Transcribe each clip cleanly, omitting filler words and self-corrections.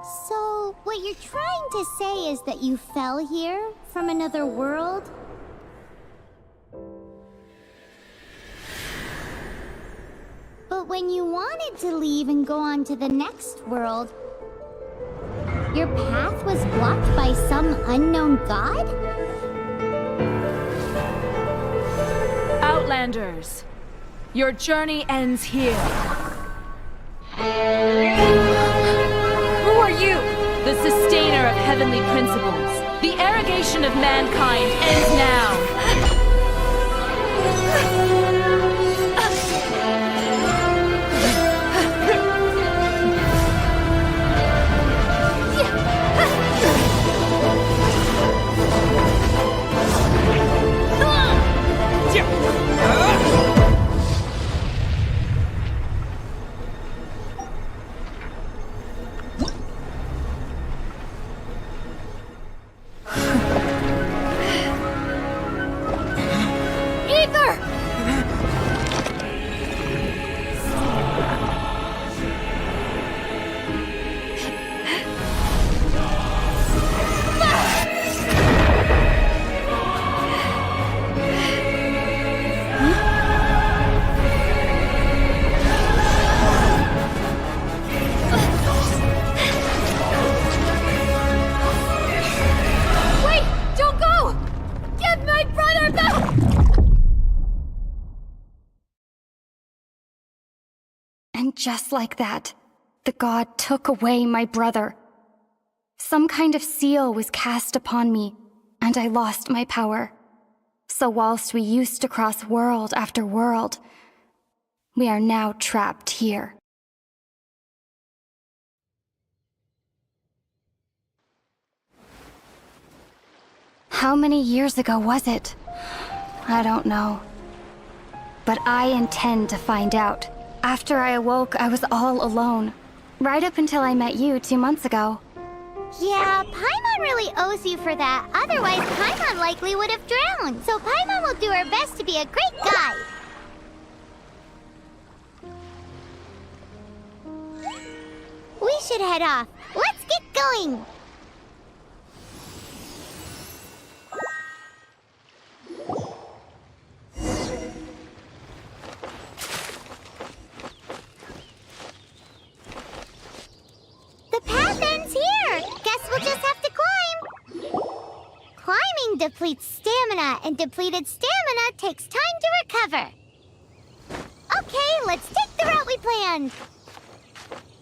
So, what you're trying to say is that you fell here from another world? But when you wanted to leave and go on to the next world, your path was blocked by some unknown god? Outlanders, your journey ends here. Who are you? The sustainer of heavenly principles. The arrogation of mankind ends now. And just like that, the god took away my brother. Some kind of seal was cast upon me, and I lost my power. So whilst we used to cross world after world, we are now trapped here. How many years ago was it? I don't know. But I intend to find out. After I awoke, I was all alone. Right up until I met you 2 months ago. Yeah, Paimon really owes you for that. Otherwise, Paimon likely would have drowned. So Paimon will do her best to be a great guide. We should head off. Let's get going. The path ends here. Guess we'll just have to climb. Climbing depletes stamina, and depleted stamina takes time to recover. Okay, let's take the route we planned.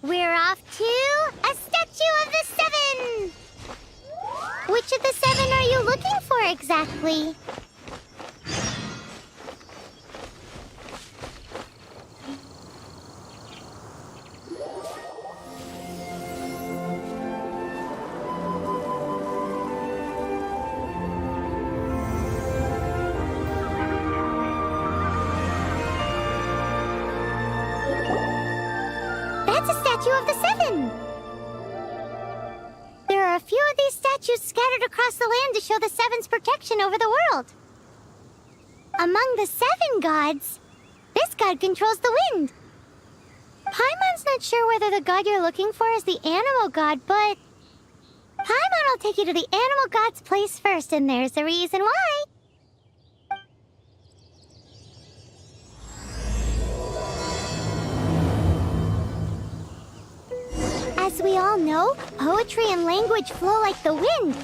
We're off to a statue of the seven. Which of the seven are you looking for exactly? That's a statue of the seven. There are a few of these statues scattered across the land to show the seven's protection over the world. Among the seven gods, this god controls the wind. Paimon's not sure whether the god you're looking for is the animal god, but Paimon will take you to the animal god's place first, and there's the reason why. As we all know, poetry and language flow like the wind.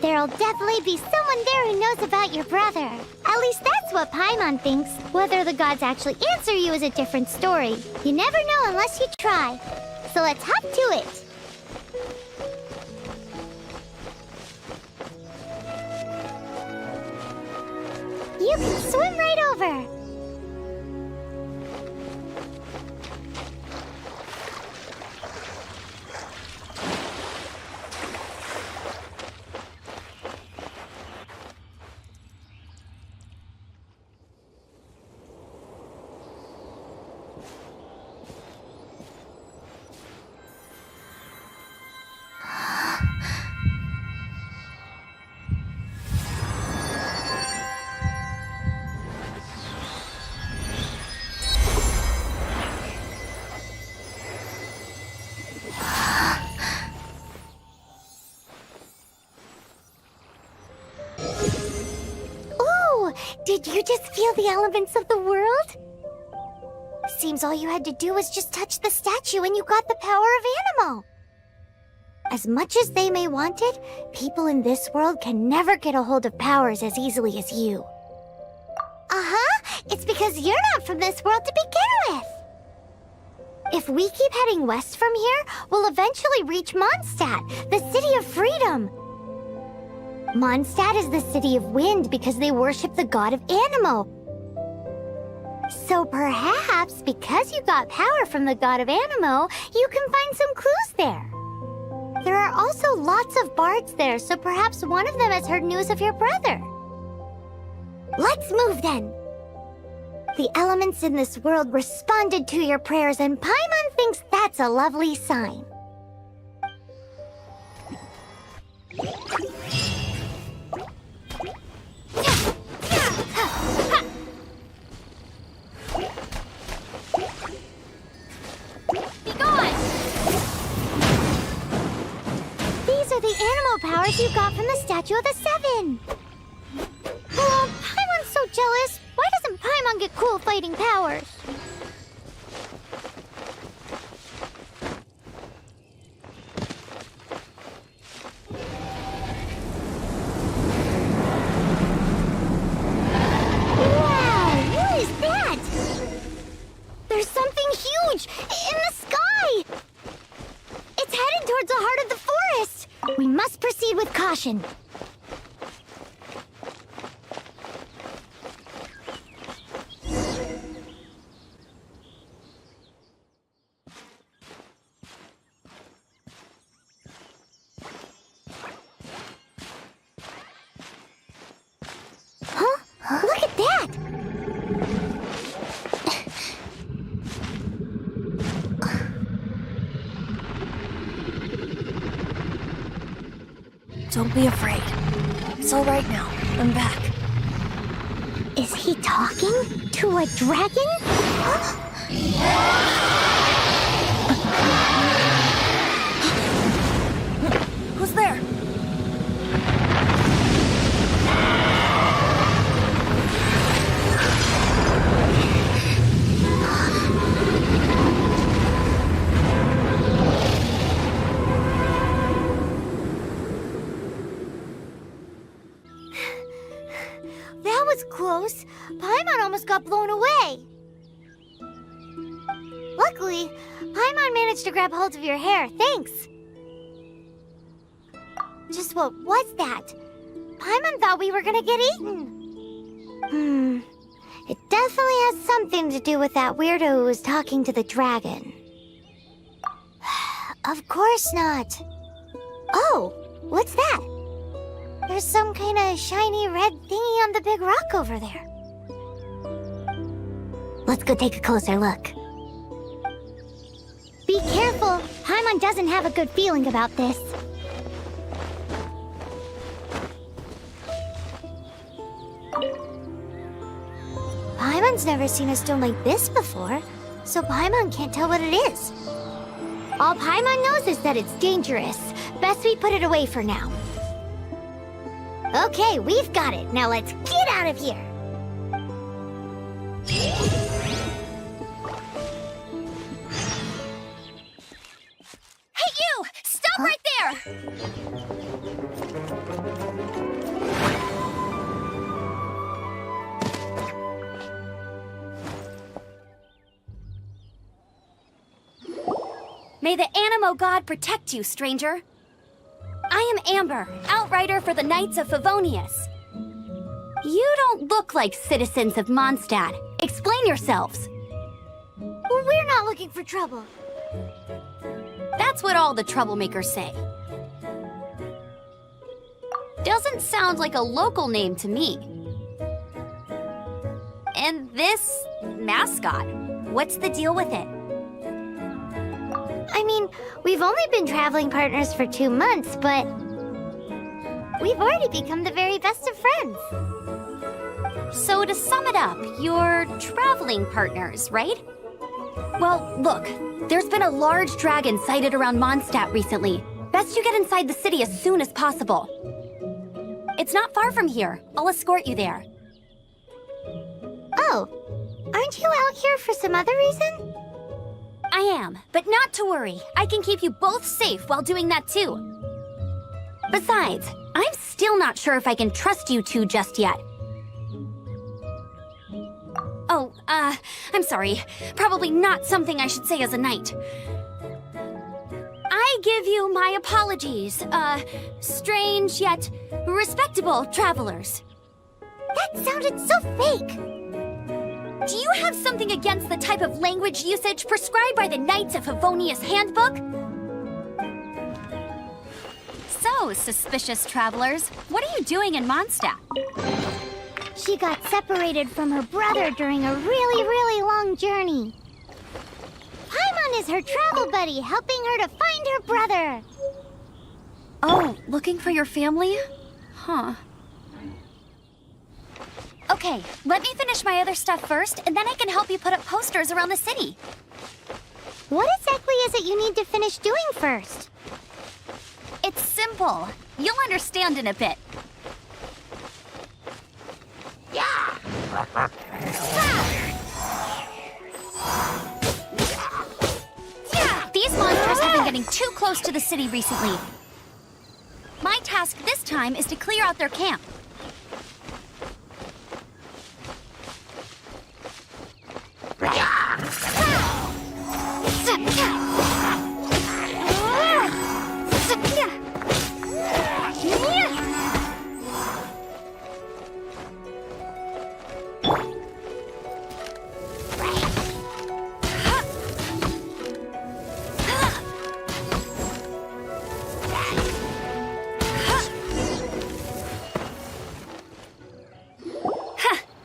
There'll definitely be someone there who knows about your brother. At least that's what Paimon thinks. Whether the gods actually answer you is a different story. You never know unless you try. So let's hop to it. You can swim right over. Did you just feel the elements of the world? Seems all you had to do was just touch the statue and you got the power of Animo. As much as they may want it, people in this world can never get a hold of powers as easily as you. Uh-huh, it's because you're not from this world to begin with. If we keep heading west from here, we'll eventually reach Mondstadt, the city of freedom. Mondstadt is the city of wind because they worship the god of Animo. So perhaps, because you got power from the god of Animo, you can find some clues there. There are also lots of bards there, so perhaps one of them has heard news of your brother. Let's move then. The elements in this world responded to your prayers, and Paimon thinks that's a lovely sign. The animal powers you got from the Statue of the Seven. Oh, Paimon's so jealous. Why doesn't Paimon get cool fighting powers? Wow, what is that? There's something huge in the sky. It's headed towards the heart of the forest. We must proceed with caution. Huh? Look at that! Don't be afraid. It's all right now. I'm back. Is he talking to a dragon? Who's there? That was close. Paimon almost got blown away. Luckily, Paimon managed to grab hold of your hair. Thanks. Just what was that? Paimon thought we were gonna get eaten. It definitely has something to do with that weirdo who was talking to the dragon. Of course not. Oh, what's that? There's some kind of shiny red thingy on the big rock over there. Let's go take a closer look. Be careful! Paimon doesn't have a good feeling about this. Paimon's never seen a stone like this before, so Paimon can't tell what it is. All Paimon knows is that it's dangerous. Best we put it away for now. Okay, we've got it. Now let's get out of here. Hey, you! Stop right there! May the Animo God protect you, stranger. I am Amber, outrider for the Knights of Favonius. You don't look like citizens of Mondstadt. Explain yourselves. We're not looking for trouble. That's what all the troublemakers say. Doesn't sound like a local name to me. And this mascot, what's the deal with it? I mean, we've only been traveling partners for 2 months, but we've already become the very best of friends. So to sum it up, you're traveling partners, right? Well, look, there's been a large dragon sighted around Mondstadt recently. Best you get inside the city as soon as possible. It's not far from here. I'll escort you there. Oh, aren't you out here for some other reason? I am, but not to worry. I can keep you both safe while doing that too. Besides, I'm still not sure if I can trust you two just yet. Oh, I'm sorry. Probably not something I should say as a knight. I give you my apologies, strange yet respectable travelers. That sounded so fake. Do you have something against the type of language usage prescribed by the Knights of Favonius Handbook? So, suspicious travelers, what are you doing in Mondstadt? She got separated from her brother during a really long journey. Paimon is her travel buddy, helping her to find her brother. Oh, looking for your family? Huh. Okay, let me finish my other stuff first, and then I can help you put up posters around the city. What exactly is it you need to finish doing first? It's simple. You'll understand in a bit. These monsters have been getting too close to the city recently. My task this time is to clear out their camp.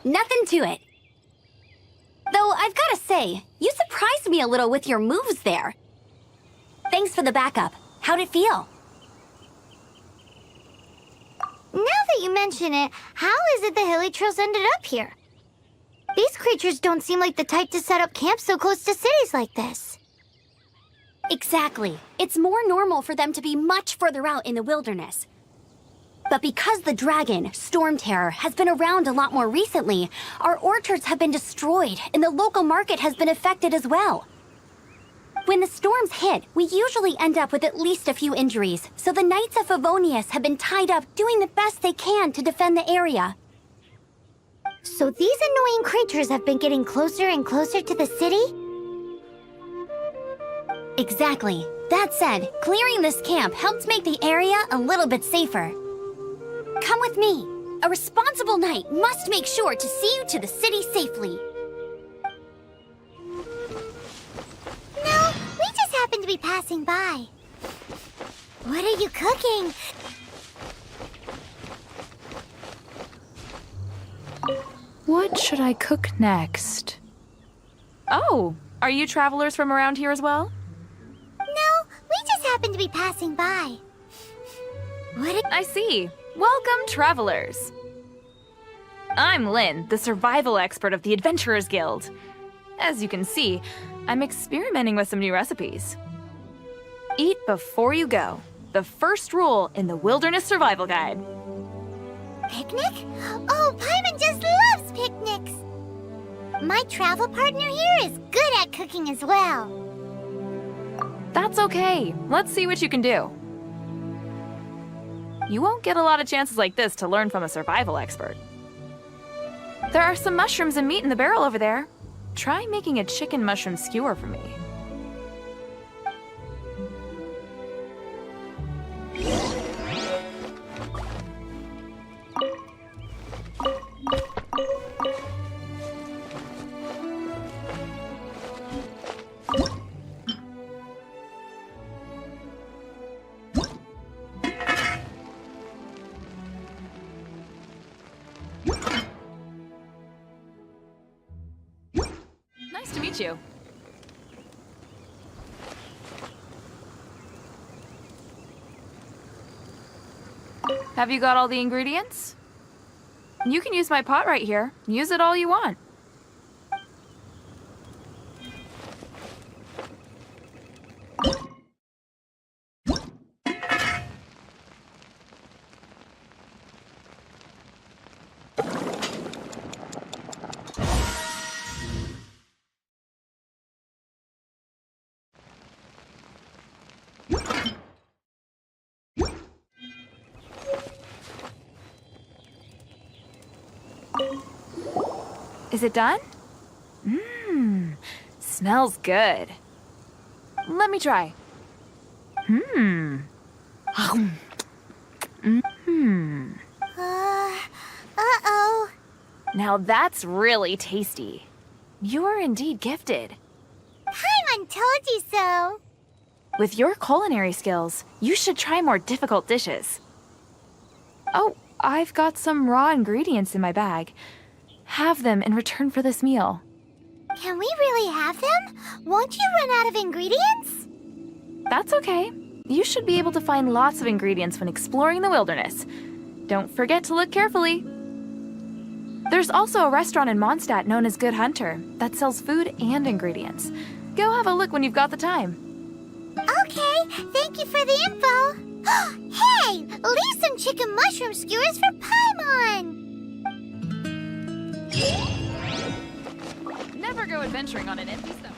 Nothing to it. Though I've got to say, you surprised me a little with your moves there. Thanks for the backup. How'd it feel? Now that you mention it, how is it the Hilly Trails ended up here? These creatures don't seem like the type to set up camp so close to cities like this. Exactly. It's more normal for them to be much further out in the wilderness. But because the dragon, Storm Terror, has been around a lot more recently, our orchards have been destroyed and the local market has been affected as well. When the storms hit, we usually end up with at least a few injuries, so the Knights of Favonius have been tied up doing the best they can to defend the area. So these annoying creatures have been getting closer and closer to the city? Exactly. That said, clearing this camp helps make the area a little bit safer. Come with me. A responsible knight must make sure to see you to the city safely. No, we just happened to be passing by. What are you cooking? What should I cook next? Oh, are you travelers from around here as well? No, we just happened to be passing by. I see. Welcome, travelers. I'm Lynn, the survival expert of the Adventurers Guild. As you can see, I'm experimenting with some new recipes. Eat before you go. The first rule in the Wilderness Survival Guide. Picnic? Oh, Paimon just loves picnics! My travel partner here is good at cooking as well. That's okay. Let's see what you can do. You won't get a lot of chances like this to learn from a survival expert. There are some mushrooms and meat in the barrel over there. Try making a chicken mushroom skewer for me. Nice to meet you. Have you got all the ingredients? You can use my pot right here. Use it all you want. Is it done? Mmm, smells good. Let me try. Uh-oh. Now that's really tasty. You're indeed gifted. Paimon told you so. With your culinary skills, you should try more difficult dishes. Oh, I've got some raw ingredients in my bag. Have them in return for this meal. Can we really have them? Won't you run out of ingredients? That's okay. You should be able to find lots of ingredients when exploring the wilderness. Don't forget to look carefully. There's also a restaurant in Mondstadt known as Good Hunter that sells food and ingredients. Go have a look when you've got the time. Okay, thank you for the info. Hey, leave some chicken mushroom skewers for Paimon. Never go adventuring on an empty stomach.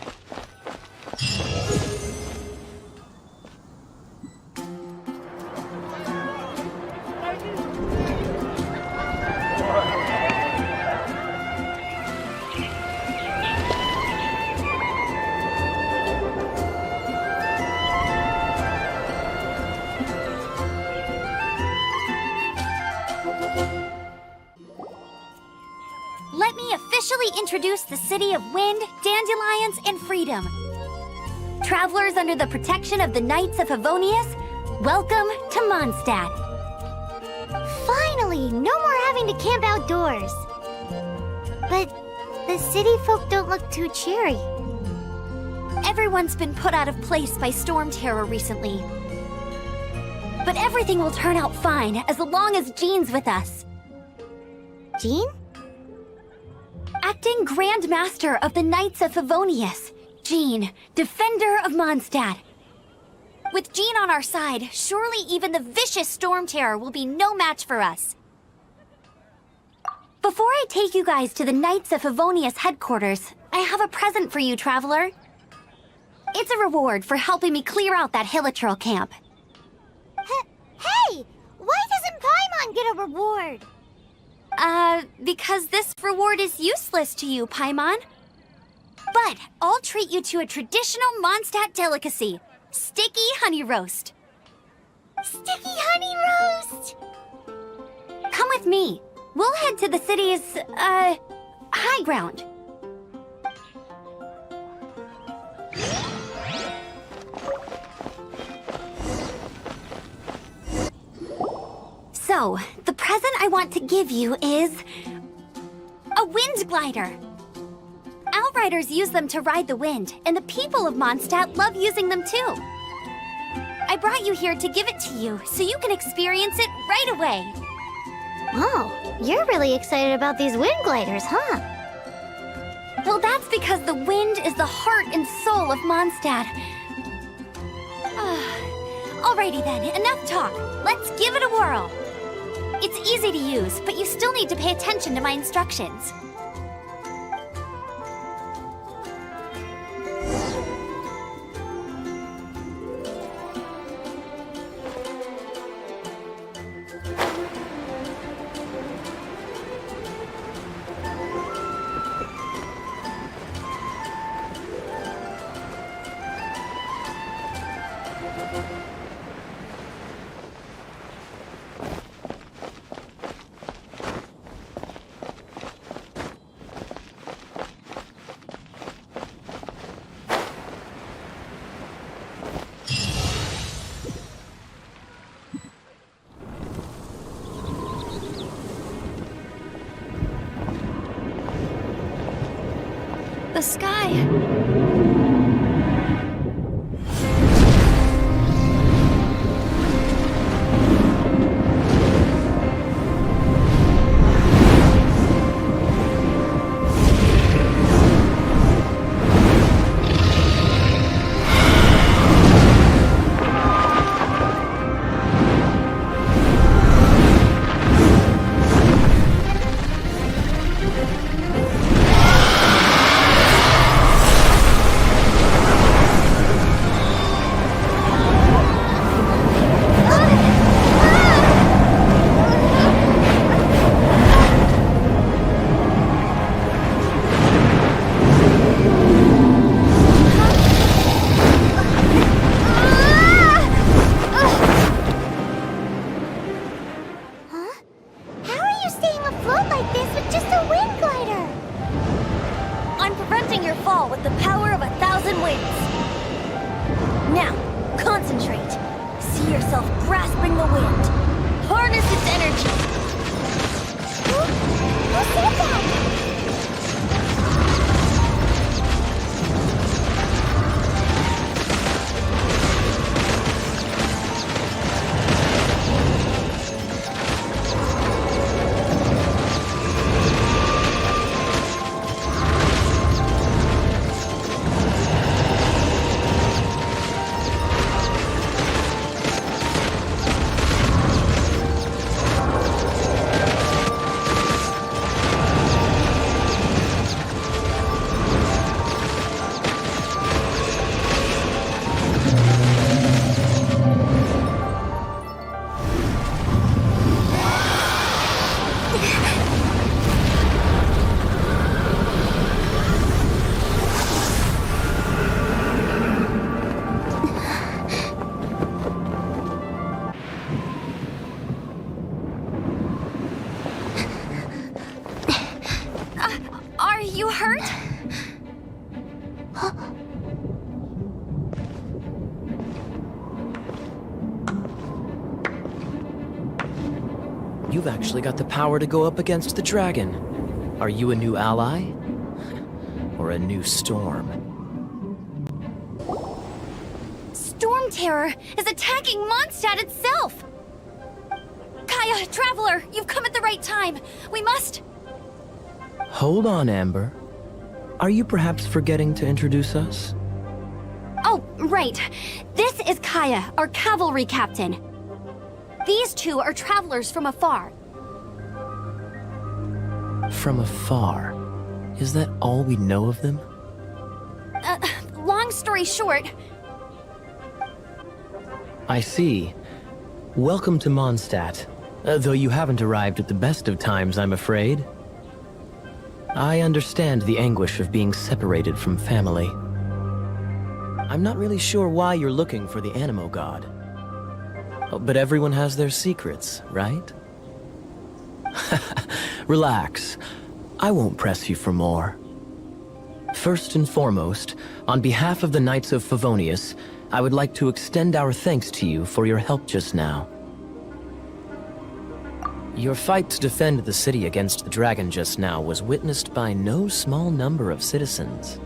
Let me officially introduce the city of wind, dandelions, and freedom. Travelers under the protection of the Knights of Favonius, welcome to Mondstadt. Finally, no more having to camp outdoors. But the city folk don't look too cheery. Everyone's been put out of place by storm terror recently. But everything will turn out fine as long as Jean's with us. Jean? Acting Grand Master of the Knights of Favonius, Jean, Defender of Mondstadt. With Jean on our side, surely even the vicious storm terror will be no match for us. Before I take you guys to the Knights of Favonius headquarters, I have a present for you, Traveler. It's a reward for helping me clear out that Hilichurl camp. Hey! Why doesn't Paimon get a reward? Because this reward is useless to you, Paimon. But I'll treat you to a traditional Mondstadt delicacy, sticky honey roast. Sticky honey roast! Come with me. We'll head to the city's, high ground. So, the present I want to give you is a wind glider. Outriders use them to ride the wind, and the people of Mondstadt love using them too. I brought you here to give it to you, so you can experience it right away. Oh, you're really excited about these wind gliders, huh? Well, that's because the wind is the heart and soul of Mondstadt. Alrighty then, enough talk. Let's give it a whirl. It's easy to use, but you still need to pay attention to my instructions. The sky. your fall with the power of 1,000 winds. Now, concentrate. See yourself grasping the wind. Harness its energy. Who said that? Are you hurt? You've actually got the power to go up against the dragon. Are you a new ally? Or a new storm? Storm Terror is attacking Mondstadt itself! Kaya, Traveler, you've come at the right time. We must... Hold on, Amber. Are you perhaps forgetting to introduce us? Oh, right. This is Kaya, our cavalry captain. These two are travelers from afar. From afar? Is that all we know of them? Long story short... I see. Welcome to Mondstadt. Though you haven't arrived at the best of times, I'm afraid. I understand the anguish of being separated from family. I'm not really sure why you're looking for the Animo God. But everyone has their secrets, right? Relax. I won't press you for more. First and foremost, on behalf of the Knights of Favonius, I would like to extend our thanks to you for your help just now. Your fight to defend the city against the dragon just now was witnessed by no small number of citizens.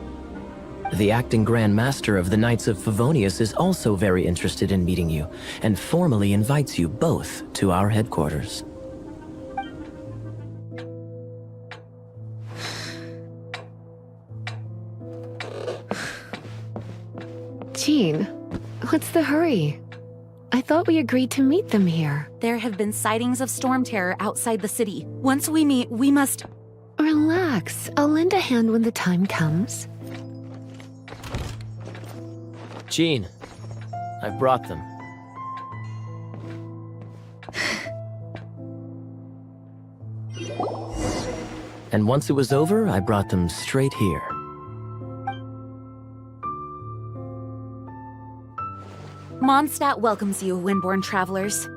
The acting Grand Master of the Knights of Favonius is also very interested in meeting you, and formally invites you both to our headquarters. Jean, what's the hurry? I thought we agreed to meet them here. There have been sightings of storm terror outside the city. Once we meet, we must... Relax. I'll lend a hand when the time comes. Jean, I've brought them. And once it was over, I brought them straight here. Mondstadt welcomes you, Windborn travelers.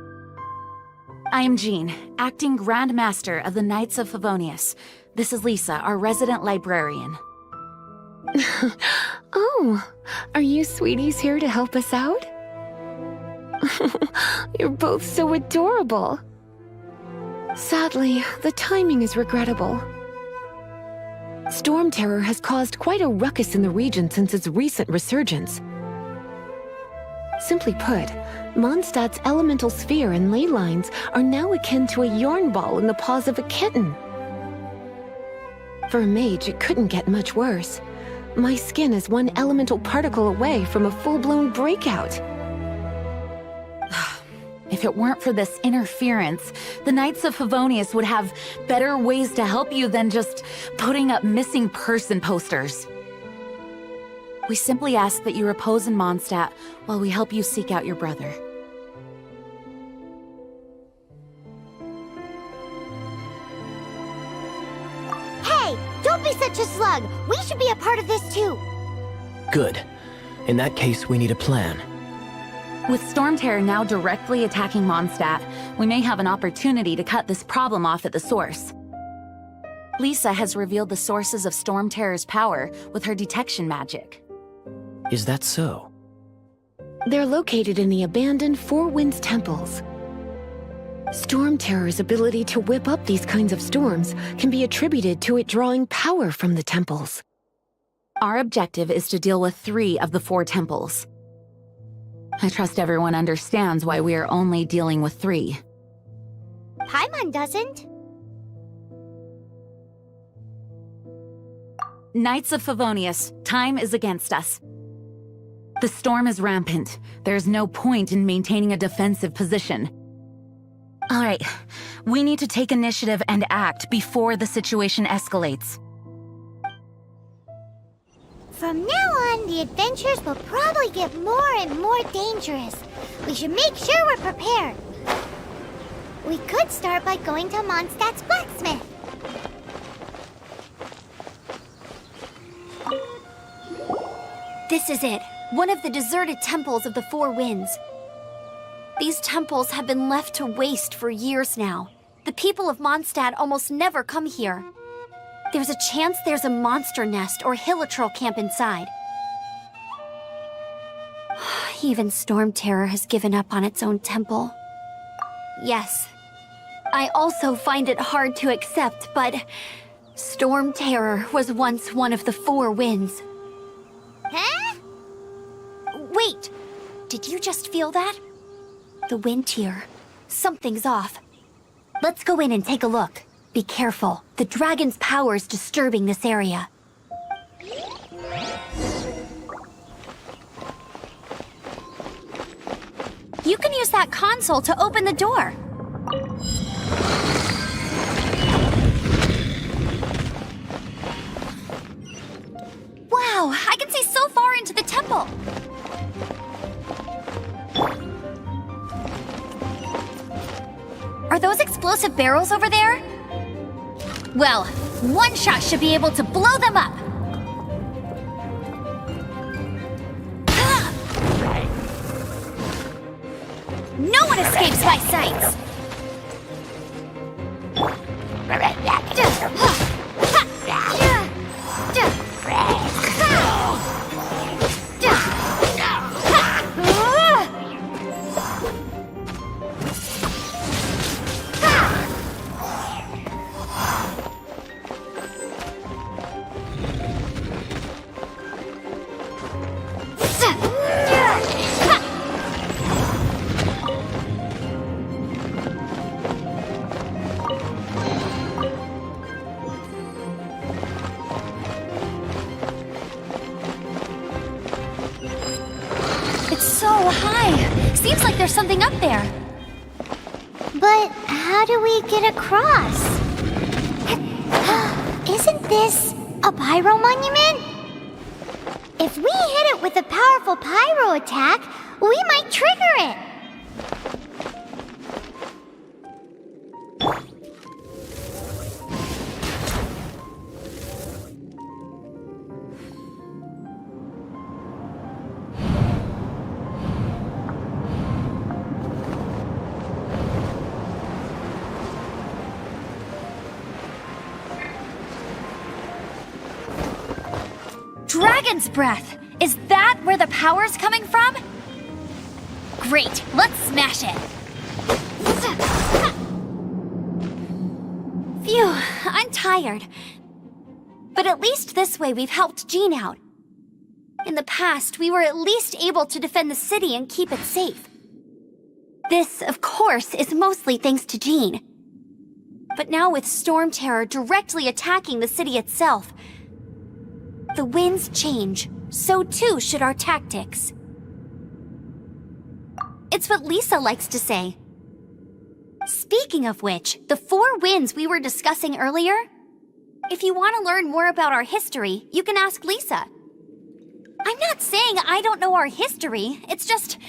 I am Jean, acting Grand Master of the Knights of Favonius. This is Lisa, our resident librarian. Oh, are you sweeties here to help us out? You're both so adorable. Sadly, the timing is regrettable. Storm Terror has caused quite a ruckus in the region since its recent resurgence. Simply put, Mondstadt's elemental sphere and ley lines are now akin to a yarn ball in the paws of a kitten. For a mage, it couldn't get much worse. My skin is one elemental particle away from a full-blown breakout. If it weren't for this interference, the Knights of Favonius would have better ways to help you than just putting up missing person posters. We simply ask that you repose in Mondstadt while we help you seek out your brother. Hey, don't be such a slug. We should be a part of this too. Good. In that case, we need a plan. With Storm Terror now directly attacking Mondstadt, we may have an opportunity to cut this problem off at the source. Lisa has revealed the sources of Storm Terror's power with her detection magic. Is that so? They're located in the abandoned Four Winds temples. Storm Terror's ability to whip up these kinds of storms can be attributed to it drawing power from the temples. Our objective is to deal with 3 of the 4 temples. I trust everyone understands why we are only dealing with 3. Paimon doesn't. Knights of Favonius, time is against us. The storm is rampant. There's no point in maintaining a defensive position. All right, we need to take initiative and act before the situation escalates. From now on, the adventures will probably get more and more dangerous. We should make sure we're prepared. We could start by going to Mondstadt's blacksmith. This is it. One of the deserted temples of the Four Winds. These temples have been left to waste for years now. The people of Mondstadt almost never come here. There's a chance there's a monster nest or hilitrol camp inside. Even Storm Terror has given up on its own temple. Yes, I also find it hard to accept, but Storm Terror was once one of the Four Winds. Huh? Wait! Did you just feel that? The wind here. Something's off. Let's go in and take a look. Be careful. The dragon's power is disturbing this area. You can use that console to open the door. Wow, I can see so far into the temple. Are those explosive barrels over there? Well, one shot should be able to blow them up. No one escapes my sights. Seems like there's something up there. But how do we get across? Isn't this a pyro monument? If we hit it with a powerful pyro attack, we might trigger it. Dragon's breath! Is that where the power's coming from? Great, let's smash it! Phew, I'm tired. But at least this way we've helped Jean out. In the past, we were at least able to defend the city and keep it safe. This, of course, is mostly thanks to Jean. But now with Storm Terror directly attacking the city itself, the winds change, so too should our tactics. It's what Lisa likes to say. Speaking of which, the Four Winds we were discussing earlier, if you want to learn more about our history, you can ask Lisa. I'm not saying I don't know our history, it's just...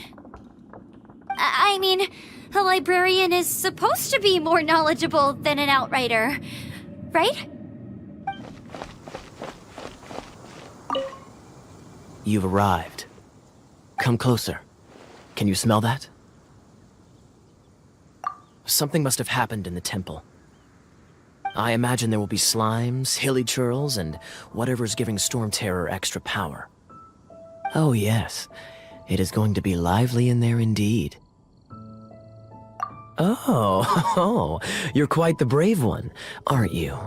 I mean, a librarian is supposed to be more knowledgeable than an outrider, right? You've arrived. Come closer. Can you smell that? Something must have happened in the temple. I imagine there will be slimes, hilly churls, and whatever's giving Storm Terror extra power. Oh yes, it is going to be lively in there indeed. Oh, you're quite the brave one, aren't you?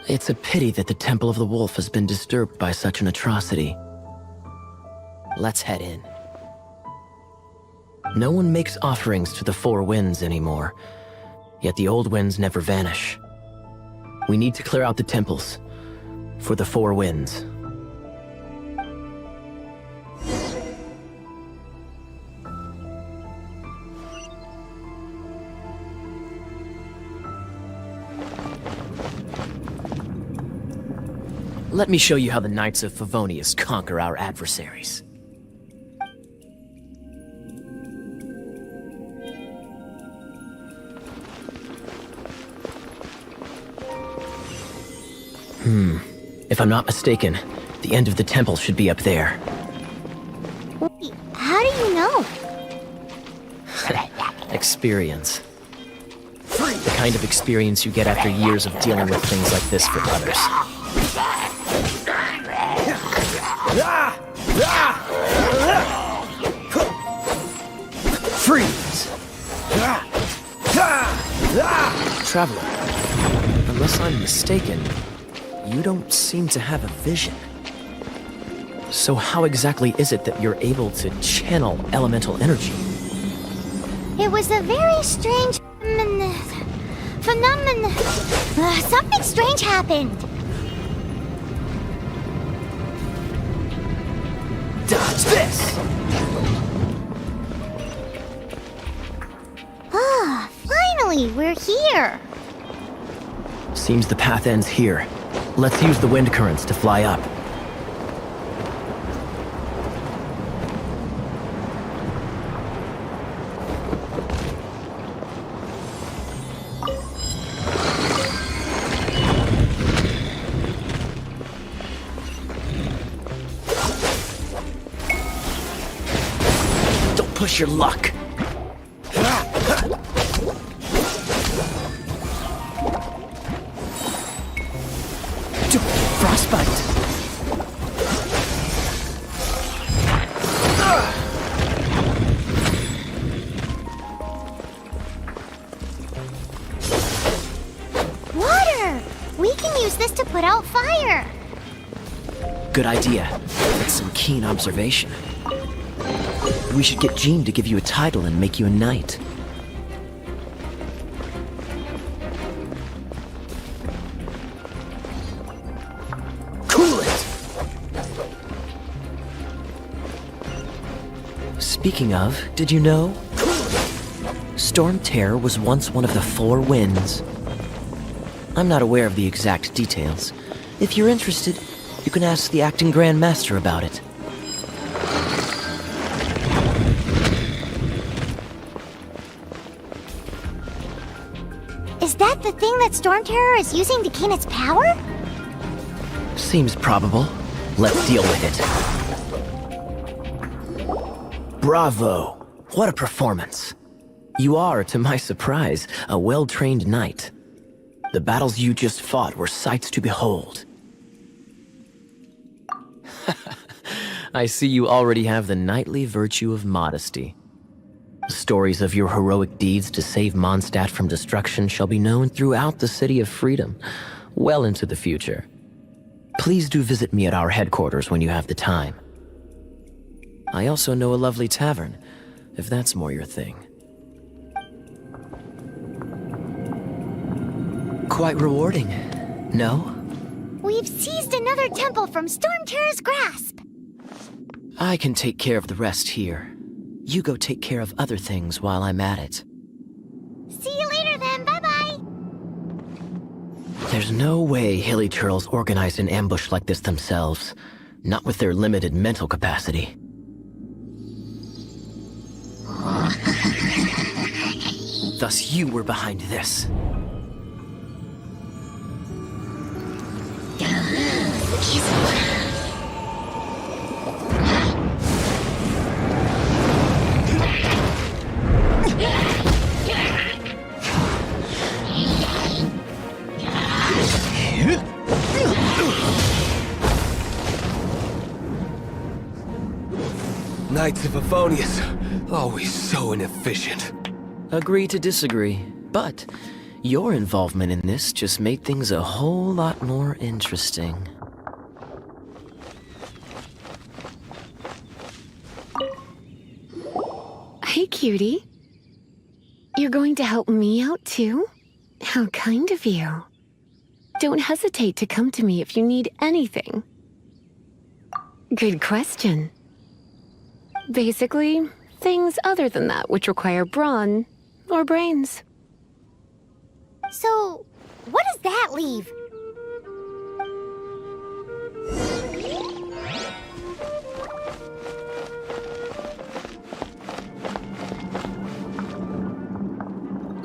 It's a pity that the Temple of the Wolf has been disturbed by such an atrocity. Let's head in. No one makes offerings to the Four Winds anymore, yet the old winds never vanish. We need to clear out the temples for the Four Winds. Let me show you how the Knights of Favonius conquer our adversaries. If I'm not mistaken, the end of the temple should be up there. Wait, how do you know? Experience. The kind of experience you get after years of dealing with things like this for others. Freeze! Traveler, unless I'm mistaken, you don't seem to have a vision. So how exactly is it that you're able to channel elemental energy? It was a very strange phenomenon. Something strange happened. Dodge this! Ah, finally, we're here. Seems the path ends here. Let's use the wind currents to fly up. Don't push your luck. Frostbite. Water! We can use this to put out fire. Good idea. That's some keen observation. We should get Jean to give you a title and make you a knight. Speaking of, did you know? Storm Terror was once one of the Four Winds. I'm not aware of the exact details. If you're interested, you can ask the acting Grand Master about it. Is that the thing that Storm Terror is using to gain its power? Seems probable. Let's deal with it. Bravo! What a performance! You are, to my surprise, a well-trained knight. The battles you just fought were sights to behold. I see you already have the knightly virtue of modesty. Stories of your heroic deeds to save Mondstadt from destruction shall be known throughout the City of Freedom, well into the future. Please do visit me at our headquarters when you have the time. I also know a lovely tavern, if that's more your thing. Quite rewarding, no? We've seized another temple from Storm Terror's grasp. I can take care of the rest here. You go take care of other things while I'm at it. See you later then, bye-bye. There's no way hilly churls organized an ambush like this themselves, not with their limited mental capacity. Thus you were behind this. Knights of Favonius, always so inefficient. Agree to disagree, but your involvement in this just made things a whole lot more interesting. Hey, cutie. You're going to help me out, too? How kind of you. Don't hesitate to come to me if you need anything. Good question. Basically, things other than that which require brawn or brains. So, what does that leave?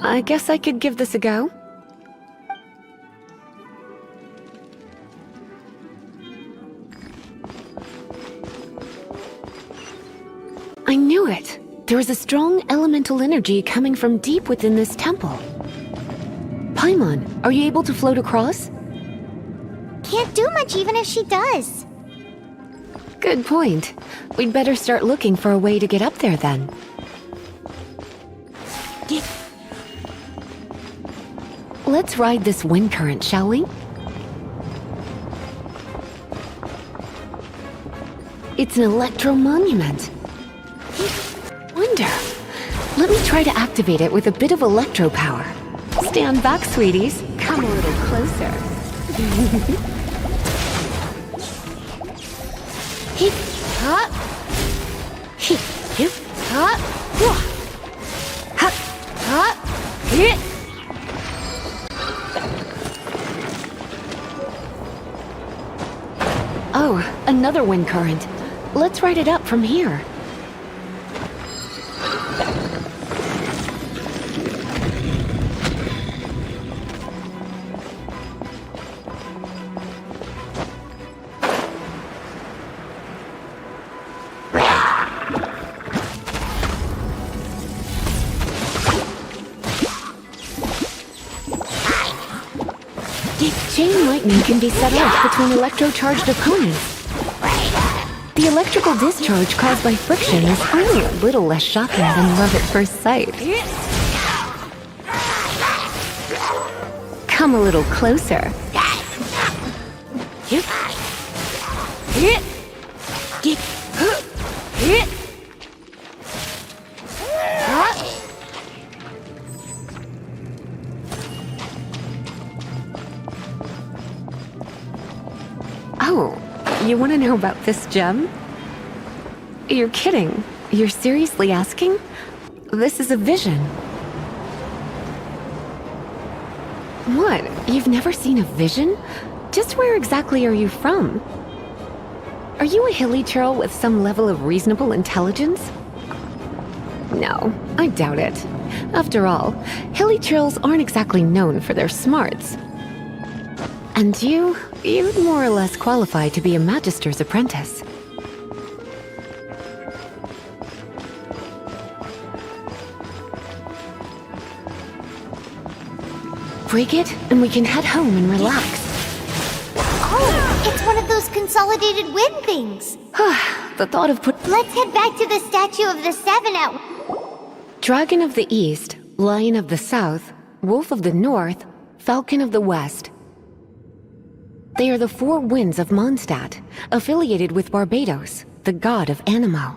I guess I could give this a go. I knew it! There is a strong elemental energy coming from deep within this temple. Paimon, are you able to float across? Can't do much even if she does. Good point. We'd better start looking for a way to get up there then. Let's ride this wind current, shall we? It's an electro-monument. Wonder. Let me try to activate it with a bit of electro power. Stand back, sweeties. Come a little closer. Hip, hop. Hip, hip, hop. Hop, hop. Hip. Oh, another wind current. Let's ride it up from here. Chain lightning can be set off between electro-charged opponents. The electrical discharge caused by friction is only a little less shocking than love at first sight. Come a little closer. Oh, you want to know about this gem? You're kidding. You're seriously asking? This is a vision. What? You've never seen a vision? Just where exactly are you from? Are you a hilly churl with some level of reasonable intelligence? No, I doubt it. After all, hilly churls aren't exactly known for their smarts. And you'd more or less qualify to be a magister's apprentice. Break it, and we can head home and relax. Oh, it's one of those consolidated wind things. The thought of Let's head back to the Statue of the Seven at... Dragon of the East, Lion of the South, Wolf of the North, Falcon of the West. They are the four winds of Mondstadt, affiliated with Barbados, the god of Anemo.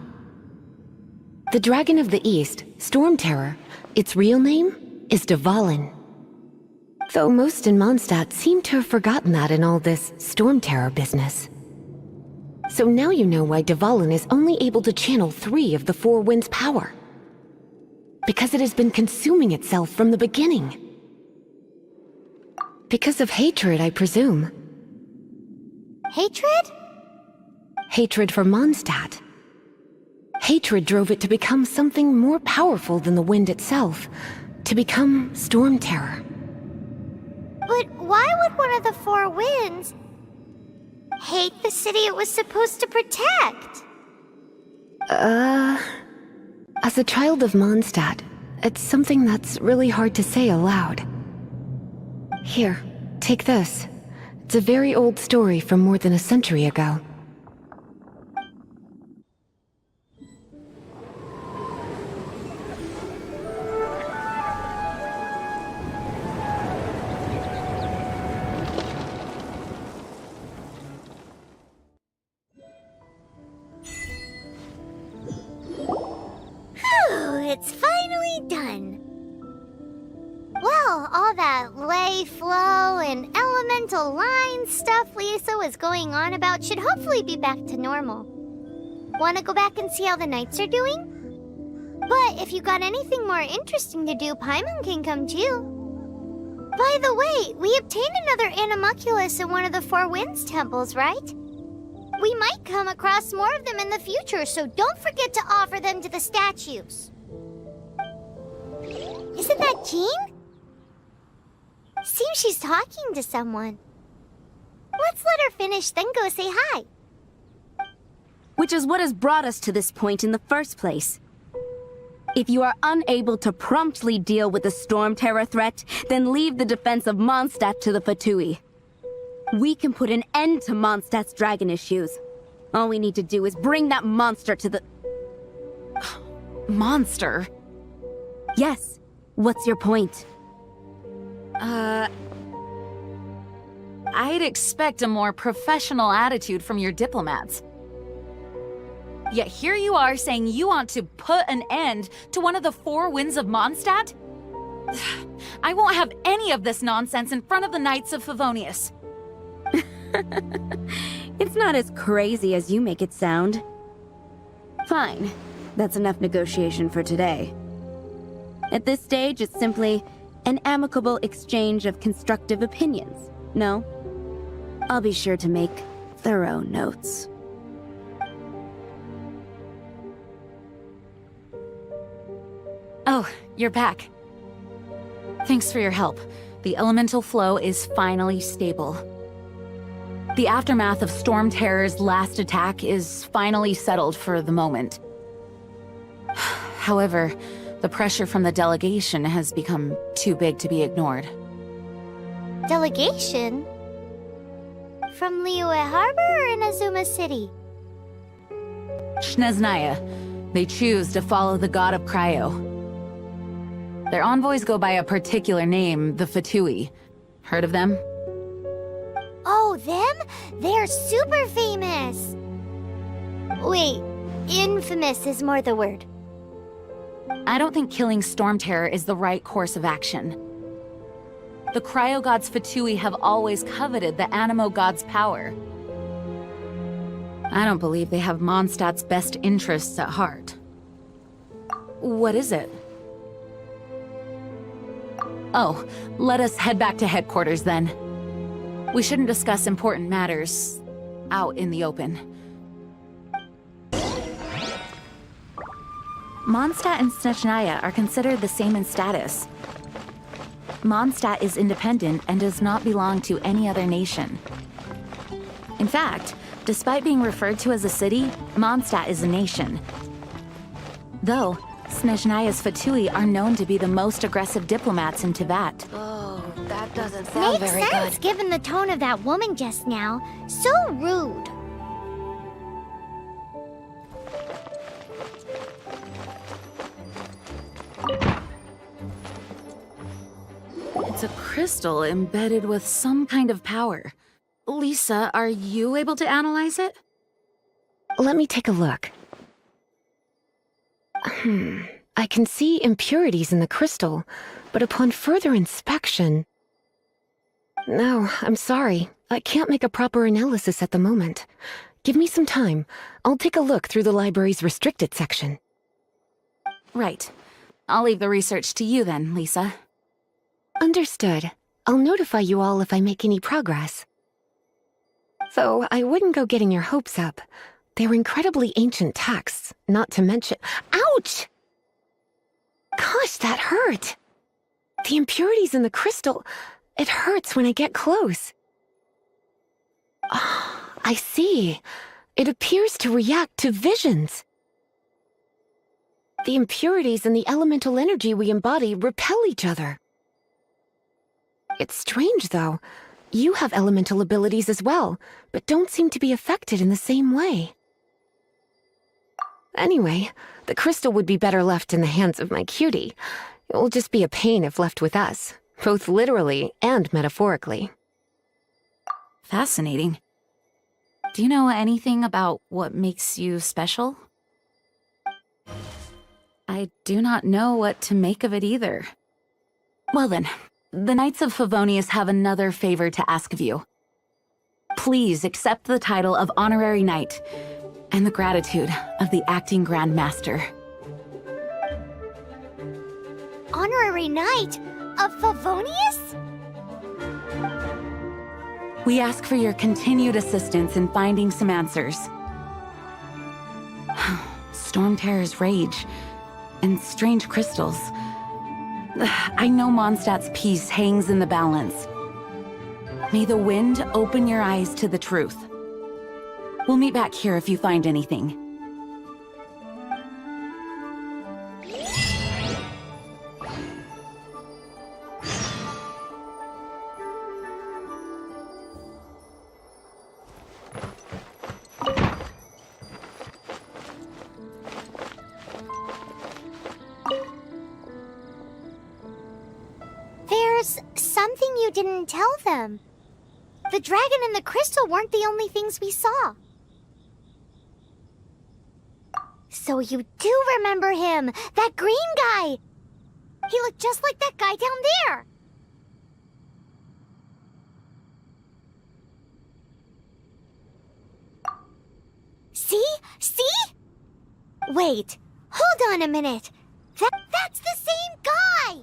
The Dragon of the East, Storm Terror, its real name is Dvalin. Though most in Mondstadt seem to have forgotten that in all this Storm Terror business. So now you know why Dvalin is only able to channel 3 of the four winds' power. Because it has been consuming itself from the beginning. Because of hatred, I presume. Hatred? Hatred for Mondstadt. Hatred drove it to become something more powerful than the wind itself, to become Storm Terror. But why would one of the four winds hate the city it was supposed to protect? As a child of Mondstadt, it's something that's really hard to say aloud. Here, take this. It's a very old story from more than a century ago. all that lay, flow, and elemental line stuff Lisa was going on about should hopefully be back to normal. Wanna go back and see how the knights are doing? But if you got anything more interesting to do, Paimon can come too. By the way, we obtained another animalculus in one of the Four Winds temples, right? We might come across more of them in the future, so don't forget to offer them to the statues. Isn't that Jean? Seems she's talking to someone. Let's let her finish, then go say hi. Which is what has brought us to this point in the first place. If you are unable to promptly deal with the Storm Terror threat, then leave the defense of Mondstadt to the Fatui. We can put an end to Mondstadt's dragon issues. All we need to do is bring that monster to the... Monster? Yes. What's your point? I'd expect a more professional attitude from your diplomats. Yet here you are saying you want to put an end to one of the Four Winds of Mondstadt? I won't have any of this nonsense in front of the Knights of Favonius. It's not as crazy as you make it sound. Fine. That's enough negotiation for today. At this stage, it's simply an amicable exchange of constructive opinions. No? I'll be sure to make thorough notes. Oh, you're back. Thanks for your help. The elemental flow is finally stable. The aftermath of Storm Terror's last attack is finally settled for the moment. However, the pressure from the delegation has become too big to be ignored. Delegation? From Liyue Harbor or Inazuma City? Snezhnaya. They choose to follow the god of Cryo. Their envoys go by a particular name, the Fatui. Heard of them? Oh, them? They're super famous! Wait, infamous is more the word. I don't think killing Storm Terror is the right course of action. The Cryo God's Fatui have always coveted the Animo God's power. I don't believe they have Mondstadt's best interests at heart. What is it? Oh, let us head back to headquarters then. We shouldn't discuss important matters out in the open. Mondstadt and Snezhnaya are considered the same in status. Mondstadt is independent and does not belong to any other nation. In fact, despite being referred to as a city, Mondstadt is a nation. Though, Snezhnaya's Fatui are known to be the most aggressive diplomats in Tivat. Oh, that doesn't sound Makes very sense good. given the tone of that woman just now. So rude. It's a crystal embedded with some kind of power. Lisa, are you able to analyze it? Let me take a look. I can see impurities in the crystal, but upon further inspection... No, I'm sorry. I can't make a proper analysis at the moment. Give me some time. I'll take a look through the library's restricted section. Right. I'll leave the research to you then, Lisa. Understood. I'll notify you all if I make any progress. Though I wouldn't go getting your hopes up. They're incredibly ancient texts, not to mention— Ouch! Gosh, that hurt! The impurities in the crystal— it hurts when I get close. Oh, I see. It appears to react to visions. The impurities and the elemental energy we embody repel each other. It's strange, though. You have elemental abilities as well, but don't seem to be affected in the same way. Anyway, the crystal would be better left in the hands of my cutie. It will just be a pain if left with us, both literally and metaphorically. Fascinating. Do you know anything about what makes you special? I do not know what to make of it either. Well then, The Knights of Favonius have another favor to ask of you. Please accept the title of Honorary Knight and the gratitude of the Acting Grand Master. Honorary Knight of Favonius? We ask for your continued assistance in finding some answers. Storm Terror's rage and strange crystals. I know Mondstadt's peace hangs in the balance. May the wind open your eyes to the truth. We'll meet back here if you find anything. There's something you didn't tell them. The dragon and the crystal weren't the only things we saw. So you do remember him, that green guy! He looked just like that guy down there! See? See? Wait, hold on a minute. That's the same guy!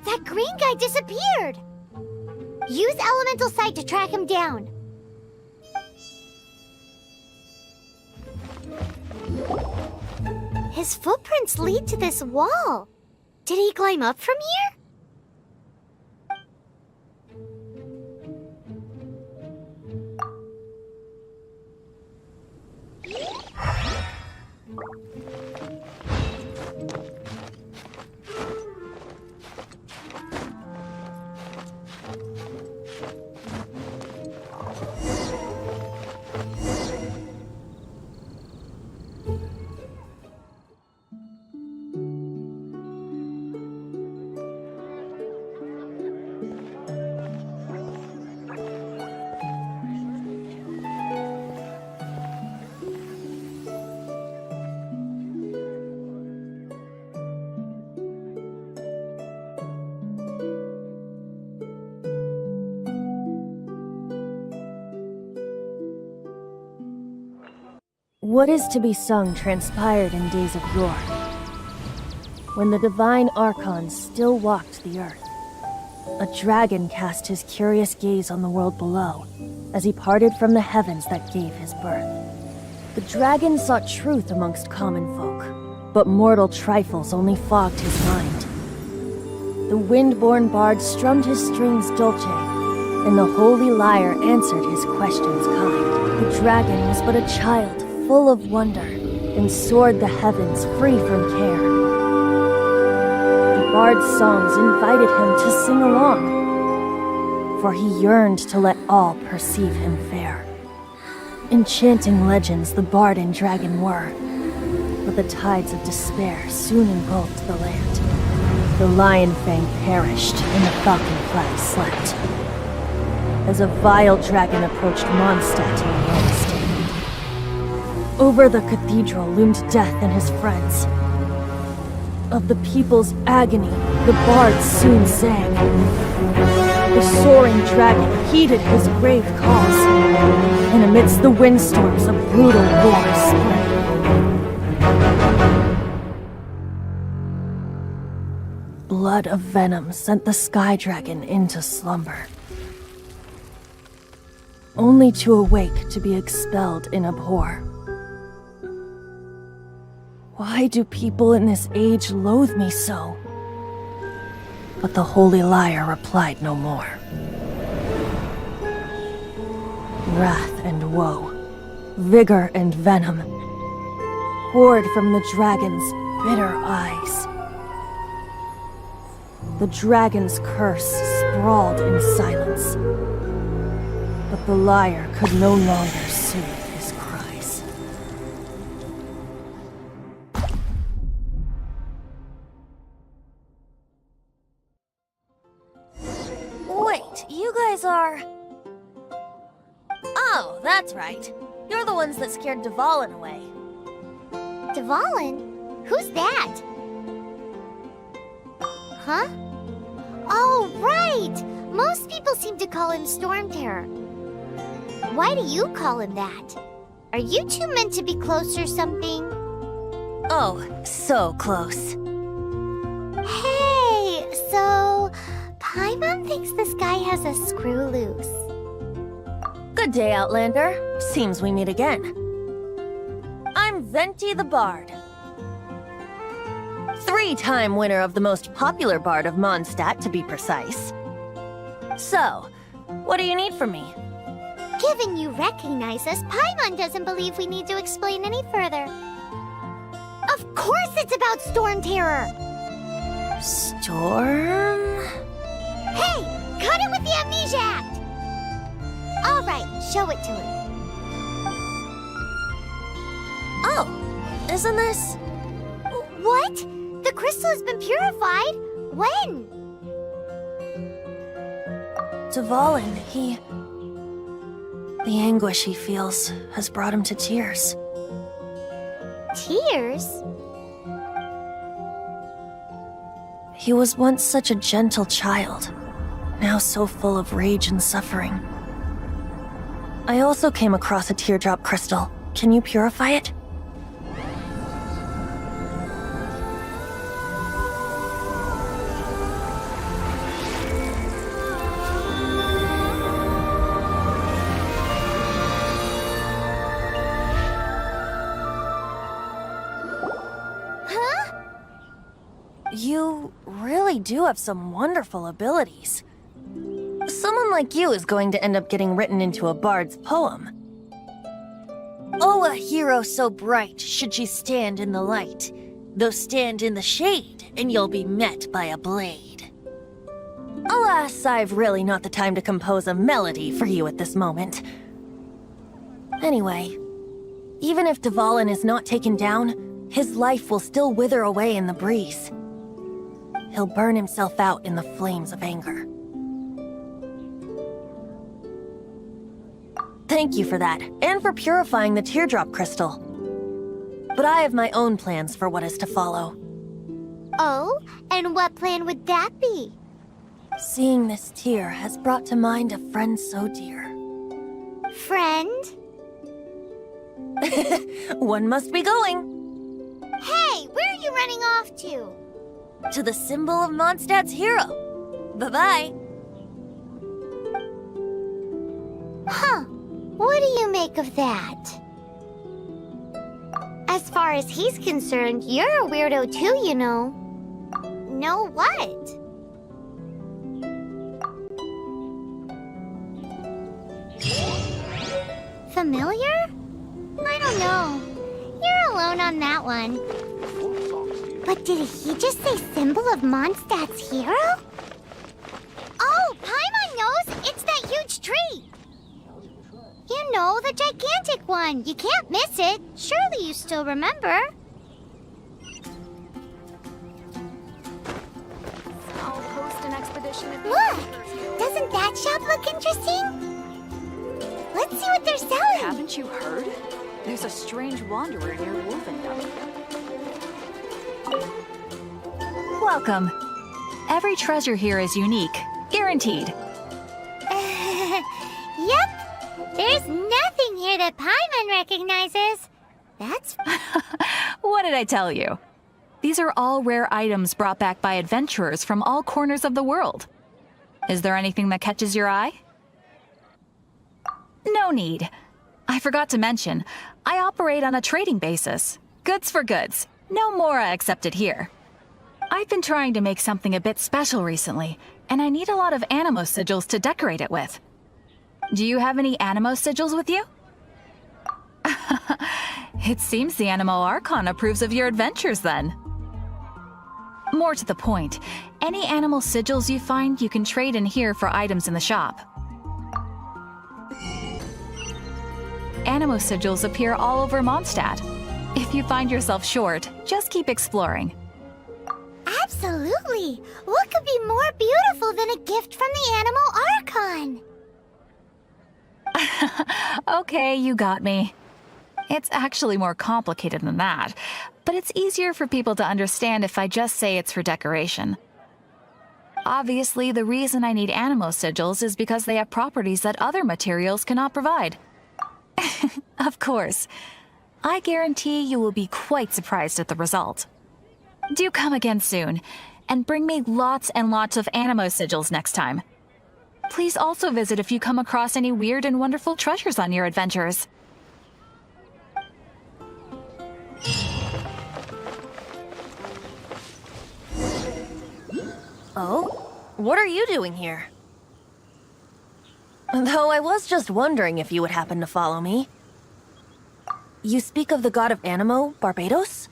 That green guy disappeared! Use elemental sight to track him down. His footprints lead to this wall. Did he climb up from here? What is to be sung transpired in days of yore, when the divine archons still walked the earth. A dragon cast his curious gaze on the world below, as he parted from the heavens that gave his birth. The dragon sought truth amongst common folk, but mortal trifles only fogged his mind. The wind-born bard strummed his strings dolce, and the holy lyre answered his questions kind. The dragon was but a child, full of wonder, and soared the heavens free from care. The bard's songs invited him to sing along, for he yearned to let all perceive him fair. Enchanting legends the bard and dragon were, but the tides of despair soon engulfed the land. The lion fang perished, and the falcon flag slept, as a vile dragon approached Mondstadt in Rome. Over the cathedral loomed death and his friends. Of the people's agony, the bard soon sang. The soaring dragon heeded his grave calls, and amidst the windstorms a brutal war spread. Blood of venom sent the sky dragon into slumber, only to awake to be expelled in abhor. Why do people in this age loathe me so? But the holy lyre replied no more. Wrath and woe, vigor and venom, poured from the dragon's bitter eyes. The dragon's curse sprawled in silence, but the lyre could no longer soothe his cries. you guys are... Oh, that's right. You're the ones that scared Dvalin away. Dvalin? Who's that? Huh? Oh, right! Most people seem to call him Storm Terror. Why do you call him that? Are you two meant to be close or something? Oh, so close. Hey, so... Paimon thinks this guy has a screw loose. Good day, Outlander. Seems we meet again. I'm Venti the Bard. 3-time winner of the most popular bard of Mondstadt, to be precise. So, what do you need from me? Given you recognize us, Paimon doesn't believe we need to explain any further. Of course it's about Storm Terror! Storm? Hey! Cut him with the Amnesia Act! Alright, show it to him. Oh, isn't this... What? The crystal has been purified? When? Dvalin, the anguish he feels has brought him to tears. Tears? He was once such a gentle child, now so full of rage and suffering. I also came across a teardrop crystal. Can you purify it? You really do have some wonderful abilities. Someone like you is going to end up getting written into a bard's poem. Oh, a hero so bright should she stand in the light, though stand in the shade, and you'll be met by a blade. Alas, I've really not the time to compose a melody for you at this moment. Anyway, even if Dvalin is not taken down, his life will still wither away in the breeze. He'll burn himself out in the flames of anger. Thank you for that, and for purifying the teardrop crystal. But I have my own plans for what is to follow. Oh? And what plan would that be? Seeing this tear has brought to mind a friend so dear. Friend? One must be going. Hey, where are you running off to? To the symbol of Mondstadt's hero. Bye-bye. Huh. What do you make of that? As far as he's concerned, you're a weirdo too, you know. Know what? Familiar? I don't know. You're alone on that one. But did he just say symbol of Mondstadt's hero? Oh, Paimon knows! It's that huge tree! You know, the gigantic one. You can't miss it. Surely you still remember. I'll post an expedition if Look! Doesn't that shop look interesting? Let's see what they're selling. Haven't you heard? There's a strange wanderer near Wolfendom. Welcome. Every treasure here is unique. Guaranteed. Yep. There's nothing here that Paimon recognizes. That's... What did I tell you? These are all rare items brought back by adventurers from all corners of the world. Is there anything that catches your eye? No need. I forgot to mention, I operate on a trading basis. Goods for goods. No Mora accepted here. I've been trying to make something a bit special recently, and I need a lot of animo sigils to decorate it with. Do you have any animo sigils with you? It seems the Animo Archon approves of your adventures then. More to the point, any animal sigils you find you can trade in here for items in the shop. Animo sigils appear all over Mondstadt. If you find yourself short, just keep exploring. Absolutely! What could be more beautiful than a gift from the Animal Archon? Okay, you got me. It's actually more complicated than that, but it's easier for people to understand if I just say it's for decoration. Obviously, the reason I need animo sigils is because they have properties that other materials cannot provide. Of course. I guarantee you will be quite surprised at the result. Do come again soon, and bring me lots and lots of animo sigils next time. Please also visit if you come across any weird and wonderful treasures on your adventures. Oh? What are you doing here? Though I was just wondering if you would happen to follow me. You speak of the god of Animo, Barbados?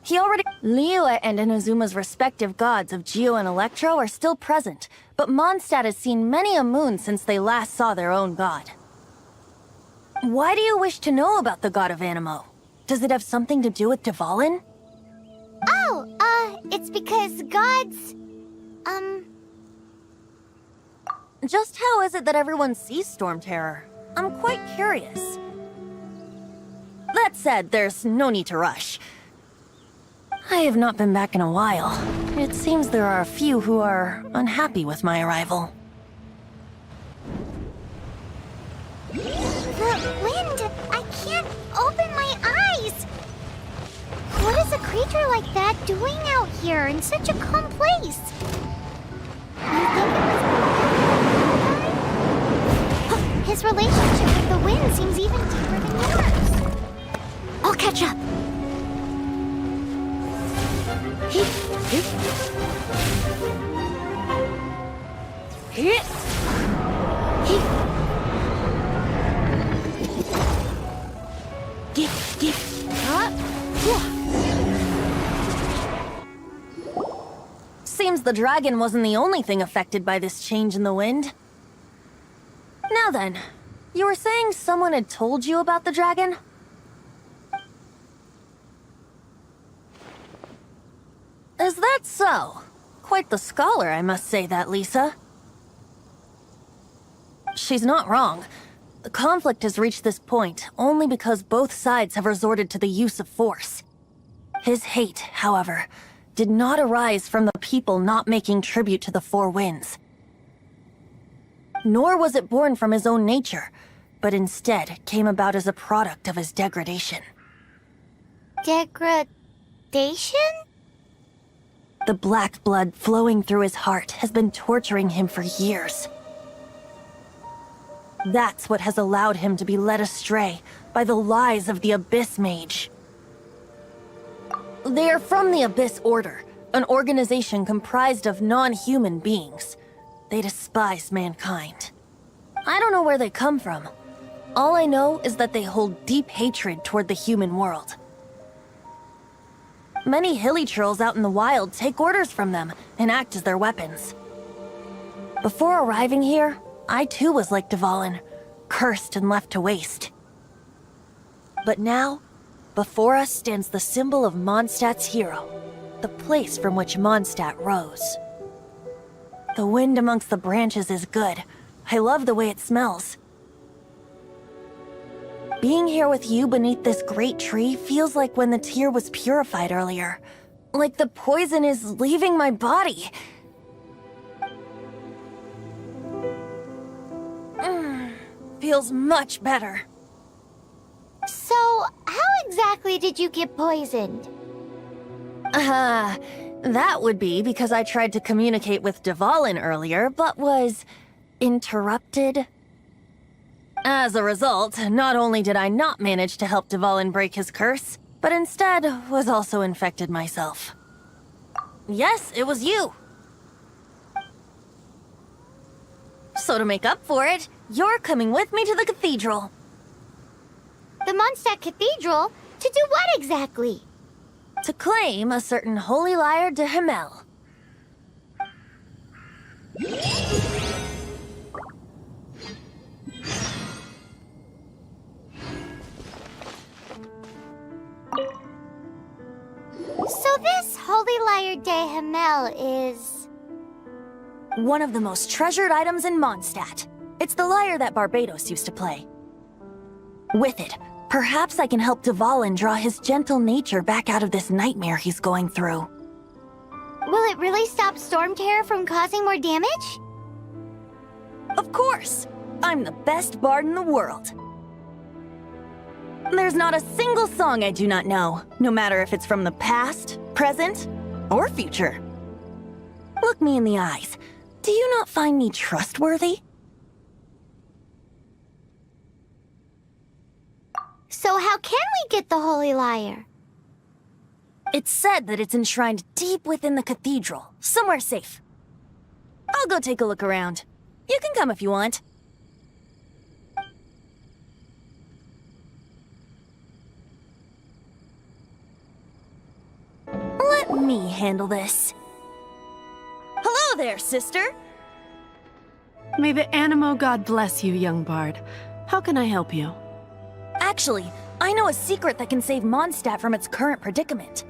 He already... Liyue and Inazuma's respective gods of Geo and Electro are still present, but Mondstadt has seen many a moon since they last saw their own god. Why do you wish to know about the god of Animo? Does it have something to do with Dvalin? Oh, it's because gods... Just how is it that everyone sees Storm Terror? I'm quite curious. That said, there's no need to rush. I have not been back in a while. It seems there are a few who are unhappy with my arrival. The wind! I can't open my eyes! What is a creature like that doing out here in such a calm place? You think it was... His relationship with the wind seems even deeper than yours. I'll catch up. Seems the dragon wasn't the only thing affected by this change in the wind. Now then, you were saying someone had told you about the dragon? Is that so? Quite the scholar, I must say that, Lisa. She's not wrong. The conflict has reached this point only because both sides have resorted to the use of force. His hate, however, did not arise from the people not making tribute to the Four Winds. Nor was it born from his own nature, but instead came about as a product of his degradation. Degradation? The black blood flowing through his heart has been torturing him for years. That's what has allowed him to be led astray by the lies of the Abyss Mage. They are from the Abyss Order, an organization comprised of non-human beings. They despise mankind. I don't know where they come from. All I know is that they hold deep hatred toward the human world. Many hilly trolls out in the wild take orders from them and act as their weapons. Before arriving here, I too was like Dvalin, cursed and left to waste. But now, before us stands the symbol of Mondstadt's hero, the place from which Mondstadt rose. The wind amongst the branches is good. I love the way it smells. Being here with you beneath this great tree feels like when the tear was purified earlier. Like the poison is leaving my body. Feels much better. So, how exactly did you get poisoned? That would be because I tried to communicate with Dvalin earlier, but was interrupted. As a result, not only did I not manage to help Dvalin break his curse, but instead was also infected myself. Yes, it was you. So to make up for it, you're coming with me to the cathedral. The Mondstadt Cathedral? To do what exactly? To claim a certain holy lyre de Himmel. So this Holy Lyre de Hamel is... One of the most treasured items in Mondstadt. It's the lyre that Barbados used to play. With it, perhaps I can help Dvalin draw his gentle nature back out of this nightmare he's going through. Will it really stop Storm Terror from causing more damage? Of course! I'm the best bard in the world. There's not a single song I do not know, no matter if it's from the past, present, or future. Look me in the eyes. Do you not find me trustworthy? So how can we get the Holy Lyre? It's said that it's enshrined deep within the cathedral, somewhere safe. I'll go take a look around. You can come if you want. Let me handle this. Hello there, sister! May the Animo God bless you, young bard. How can I help you? Actually, I know a secret that can save Mondstadt from its current predicament.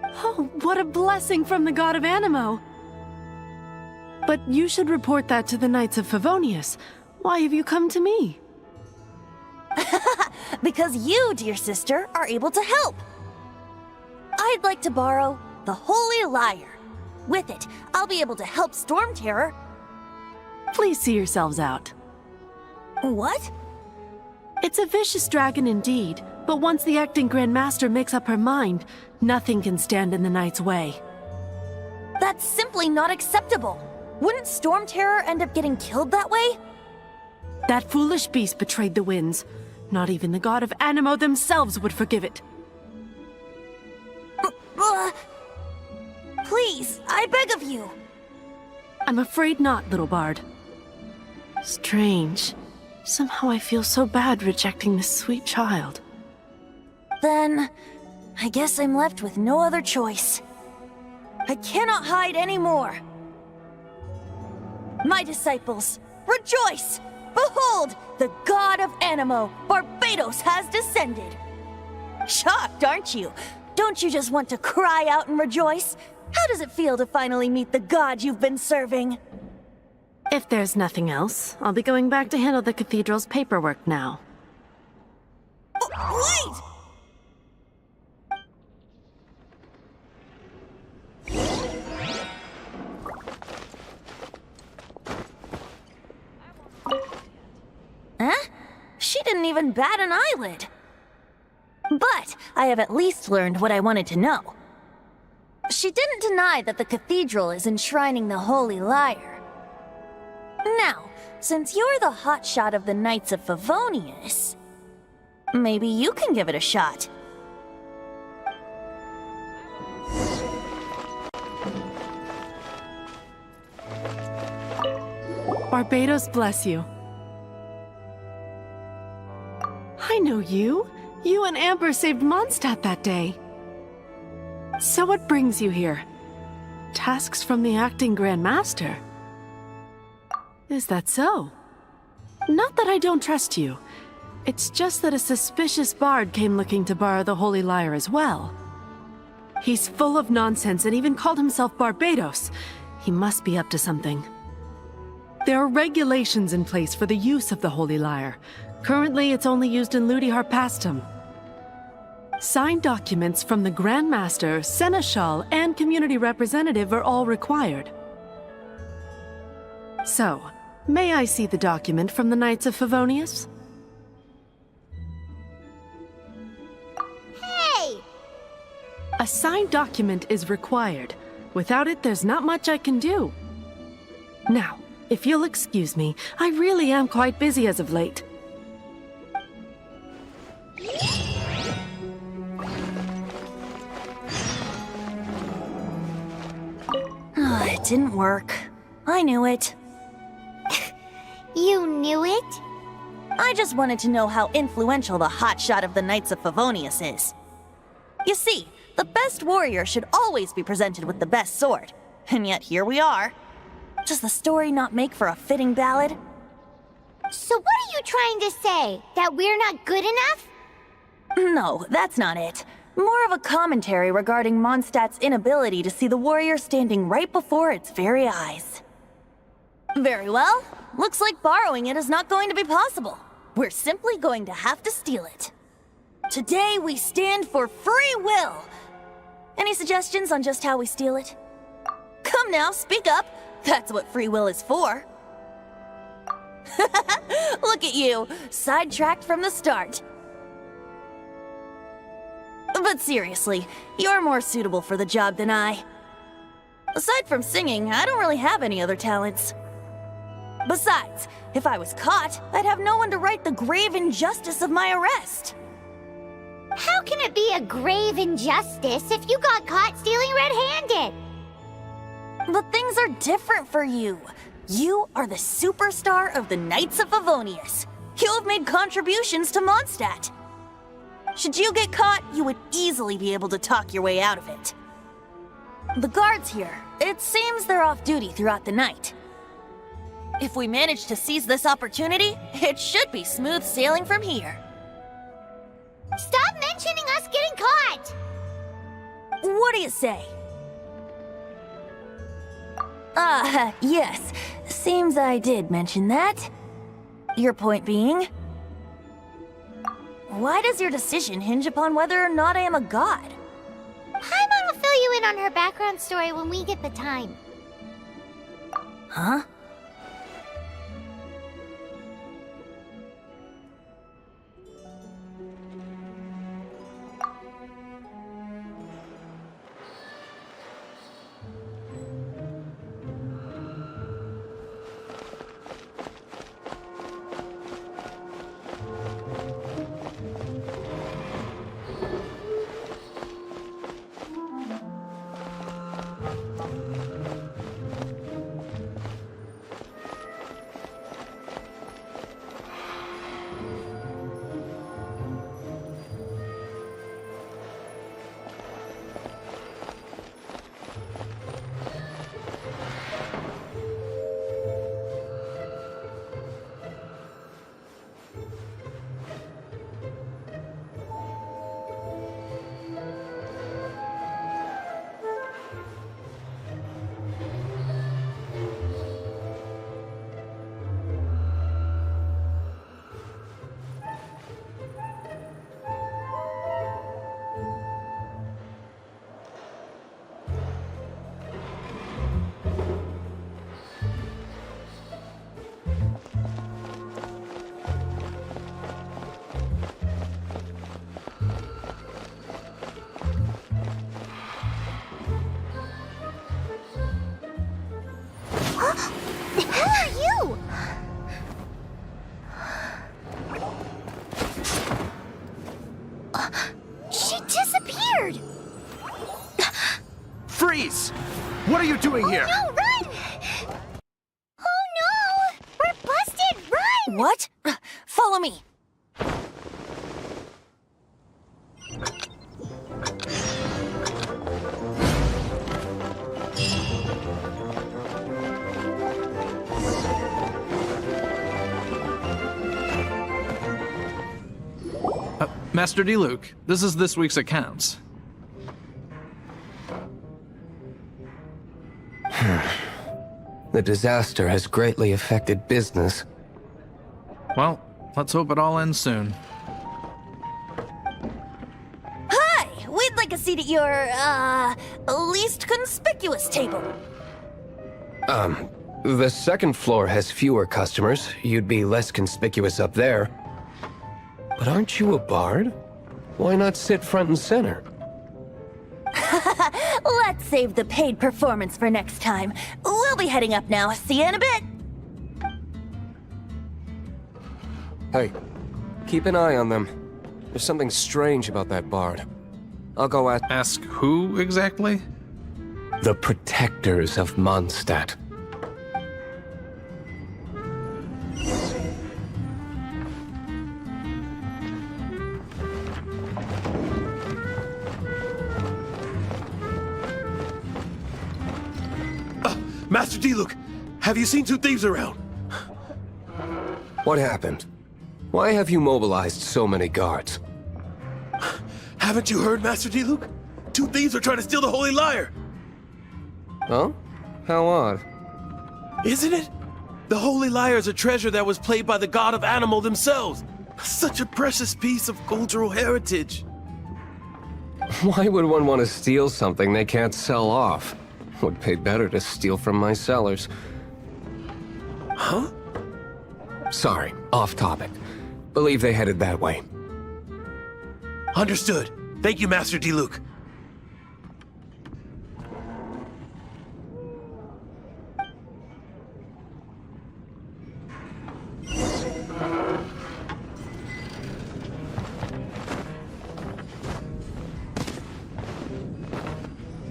Oh, what a blessing from the god of Animo! But you should report that to the Knights of Favonius. Why have you come to me? Because you, dear sister, are able to help. I'd like to borrow the Holy Lyre. With it, I'll be able to help Storm Terror. Please see yourselves out. What? It's a vicious dragon indeed, but once the acting Grand Master makes up her mind, nothing can stand in the Knight's way. That's simply not acceptable. Wouldn't Storm Terror end up getting killed that way? That foolish beast betrayed the winds. Not even the god of Animo themselves would forgive it. Please, I beg of you. I'm afraid not, little bard. Strange. Somehow I feel so bad rejecting this sweet child. Then, I guess I'm left with no other choice. I cannot hide anymore. My disciples, rejoice! Behold, the god of Animo, Barbados, has descended. Shocked, aren't you? Don't you just want to cry out and rejoice? How does it feel to finally meet the god you've been serving? If there's nothing else, I'll be going back to handle the cathedral's paperwork now. Wait! Huh? She didn't even bat an eyelid. But I have at least learned what I wanted to know. She didn't deny that the cathedral is enshrining the Holy Lyre. Now, since you're the hotshot of the Knights of Favonius, maybe you can give it a shot. Barbados bless you. I know you. You and Amber saved Mondstadt that day. So what brings you here? Tasks from the acting Grand Master? Is that so? Not that I don't trust you. It's just that a suspicious bard came looking to borrow the Holy Lyre as well. He's full of nonsense and even called himself Barbados. He must be up to something. There are regulations in place for the use of the Holy Lyre. Currently, it's only used in Ludi Harpastum. Signed documents from the Grand Master, Seneschal, and Community Representative are all required. So, may I see the document from the Knights of Favonius? Hey! A signed document is required. Without it, there's not much I can do. Now, if you'll excuse me, I really am quite busy as of late. It didn't work. I knew it. You knew it? I just wanted to know how influential the hotshot of the Knights of Favonius is. You see, the best warrior should always be presented with the best sword. And yet here we are. Does the story not make for a fitting ballad? So what are you trying to say? That we're not good enough? No, that's not it. More of a commentary regarding Mondstadt's inability to see the warrior standing right before its very eyes. Very well. Looks like borrowing it is not going to be possible. We're simply going to have to steal it. Today we stand for free will. Any suggestions on just how we steal it? Come now, speak up. That's what free will is for. Look at you, sidetracked from the start. But seriously, you're more suitable for the job than I. Aside from singing, I don't really have any other talents. Besides, if I was caught, I'd have no one to right the grave injustice of my arrest. How can it be a grave injustice if you got caught stealing red-handed? But things are different for you. You are the superstar of the Knights of Favonius. You have made contributions to Mondstadt. Should you get caught, you would easily be able to talk your way out of it. The guards here, it seems they're off duty throughout the night. If we manage to seize this opportunity, it should be smooth sailing from here. Stop mentioning us getting caught! What do you say? Yes. Seems I did mention that. Your point being? Why does your decision hinge upon whether or not I am a god? Paimon will fill you in on her background story when we get the time. Huh? Who are you? She disappeared! Freeze! What are you doing here? No, run! Oh no! We're busted! Run! What? Follow me. Master D. Luke, this is this week's accounts. The disaster has greatly affected business. Well, let's hope it all ends soon. Hi! We'd like a seat at your, least conspicuous table. The second floor has fewer customers. You'd be less conspicuous up there. But aren't you a bard? Why not sit front and center? Let's save the paid performance for next time. We'll be heading up now. See you in a bit. Hey, keep an eye on them. There's something strange about that bard. I'll go Ask who exactly? the protectors of Mondstadt. Master D. Luke, have you seen two thieves around? What happened? Why have you mobilized so many guards? Haven't you heard, Master Diluc? 2 thieves are trying to steal the Holy Lyre! Oh? How odd. Isn't it? The Holy Lyre is a treasure that was played by the god of animal themselves. Such a precious piece of cultural heritage. Why would one want to steal something they can't sell off? Would pay better to steal from my sellers. Huh? Sorry, off topic. Believe they headed that way. Understood. Thank you, Master Diluc.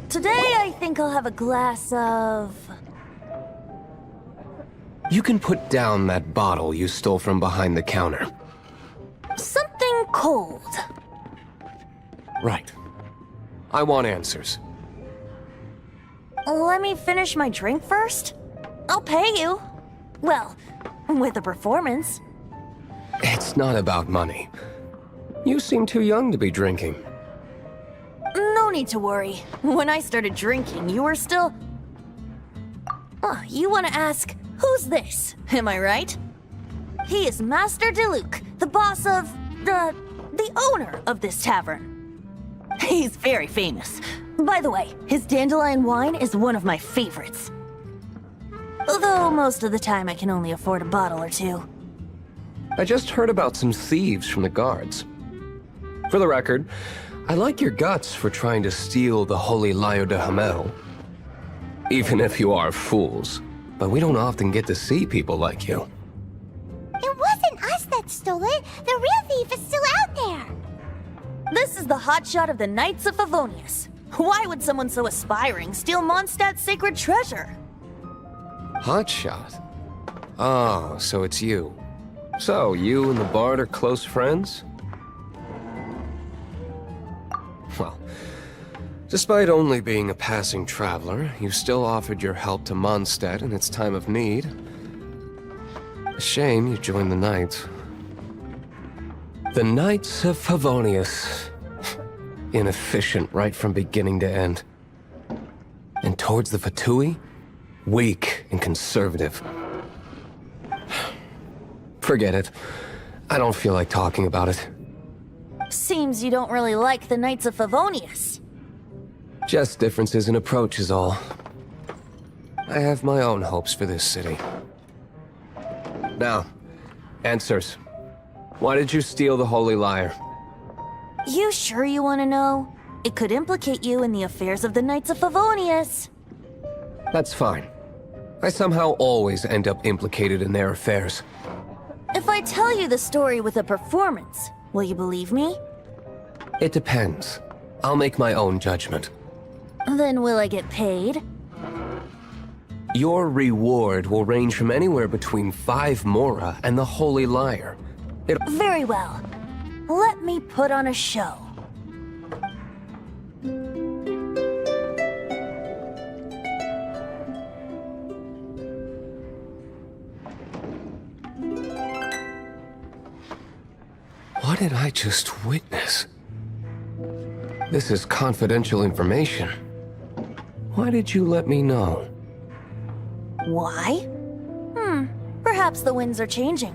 Today I think I'll have a glass of... You can put down that bottle you stole from behind the counter. something cold. Right. I want answers. Let me finish my drink first. I'll pay you. Well, with a performance. It's not about money. You seem too young to be drinking. No need to worry. When I started drinking, you were still... Oh, you want to ask, who's this? Am I right? He is Master Diluc, the boss of... the owner of this tavern. He's very famous. By the way, his dandelion wine is one of my favorites. Although most of the time I can only afford a bottle or two. I just heard about some thieves from the guards. For the record, I like your guts for trying to steal the Holy Lyre de Hamel. Even if you are fools, but we don't often get to see people like you. It wasn't us that stole it. The real thief is still out there. This is the hotshot of the Knights of Favonius. Why would someone so aspiring steal Mondstadt's sacred treasure? Hotshot? Oh, so it's you. So, you and the Bard are close friends? Well, despite only being a passing traveler, you still offered your help to Mondstadt in its time of need. A shame you joined the Knights. The Knights of Favonius. Inefficient right from beginning to end. And towards the Fatui, weak and conservative. Forget it. I don't feel like talking about it. Seems you don't really like the Knights of Favonius. Just differences in approach is all. I have my own hopes for this city. Now, answers. Why did you steal the Holy Lyre? You sure you want to know? It could implicate you in the affairs of the Knights of Favonius. That's fine. I somehow always end up implicated in their affairs. If I tell you the story with a performance, will you believe me? It depends. I'll make my own judgment. Then will I get paid? Your reward will range from anywhere between 5 Mora and the Holy Lyre. Very well. Let me put on a show. What did I just witness? This is confidential information. Why did you let me know? Why? Perhaps the winds are changing.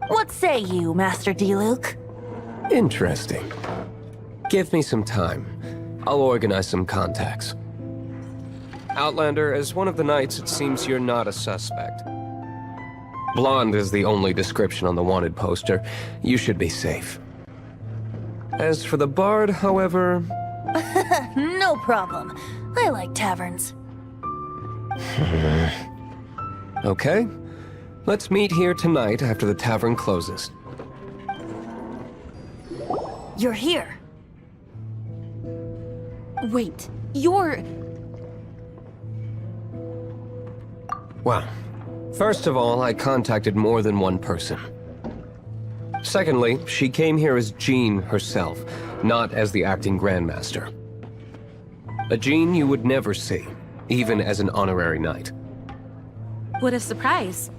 What say you, Master Diluc? Interesting. Give me some time. I'll organize some contacts. Outlander, as one of the knights, it seems you're not a suspect. Blonde is the only description on the wanted poster. You should be safe. As for the Bard, however... No problem. I like taverns. Okay. Let's meet here tonight after the tavern closes. You're here. Wait, you're... Well, first of all, I contacted more than one person. Secondly, she came here as Jean herself, not as the acting Grandmaster. A Jean you would never see, even as an honorary knight. What a surprise.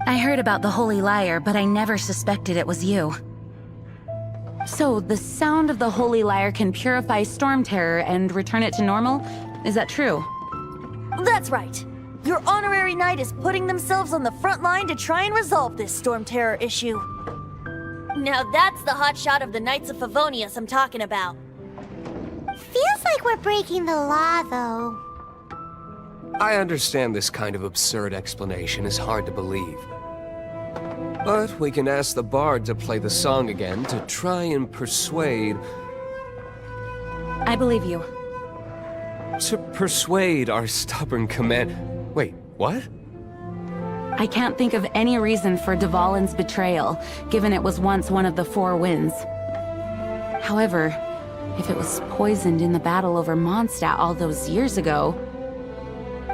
I heard about the Holy Lyre, but I never suspected it was you. So, the sound of the Holy Lyre can purify Storm Terror and return it to normal? Is that true? That's right. Your honorary knight is putting themselves on the front line to try and resolve this Storm Terror issue. Now that's the hotshot of the Knights of Favonius I'm talking about. Feels like we're breaking the law, though. I understand this kind of absurd explanation is hard to believe. But we can ask the bard to play the song again to try and persuade... I believe you. To persuade our stubborn command... Wait, what? I can't think of any reason for Dvalin's betrayal, given it was once one of the Four Winds. However, if it was poisoned in the battle over Mondstadt all those years ago,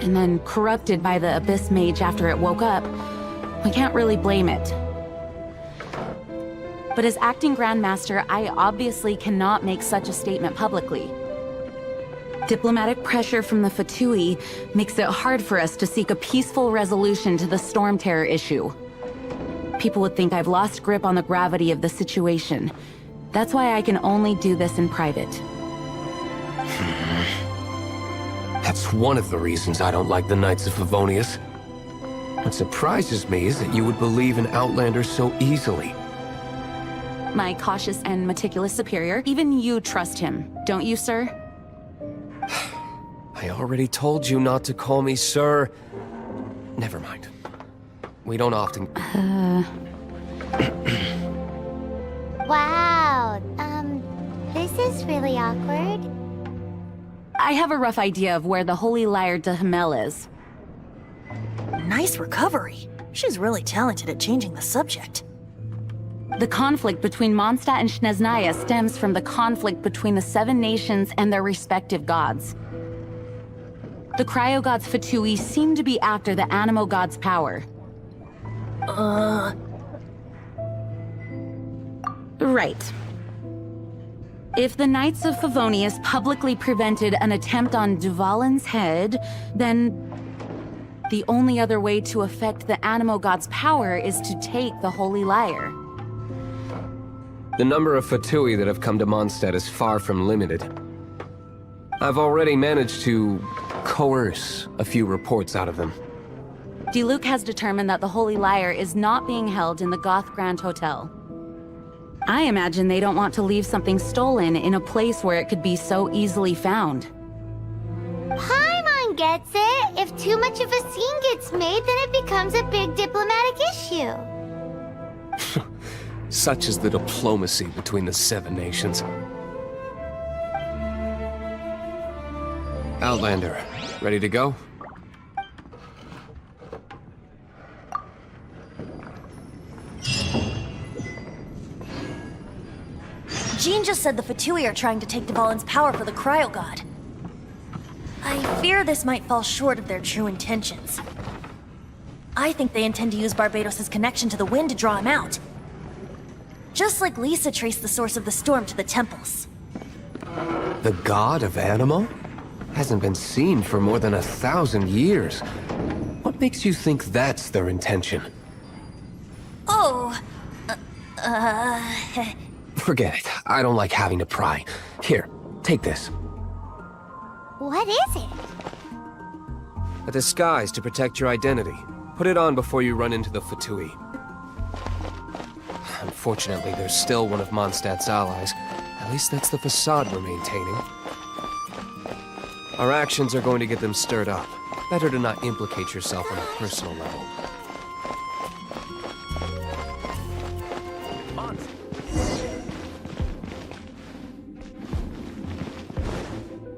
and then corrupted by the Abyss Mage after it woke up, we can't really blame it. But as acting Grandmaster, I obviously cannot make such a statement publicly. Diplomatic pressure from the Fatui makes it hard for us to seek a peaceful resolution to the Storm Terror issue. People would think I've lost grip on the gravity of the situation. That's why I can only do this in private. That's one of the reasons I don't like the Knights of Favonius. What surprises me is that you would believe in Outlanders so easily. My cautious and meticulous superior, even you trust him, don't you, sir? I already told you not to call me sir. Never mind. We don't often... Wow, this is really awkward. I have a rough idea of where the Holy Lyre de Himmel is. Nice recovery. She's really talented at changing the subject. The conflict between Mondstadt and Snezhnaya stems from the conflict between the Seven Nations and their respective gods. The Cryo Gods Fatui seem to be after the Animo God's power. Right. If the Knights of Favonius publicly prevented an attempt on Dvalin's head, then the only other way to affect the Animo God's power is to take the Holy Lyre. The number of Fatui that have come to Mondstadt is far from limited. I've already managed to coerce a few reports out of them. Diluc has determined that the Holy Lyre is not being held in the Goth Grand Hotel. I imagine they don't want to leave something stolen in a place where it could be so easily found. Paimon gets it. If too much of a scene gets made, then it becomes a big diplomatic issue. Such is the diplomacy between the Seven Nations. Outlander, ready to go? Jean just said the Fatui are trying to take Dvalin's power for the Cryo God. I fear this might fall short of their true intentions. I think they intend to use Barbados' connection to the wind to draw him out. Just like Lisa traced the source of the storm to the temples. The god of Animo? Hasn't been seen for more than 1,000 years. What makes you think that's their intention? Oh... Forget it. I don't like having to pry. Here, take this. What is it? A disguise to protect your identity. Put it on before you run into the Fatui. Unfortunately, there's still one of Mondstadt's allies. At least that's the facade we're maintaining. Our actions are going to get them stirred up. Better to not implicate yourself on a personal level.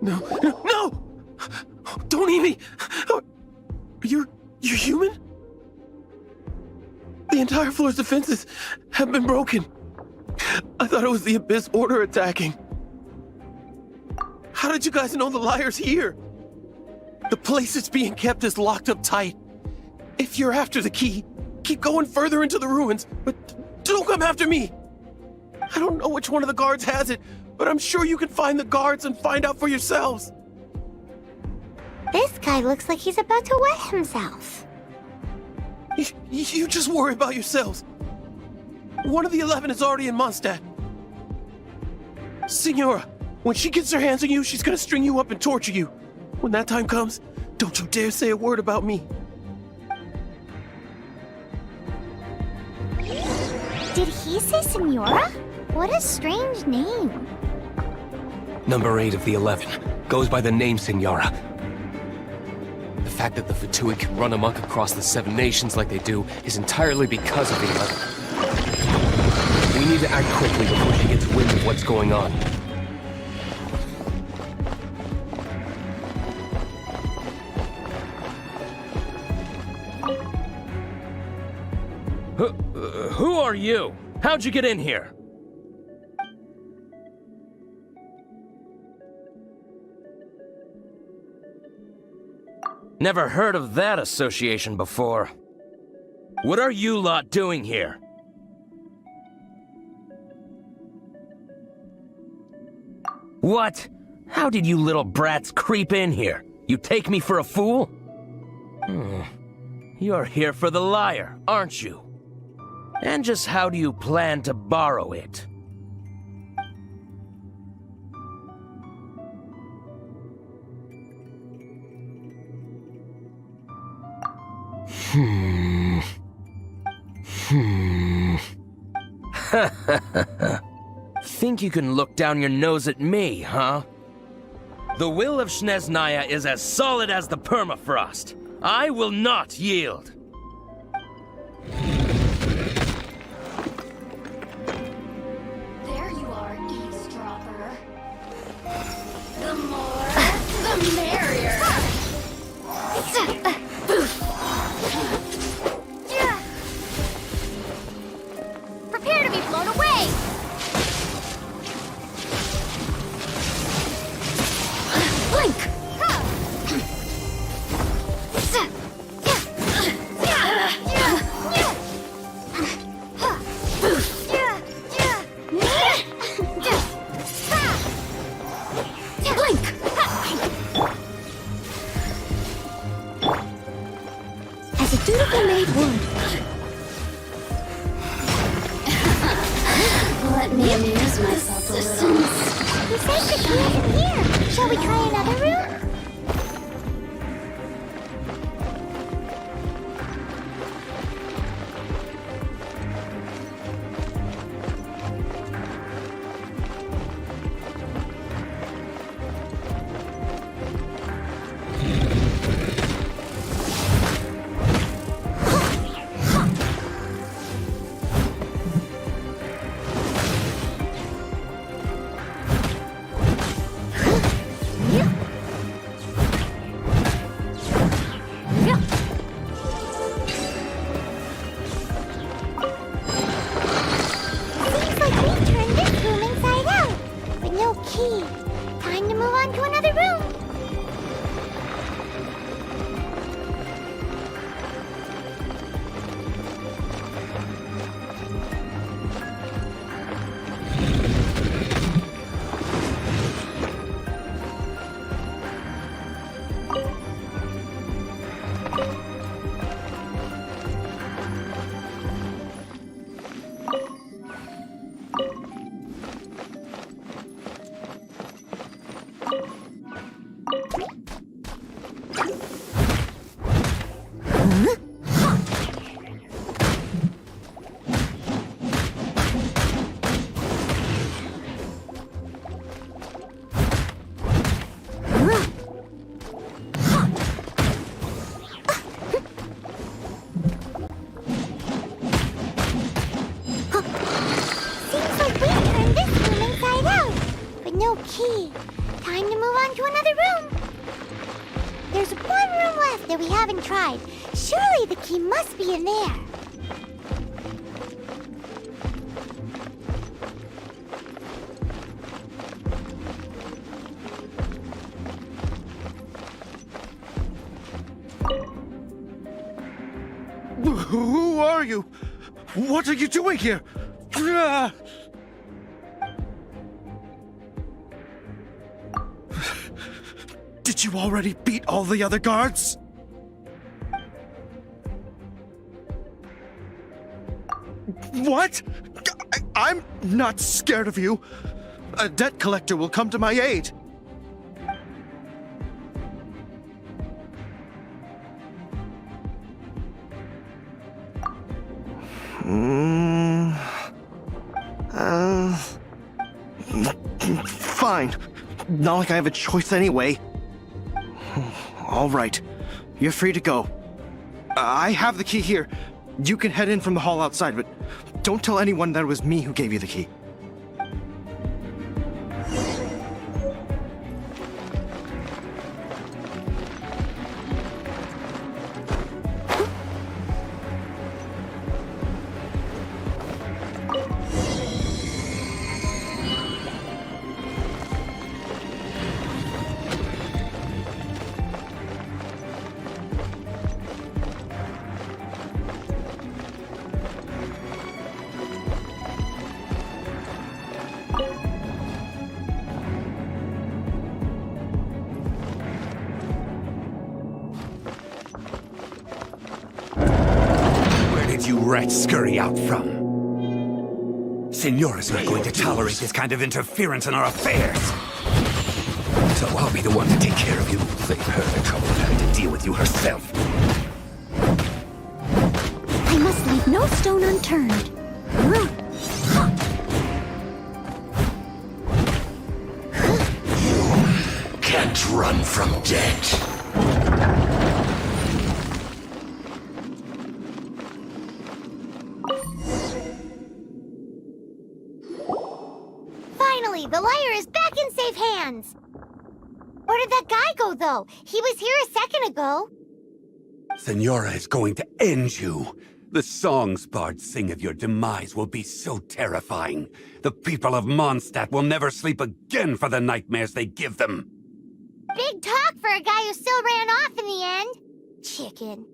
No! Don't eat me! You're human? The entire floor's defenses have been broken. I thought it was the Abyss Order attacking. How did you guys know the Lyre's here? The place it's being kept is locked up tight. If you're after the key, keep going further into the ruins, but don't come after me. I don't know which one of the guards has it, but I'm sure you can find the guards and find out for yourselves. This guy looks like he's about to wet himself. You just worry about yourselves. One of the 11 is already in Mondstadt. Senora, when she gets her hands on you, she's gonna string you up and torture you. When that time comes, don't you dare say a word about me. Did he say Senora? What a strange name. Number 8 of the 11 goes by the name Senora. The fact that the Fatui can run amok across the 7 nations like they do is entirely because of the 11. We need to act quickly before she gets wind of what's going on. Who are you? How'd you get in here? Never heard of that association before. What are you lot doing here? What? How did you little brats creep in here? You take me for a fool? You're here for the lyre, aren't you? And just how do you plan to borrow it? Think you can look down your nose at me, huh? The will of Snezhnaya is as solid as the permafrost. I will not yield. There you are, eavesdropper. The more, the merrier. Prepare to be blown away! Blink! As a dutiful maid would. Let me amuse myself a little. He says the key isn't here. Shall we try another room? Key. Time to move on to another room. There's one room left that we haven't tried. Surely the key must be in there. Who are you? What are you doing here? Did you already beat all the other guards? What? I'm not scared of you. A debt collector will come to my aid. Fine. Not like I have a choice anyway. All right. You're free to go. I have the key here. You can head in from the hall outside, but don't tell anyone that it was me who gave you the key. You rats scurry out from? Signora's not going to tolerate this kind of interference in our affairs. So I'll be the one to take care of you. Save her the trouble of having to deal with you herself. I must leave no stone unturned. You can't run from death. The lyre is back in safe hands! Where did that guy go, though? He was here a second ago. Signora is going to end you. The songs bards sing of your demise will be so terrifying. The people of Mondstadt will never sleep again for the nightmares they give them. Big talk for a guy who still ran off in the end. Chicken.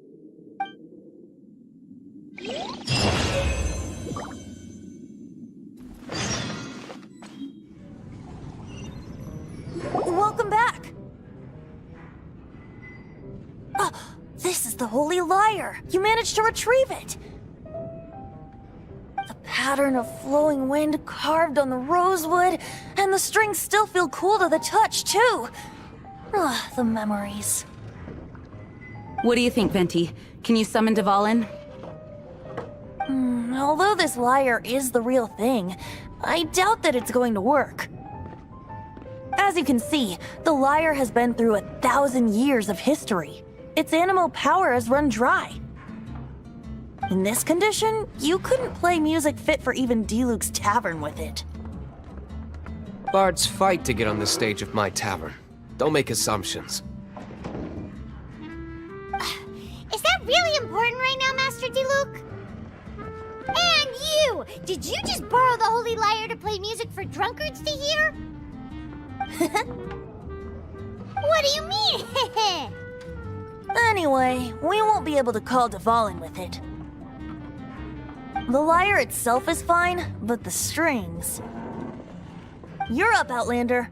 Welcome back! Oh, this is the Holy Lyre! You managed to retrieve it! The pattern of flowing wind carved on the rosewood, and the strings still feel cool to the touch, too! Ugh, the memories. What do you think, Venti? Can you summon Dvalin? Although this lyre is the real thing, I doubt that it's going to work. As you can see, the lyre has been through 1,000 years of history. Its animal power has run dry. In this condition, you couldn't play music fit for even Diluc's tavern with it. Bards fight to get on the stage of my tavern. Don't make assumptions. Is that really important right now, Master Diluc? And you! Did you just borrow the Holy Lyre to play music for drunkards to hear? What do you mean? Anyway, we won't be able to call Dvalin with it. The lyre itself is fine, but the strings... You're up, Outlander.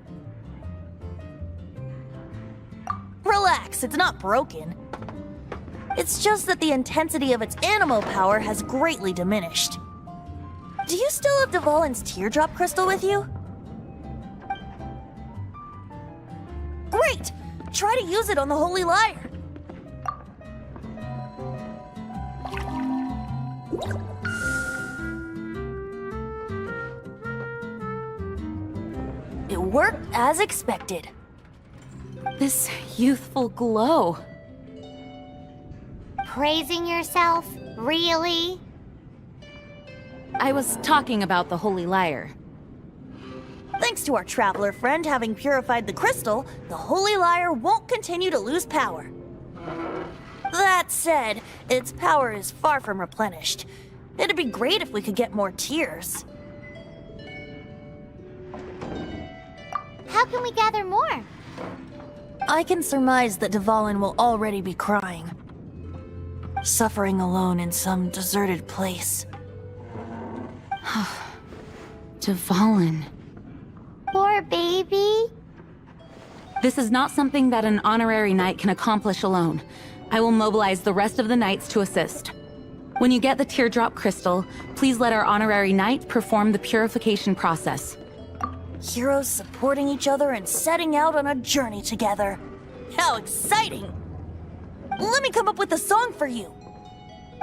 Relax, it's not broken. It's just that the intensity of its animal power has greatly diminished. Do you still have Dvalin's teardrop crystal with you? Great! Try to use it on the Holy Lyre. It worked as expected. This youthful glow. Praising yourself? Really? I was talking about the Holy Lyre. Thanks to our traveler friend having purified the crystal, the Holy Lyre won't continue to lose power. That said, its power is far from replenished. It'd be great if we could get more tears. How can we gather more? I can surmise that Dvalin will already be crying. Suffering alone in some deserted place. Dvalin. Poor baby. This is not something that an honorary knight can accomplish alone. I will mobilize the rest of the knights to assist. When you get the teardrop crystal, please let our honorary knight perform the purification process. Heroes supporting each other and setting out on a journey together. How exciting! Let me come up with a song for you.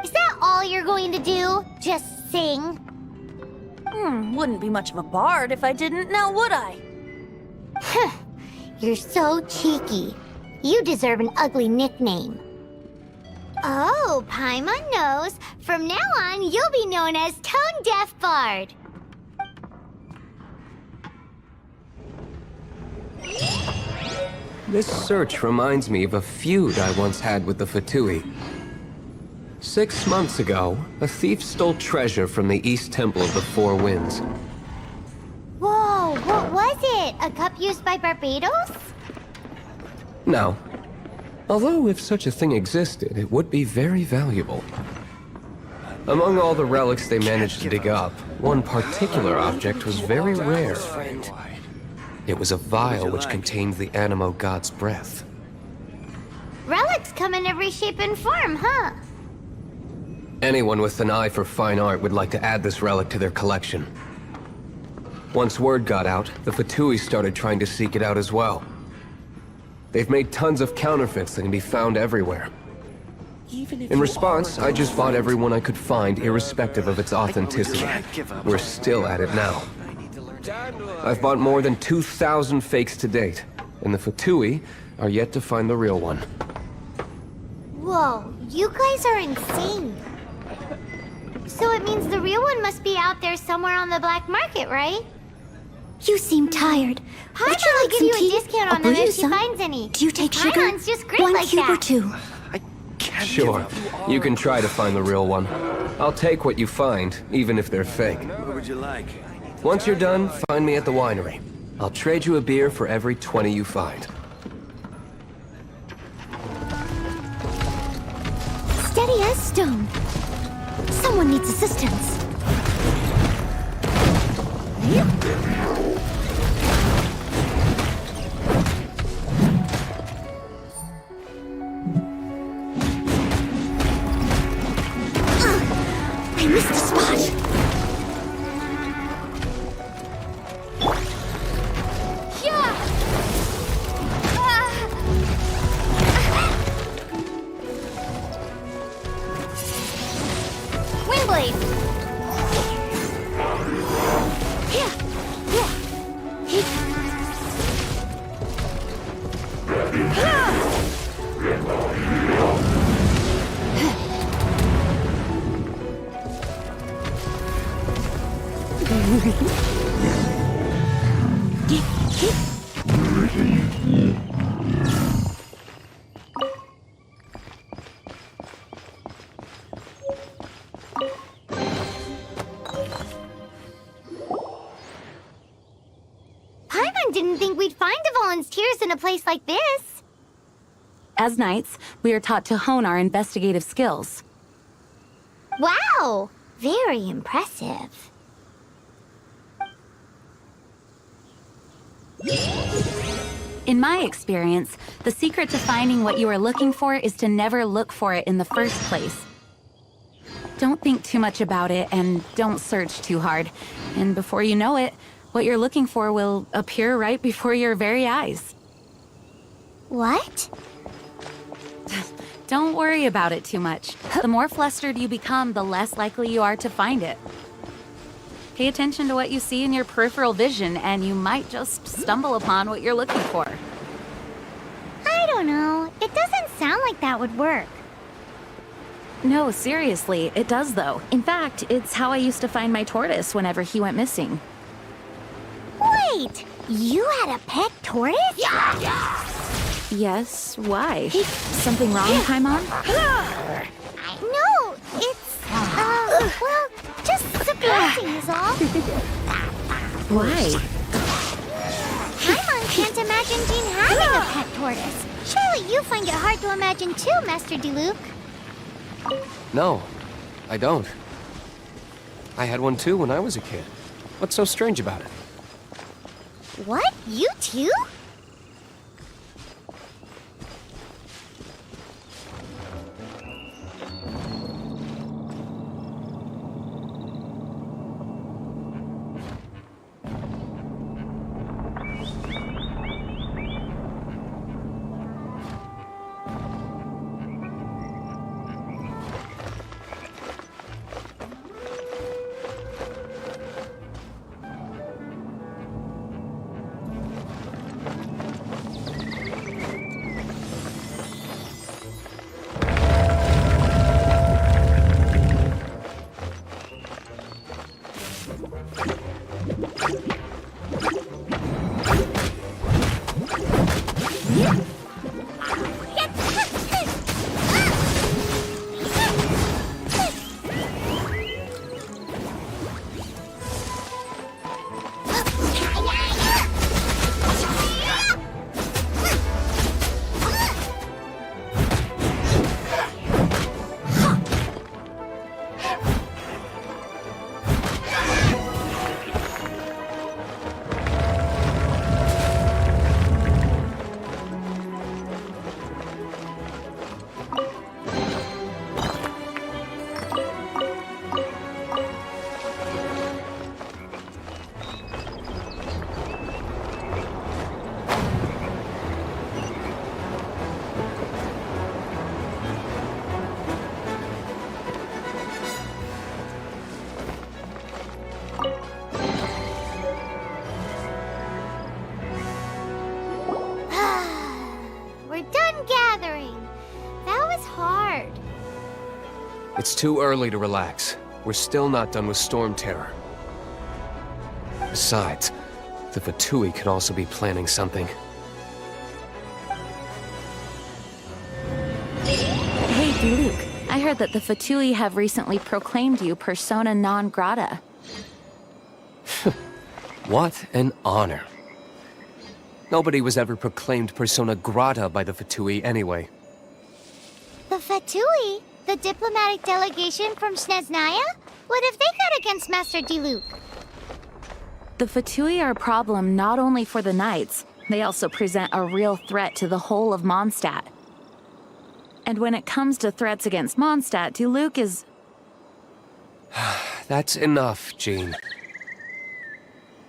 Is that all you're going to do? Just sing? Wouldn't be much of a bard if I didn't, now would I? You're so cheeky. You deserve an ugly nickname. Oh, Paimon knows. From now on, you'll be known as Tone Deaf Bard. This search reminds me of a feud I once had with the Fatui. 6 months ago, a thief stole treasure from the East Temple of the Four Winds. Whoa, what was it? A cup used by Barbados? No. Although if such a thing existed, it would be very valuable. Among all the relics they managed to dig up, one particular object was very rare. It was a vial which contained the Animo god's breath. Relics come in every shape and form, huh? Anyone with an eye for fine art would like to add this relic to their collection. Once word got out, the Fatui started trying to seek it out as well. They've made tons of counterfeits that can be found everywhere. In response, I just bought every one I could find, irrespective of its authenticity. We're still at it now. I've bought more than 2,000 fakes to date, and the Fatui are yet to find the real one. Whoa, you guys are insane. So it means the real one must be out there somewhere on the black market, right? You seem tired. Would you like give you a discount on them if she finds any. Do you take sugar? Paimon's just great 1 like cube that. or 2? Sure, you can try to find the real one. I'll take what you find, even if they're fake. What would you like? Once you're done, find me at the winery. I'll trade you a beer for every 20 you find. Steady as stone. Someone needs assistance. I missed the spot. Didn't think we'd find the volunteers in a place like this. As knights, we are taught to hone our investigative skills. Wow! Very impressive. In my experience, the secret to finding what you are looking for is to never look for it in the first place. Don't think too much about it and don't search too hard. And before you know it, what you're looking for will appear right before your very eyes. What? Don't worry about it too much. The more flustered you become, the less likely you are to find it. Pay attention to what you see in your peripheral vision, and you might just stumble upon what you're looking for. I don't know. It doesn't sound like that would work. No, seriously, it does though. In fact, it's how I used to find my tortoise whenever he went missing. Wait! You had a pet tortoise? Yes, why? Something wrong, Paimon? No, it's, well, just surprising is all. Why? Paimon can't imagine Jean having a pet tortoise. Surely you find it hard to imagine too, Master Diluc. No, I don't. I had one too when I was a kid. What's so strange about it? What? You too? It's too early to relax. We're still not done with Storm Terror. Besides, the Fatui could also be planning something. Hey, Luke. I heard that the Fatui have recently proclaimed you persona non grata. What an honor. Nobody was ever proclaimed persona grata by the Fatui anyway. The Fatui? The diplomatic delegation from Snezhnaya? What have they got against Master Diluc? The Fatui are a problem not only for the Knights, they also present a real threat to the whole of Mondstadt. And when it comes to threats against Mondstadt, Diluc is... That's enough, Jean.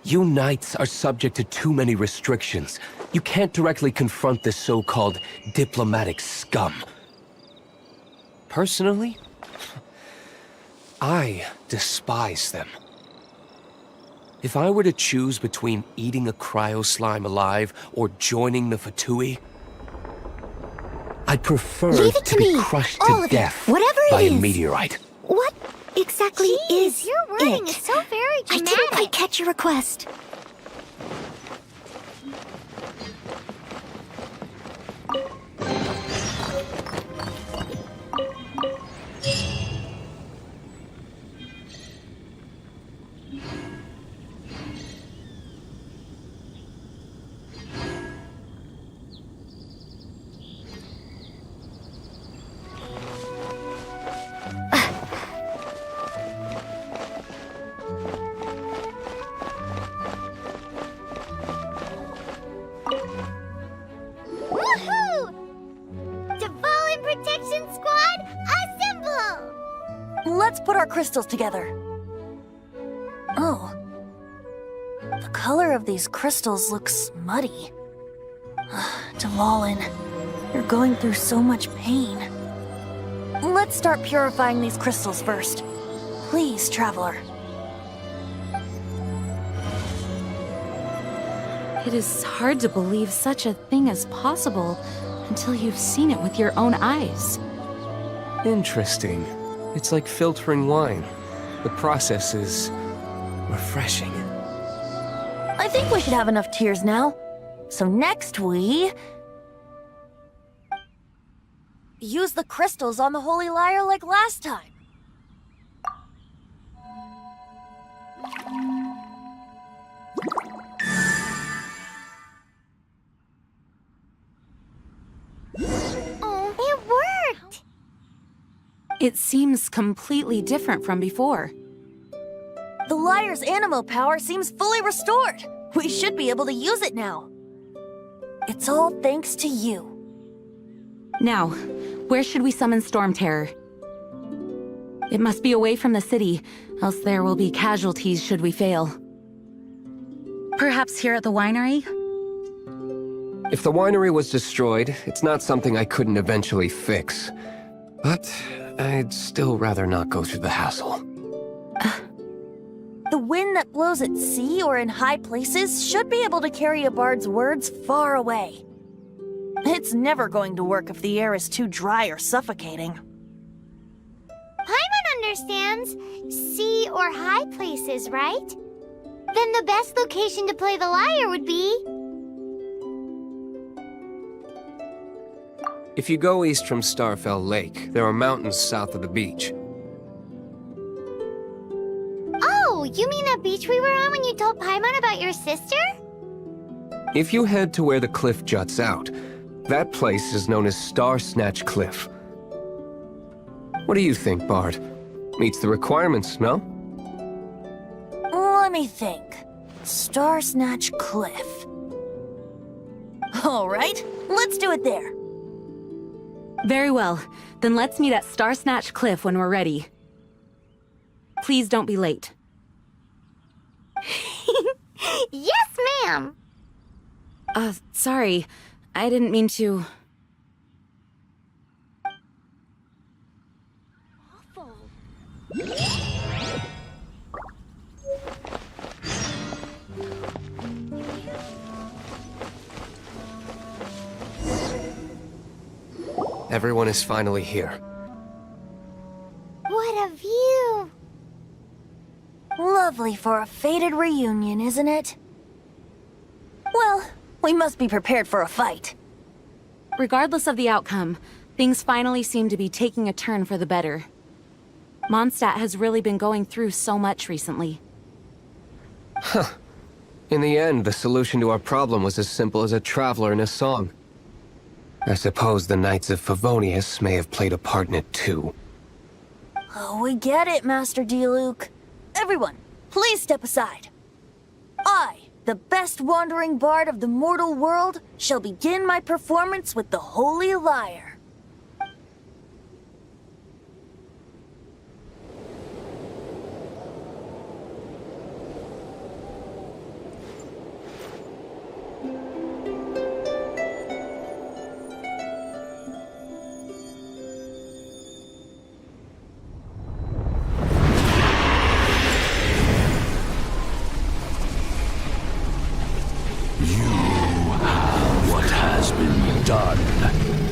You Knights are subject to too many restrictions. You can't directly confront this so-called diplomatic scum. Personally, I despise them. If I were to choose between eating a cryo-slime alive or joining the Fatui, I'd prefer to be crushed to death by a meteorite. What exactly is your wording is so very dramatic. I didn't quite catch your request. Let's put our crystals together. Oh. The color of these crystals looks muddy. Dvalin, you're going through so much pain. Let's start purifying these crystals first. Please, Traveler. It is hard to believe such a thing is possible until you've seen it with your own eyes. Interesting. It's like filtering wine. The process is refreshing. I think we should have enough tears now. So next we... use the crystals on the Holy Lyre like last time. Oh, it worked! It seems completely different from before. The Lyre's animo power seems fully restored. We should be able to use it now. It's all thanks to you. Now, where should we summon Storm Terror? It must be away from the city, else there will be casualties should we fail. Perhaps here at the winery? If the winery was destroyed, it's not something I couldn't eventually fix. But I'd still rather not go through the hassle. The wind that blows at sea or in high places should be able to carry a bard's words far away. It's never going to work if the air is too dry or suffocating. Paimon understands sea or high places, right? Then the best location to play the lyre would be... If you go east from Starfell Lake, there are mountains south of the beach. Oh, you mean that beach we were on when you told Paimon about your sister? If you head to where the cliff juts out, that place is known as Star Snatch Cliff. What do you think, Bard? Meets the requirements, no? Let me think. Star Snatch Cliff. All right, let's do it there. Very well. Then let's meet at Star Snatch Cliff when we're ready. Please don't be late. Yes, ma'am! Sorry. I didn't mean to... Everyone is finally here. lovely for a fated reunion, isn't it? Well, we must be prepared for a fight. Regardless of the outcome, things finally seem to be taking a turn for the better. Mondstadt has really been going through so much recently. Huh. In the end, the solution to our problem was as simple as a traveler in a song. I suppose the Knights of Favonius may have played a part in it too. Oh, we get it, Master Diluc. Everyone, please step aside. I, the best wandering bard of the mortal world, shall begin my performance with the Holy Lyre.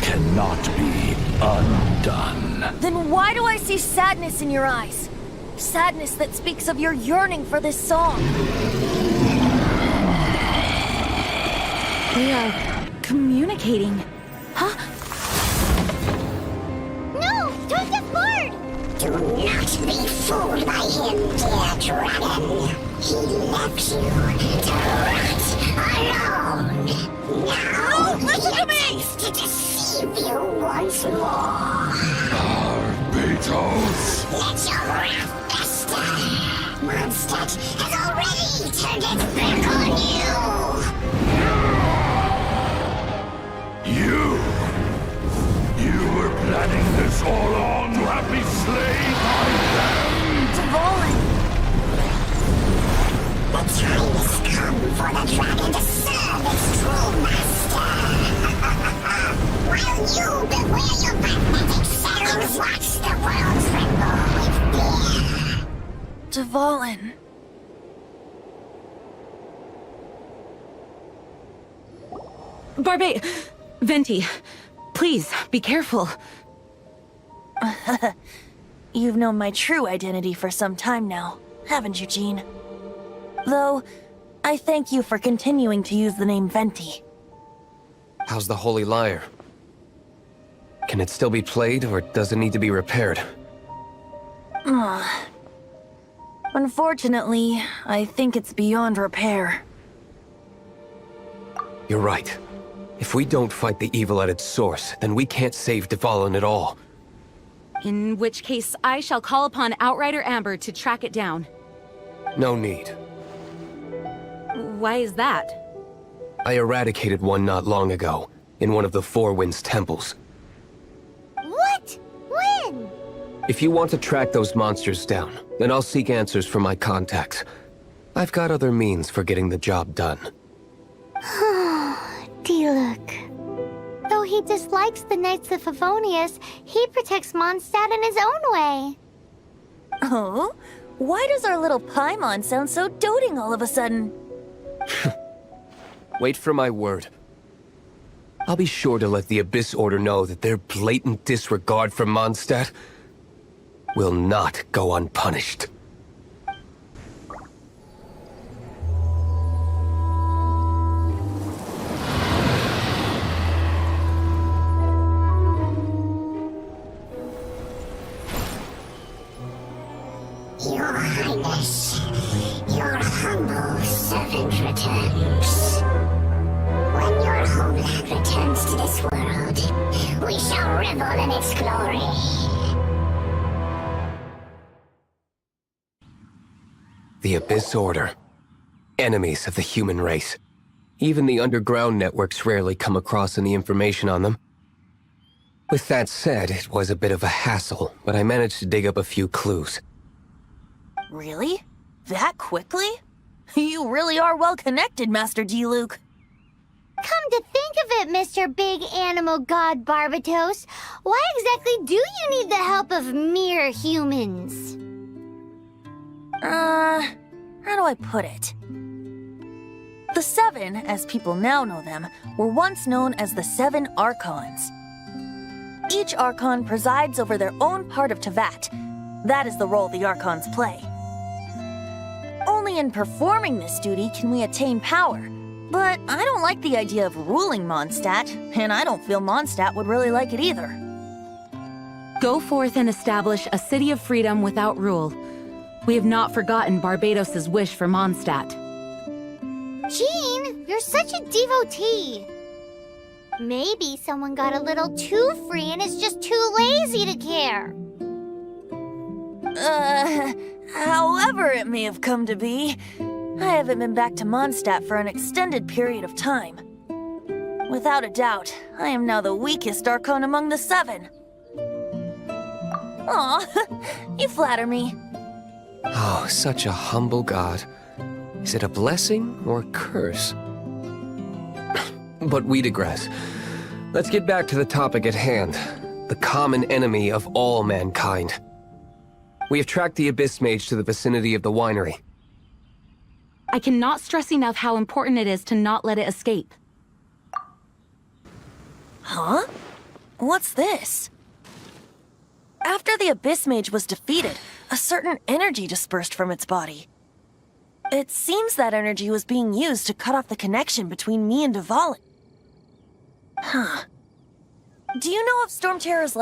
Cannot be undone. Then why do I see sadness in your eyes? Sadness that speaks of your yearning for this song. They are communicating. Huh? No! Don't depart! Do not be fooled by him, dear dragon. He left you to rot alone. Now listen to me! To deceive you once more. Barbatos! Let your wrath fester. Mondstadt has already turned its back on You! You were planning this all along to have me slain by them! Dvalin! The time has come for the dragon to serve its true master. While you beware your magnetic settings, watch the world tremble with fear. Dvalin. Venti, please, be careful. You've known my true identity for some time now, haven't you, Jean? Though, I thank you for continuing to use the name Venti. How's the Holy Lyre? Can it still be played, or does it need to be repaired? Unfortunately, I think it's beyond repair. You're right. If we don't fight the evil at its source, then we can't save Dvalin at all. In which case, I shall call upon Outrider Amber to track it down. No need. Why is that? I eradicated one not long ago, in one of the Four Winds temples. What? When? If you want to track those monsters down, then I'll seek answers from my contacts. I've got other means for getting the job done. Diluc. Though he dislikes the Knights of Favonius, he protects Mondstadt in his own way. Oh? Why does our little Paimon sound so doting all of a sudden? Wait for my word. I'll be sure to let the Abyss Order know that their blatant disregard for Mondstadt will not go unpunished. Your Highness, your humble servant returns. When your homeland returns to this world, we shall revel in its glory. The Abyss Order. Enemies of the human race. Even the underground networks rarely come across any information on them. With that said, it was a bit of a hassle, but I managed to dig up a few clues. Really? That quickly? You really are well connected, Master Diluc. Come to think of it, Mr. Big Animal God Barbatos, why exactly do you need the help of mere humans? How do I put it? The Seven, as people now know them, were once known as the Seven Archons. Each Archon presides over their own part of Tivat. That is the role the Archons play. only in performing this duty can we attain power. But I don't like the idea of ruling Mondstadt, and I don't feel Mondstadt would really like it either. Go forth and establish a city of freedom without rule. We have not forgotten Barbados's wish for Mondstadt. Jean, you're such a devotee. Maybe someone got a little too free and is just too lazy to care. However it may have come to be, I haven't been back to Mondstadt for an extended period of time. Without a doubt, I am now the weakest Archon among the 7. Aw, you flatter me. Oh, such a humble god. Is it a blessing or a curse? But we digress. Let's get back to the topic at hand. The common enemy of all mankind. We have tracked the Abyss Mage to the vicinity of the winery. I cannot stress enough how important it is to not let it escape. Huh? What's this? After the Abyss Mage was defeated, a certain energy dispersed from its body. It seems that energy was being used to cut off the connection between me and Dvalin. Huh. Do you know of Storm Terror's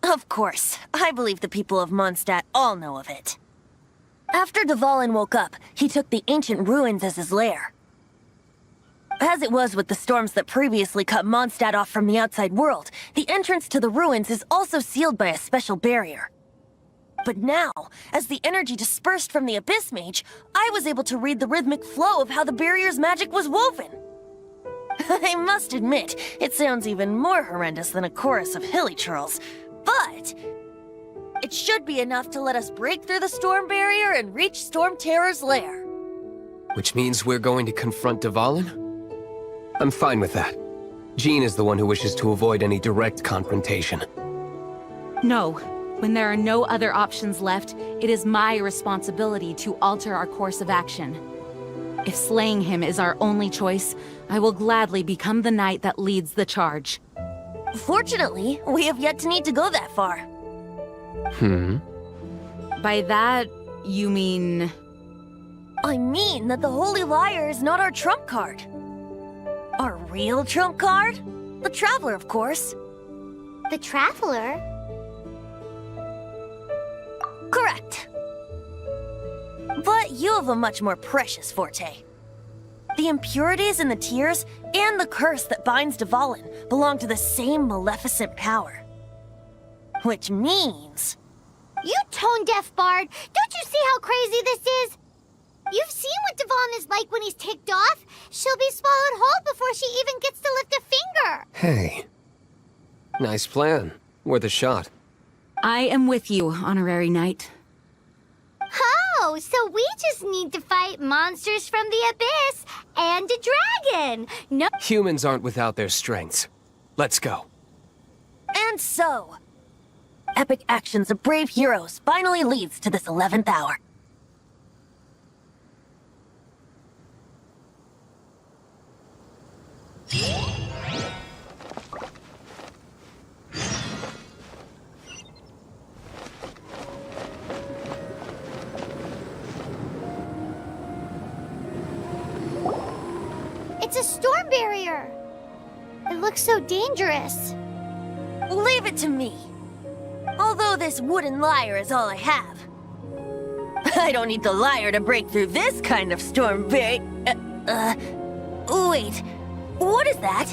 Of course. I believe the people of Mondstadt all know of it. After Dvalin woke up, he took the ancient ruins as his lair. As it was with the storms that previously cut Mondstadt off from the outside world, the entrance to the ruins is also sealed by a special barrier. But now, as the energy dispersed from the Abyss Mage, I was able to read the rhythmic flow of how the barrier's magic was woven. I must admit, it sounds even more horrendous than a chorus of hilly churls, but it should be enough to let us break through the storm barrier and reach Storm Terror's lair. Which means we're going to confront Dvalin? I'm fine with that. Jean is the one who wishes to avoid any direct confrontation. No. When there are no other options left, it is my responsibility to alter our course of action. If slaying him is our only choice, I will gladly become the knight that leads the charge. Fortunately, we have yet to need to go that far. By that, you mean... I mean that the Holy Liar is not our trump card. Our real trump card? The Traveler, of course. The Traveler? Correct. But you have a much more precious forte. The impurities in the tears and the curse that binds Dvalin belong to the same maleficent power. Which means... You tone-deaf bard! Don't you see how crazy this is? You've seen what Dvalin is like when he's ticked off. She'll be swallowed whole before she even gets to lift a finger. Hey. Nice plan. Worth a shot. I am with you, Honorary Knight. Oh, so we just need to fight monsters from the Abyss and a dragon. No. Humans aren't without their strengths. Let's go. And so, epic actions of brave heroes finally leads to this 11th hour. It's a storm barrier. It looks so dangerous. Leave it to me. Although this wooden lyre is all I have. I don't need the lyre to break through this kind of storm barrier. Wait. What is that?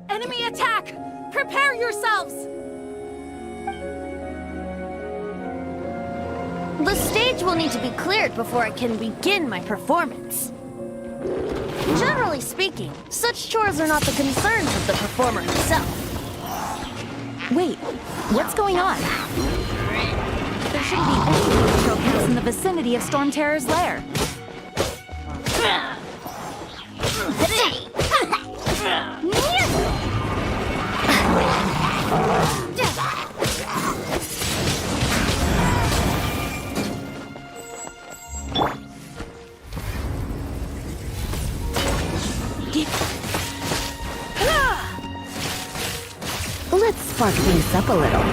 Enemy attack! Prepare yourselves! The stage will need to be cleared before I can begin my performance. Generally speaking, such chores are not the concerns of the performer himself. Wait, what's going on? There shouldn't be any trophies in the vicinity of Storm Terror's lair. spark things up a little.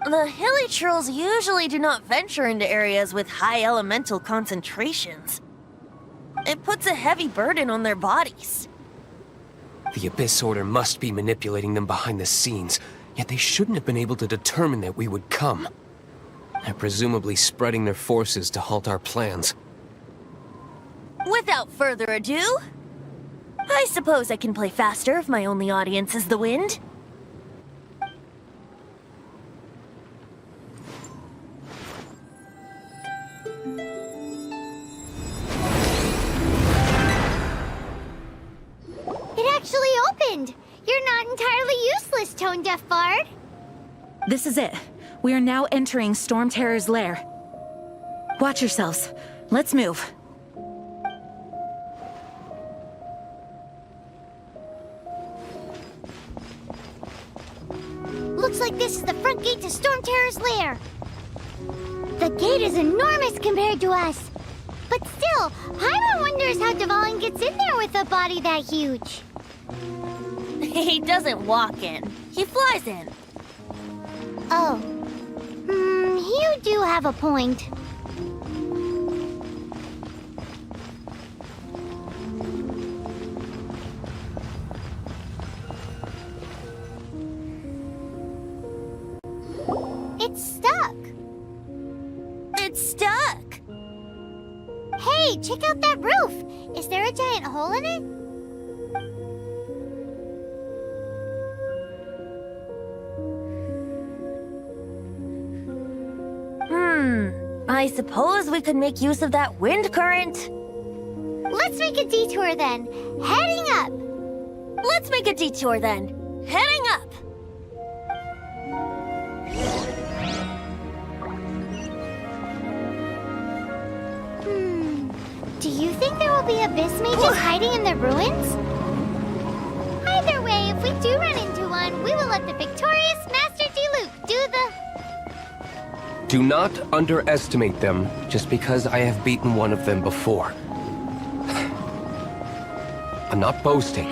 The hilly trolls usually do not venture into areas with high elemental concentrations. It puts a heavy burden on their bodies. The Abyss Order must be manipulating them behind the scenes, yet they shouldn't have been able to determine that we would come. They're presumably spreading their forces to halt our plans. Without further ado, I suppose I can play faster if my only audience is the wind. It actually opened! You're not entirely useless, tone-deaf bard. This is it. We are now entering Storm Terror's lair. Watch yourselves. Let's move. Looks like this is the front gate to Storm Terror's lair. The gate is enormous compared to us. But still, Paimon wonders how Dvalin gets in there with a body that huge. He doesn't walk in. He flies in. Oh. You do have a point. It's stuck. It's stuck. Hey, check out that roof. Is there a giant hole in it? I suppose we could make use of that wind current. Let's make a detour then. Heading up. Let's make a detour then. Heading up. Do you think there will be abyss mages hiding in the ruins? Either way, if we do run into one, we will let the victorious Master Diluc do the... Do not underestimate them just because I have beaten one of them before. I'm not boasting.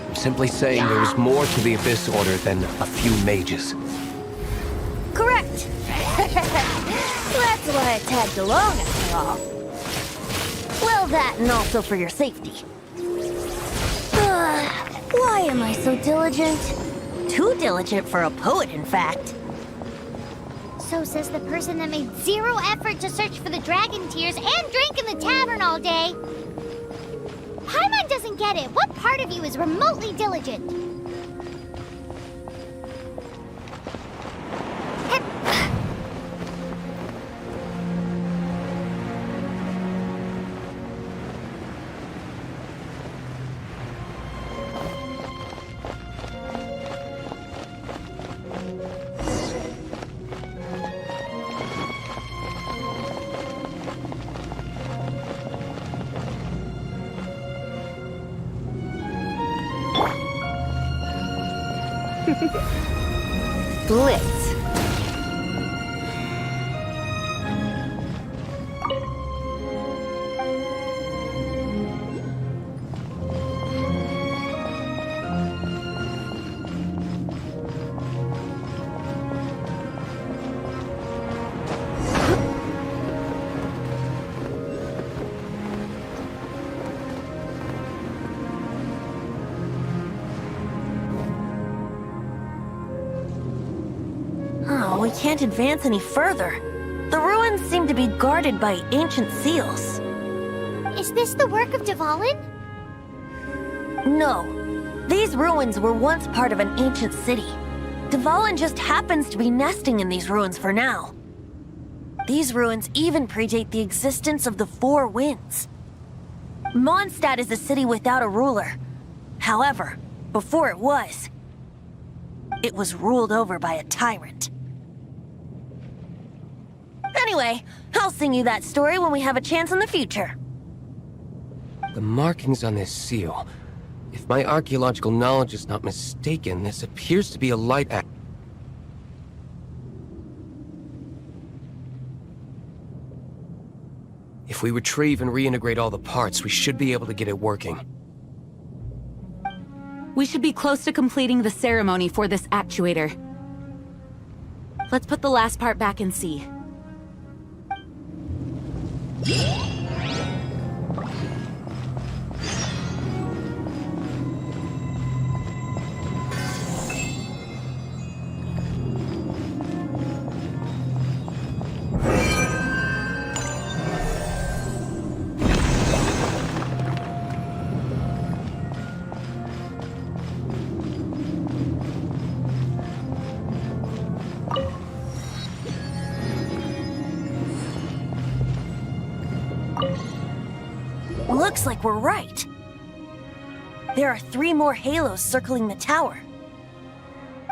I'm simply saying there is more to the Abyss Order than a few mages. Correct. That's why I tagged along after all. Well, that and also for your safety. Why am I so diligent? Too diligent for a poet, in fact. So says the person that made zero effort to search for the dragon tears and drank in the tavern all day. Paimon doesn't get it. What part of you is remotely diligent? Blitz. We can't advance any further. The ruins seem to be guarded by ancient seals. Is this the work of Dvalin? No. These ruins were once part of an ancient city. Dvalin just happens to be nesting in these ruins for now. These ruins even predate the existence of the Four Winds. Mondstadt is a city without a ruler, However, before it was ruled over by a tyrant. Anyway, I'll sing you that story when we have a chance in the future. The markings on this seal. If my archaeological knowledge is not mistaken, this appears to be a light act. If we retrieve and reintegrate all the parts, we should be able to get it working. We should be close to completing the ceremony for this actuator. Let's put the last part back and see. Looks like we're right. There are 3 more halos circling the tower.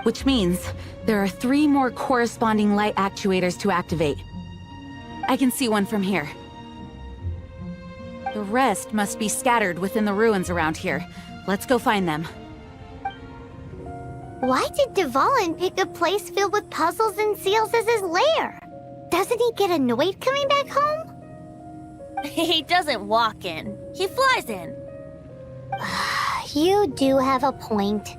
Which means there are 3 more corresponding light actuators to activate. I can see one from here. The rest must be scattered within the ruins around here. Let's go find them. Why did Dvalin pick a place filled with puzzles and seals as his lair? Doesn't he get annoyed coming back home? He doesn't walk in. He flies in. You do have a point.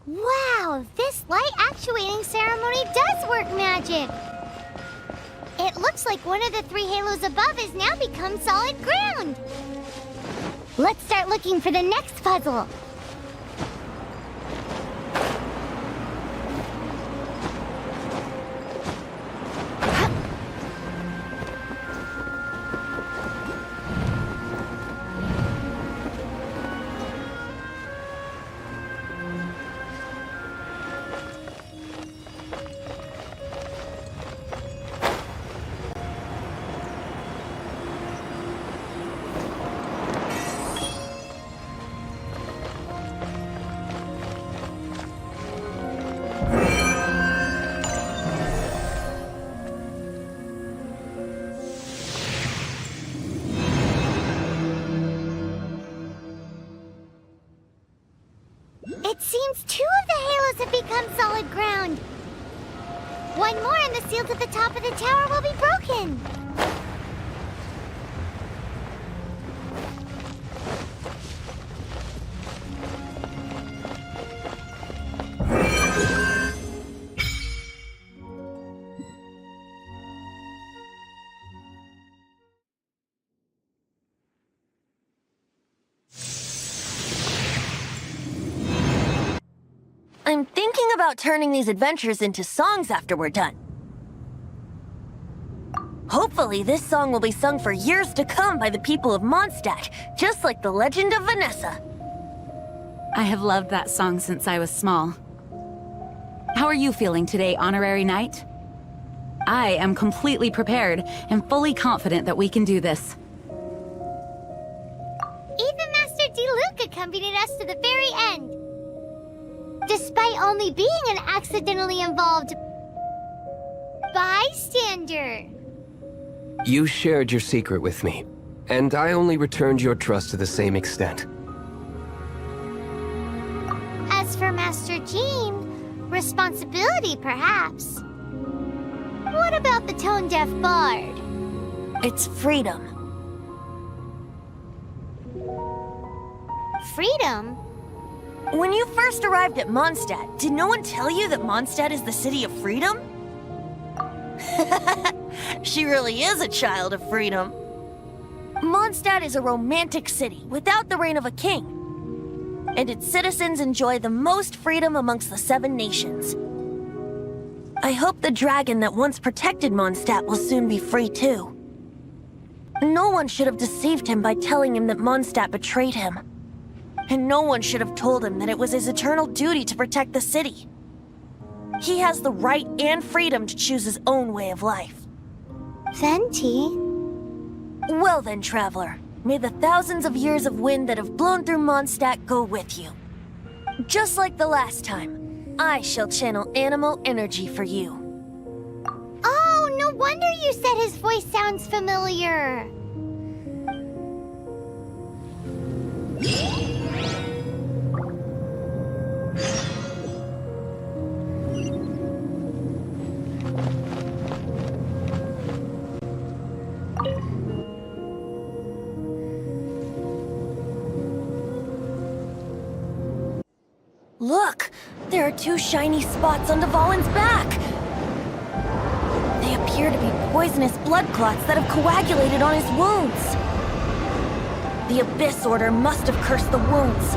Wow, this light actuating ceremony does work magic! It looks like one of the 3 halos above has now become solid ground! Let's start looking for the next puzzle! It seems 2 of the halos have become solid ground. One more and the seals at the top of the tower will be broken. I'm thinking about turning these adventures into songs after we're done. Hopefully, this song will be sung for years to come by the people of Mondstadt, just like the legend of Vanessa. I have loved that song since I was small. How are you feeling today, Honorary Knight? I am completely prepared and fully confident that we can do this. Even Master Diluc accompanied us to the very end. Despite only being an accidentally involved bystander. You shared your secret with me, and I only returned your trust to the same extent. As for Master Jean, responsibility perhaps. What about the tone-deaf bard? It's freedom. Freedom? When you first arrived at Mondstadt, did no one tell you that Mondstadt is the city of freedom? She really is a child of freedom. Mondstadt is a romantic city without the reign of a king. And its citizens enjoy the most freedom amongst the 7 nations. I hope the dragon that once protected Mondstadt will soon be free too. No one should have deceived him by telling him that Mondstadt betrayed him. And no one should have told him that it was his eternal duty to protect the city. He has the right and freedom to choose his own way of life. Venti? Well then, traveler, may the thousands of years of wind that have blown through Mondstadt go with you. Just like the last time, I shall channel animal energy for you. Oh, no wonder you said his voice sounds familiar. Look! There are 2 shiny spots on Dvalin's back! They appear to be poisonous blood clots that have coagulated on his wounds. The Abyss Order must have cursed the wounds.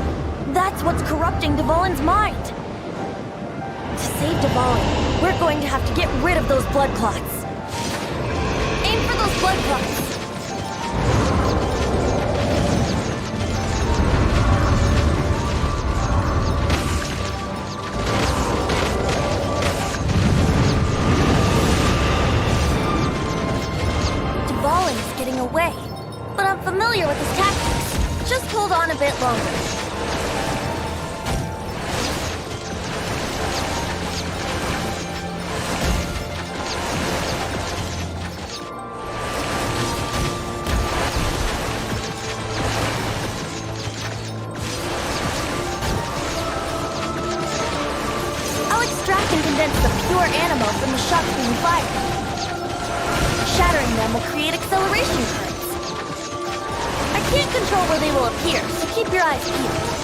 That's what's corrupting Dvalin's mind. To save Dvalin, we're going to have to get rid of those blood clots. Aim for those blood clots! Away, but I'm familiar with his tactics. Just hold on a bit longer. I'll extract and condense the pure animal from the shocks being fired. Shattering them will create acceleration currents. I can't control where they will appear, so keep your eyes peeled.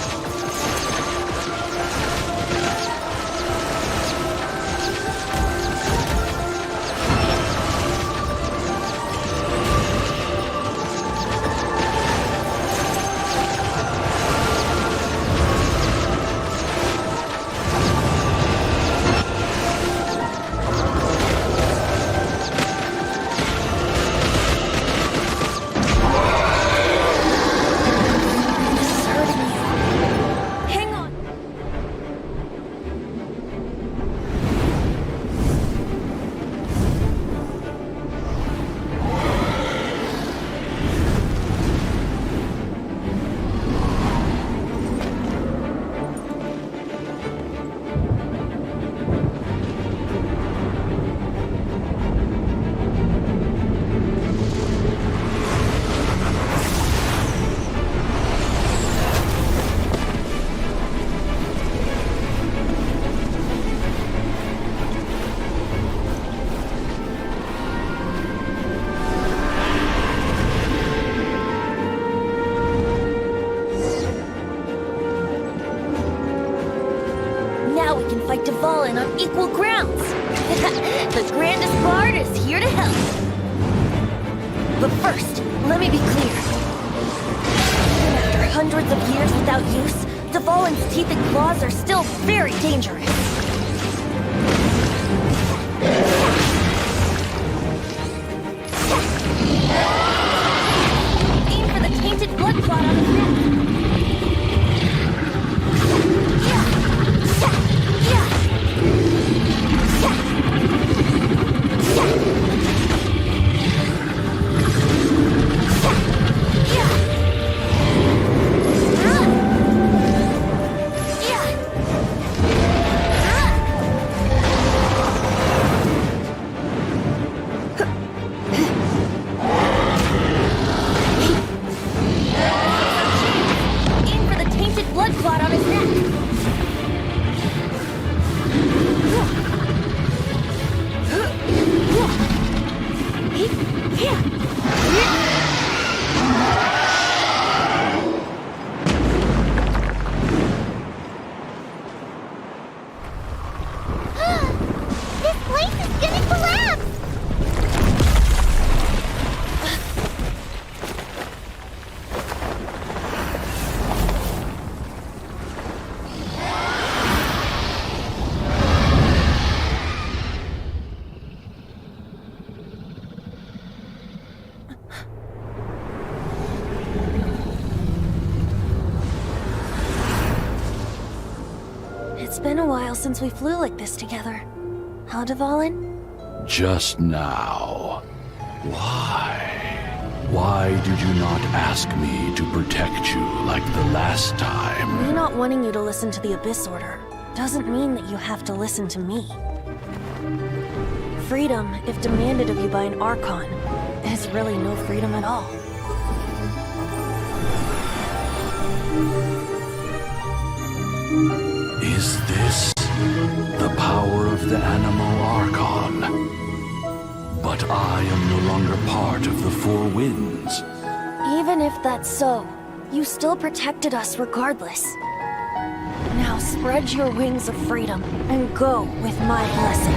Dvalin on equal grounds. The grandest bard is here to help. But first, let me be clear. Even after hundreds of years without use, Dvalin's teeth and claws are still very dangerous. Aim for the tainted blood clot on his neck. been a while since we flew like this together. Huh, Dvalin? Just now. Why? Why did you not ask me to protect you like the last time? Me not wanting you to listen to the Abyss Order doesn't mean that you have to listen to me. Freedom, if demanded of you by an Archon, is really no freedom at all. Is this the power of the Animal Archon? But I am no longer part of the Four Winds. Even if that's so, you still protected us regardless. Now spread your wings of freedom and go with my blessing.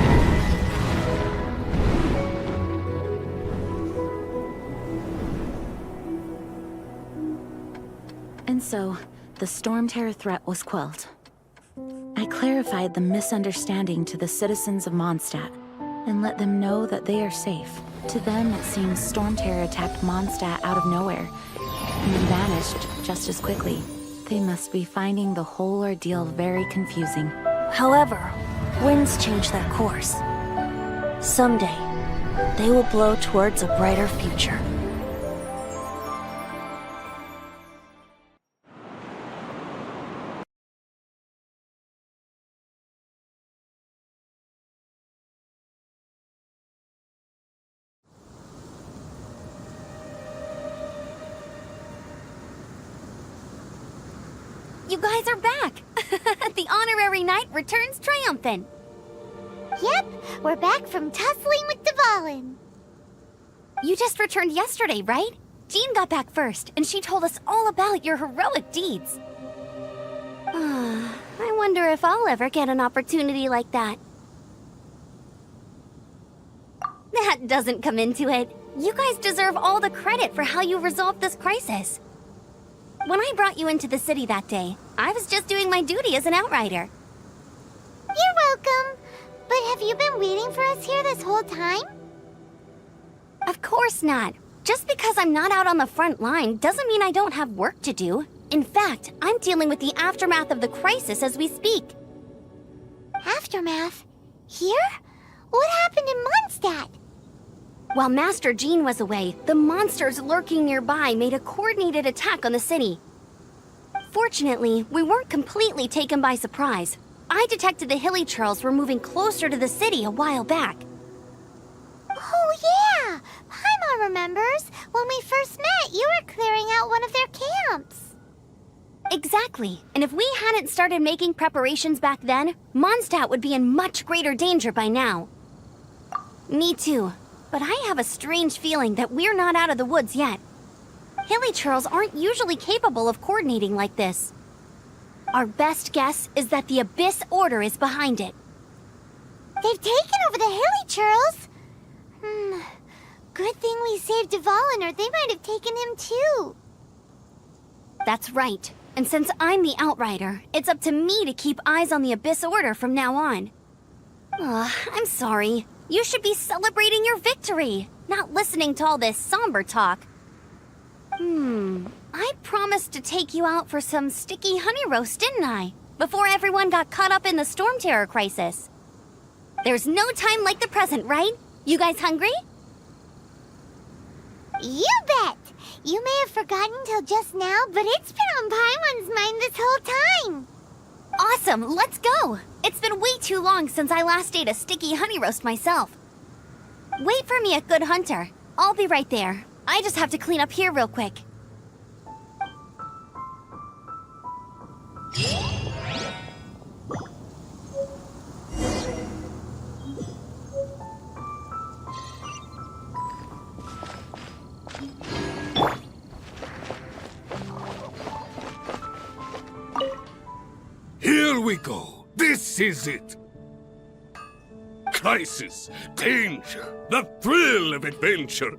And so, the Storm Terror threat was quelled. I clarified the misunderstanding to the citizens of Mondstadt, and let them know that they are safe. To them, it seems Storm Terror attacked Mondstadt out of nowhere, and then vanished just as quickly. They must be finding the whole ordeal very confusing. However, winds change their course. Someday, they will blow towards a brighter future. You guys are back! The honorary knight returns triumphant. Yep, we're back from tussling with Dvalin. You just returned yesterday, right? Jean got back first, and she told us all about your heroic deeds. I wonder if I'll ever get an opportunity like that. That doesn't come into it. You guys deserve all the credit for how you resolved this crisis. When I brought you into the city that day, I was just doing my duty as an outrider. You're welcome. But have you been waiting for us here this whole time? Of course not. Just because I'm not out on the front line doesn't mean I don't have work to do. In fact, I'm dealing with the aftermath of the crisis as we speak. Aftermath? Here? What happened in Mondstadt? While Master Jean was away, the monsters lurking nearby made a coordinated attack on the city. Fortunately, we weren't completely taken by surprise. I detected the Hilly Churls were moving closer to the city a while back. Oh yeah! Paimon remembers. When we first met, you were clearing out one of their camps. Exactly. And if we hadn't started making preparations back then, Mondstadt would be in much greater danger by now. Me too. But I have a strange feeling that we're not out of the woods yet. Hilly Churls aren't usually capable of coordinating like this. Our best guess is that the Abyss Order is behind it. They've taken over the Hilly Churls? Good thing we saved Dvalin, or they might have taken him too. That's right. And since I'm the Outrider, it's up to me to keep eyes on the Abyss Order from now on. I'm sorry. You should be celebrating your victory, not listening to all this somber talk. I promised to take you out for some sticky honey roast, didn't I? Before everyone got caught up in the Storm Terror crisis. There's no time like the present, right? You guys hungry? You bet! You may have forgotten till just now, but it's been on Paimon's mind this whole time. Awesome, let's go! It's been way too long since I last ate a sticky honey roast myself. Wait for me at Good Hunter. I'll be right there. I just have to clean up here real quick. Here we go. This is it. Crisis, danger, the thrill of adventure.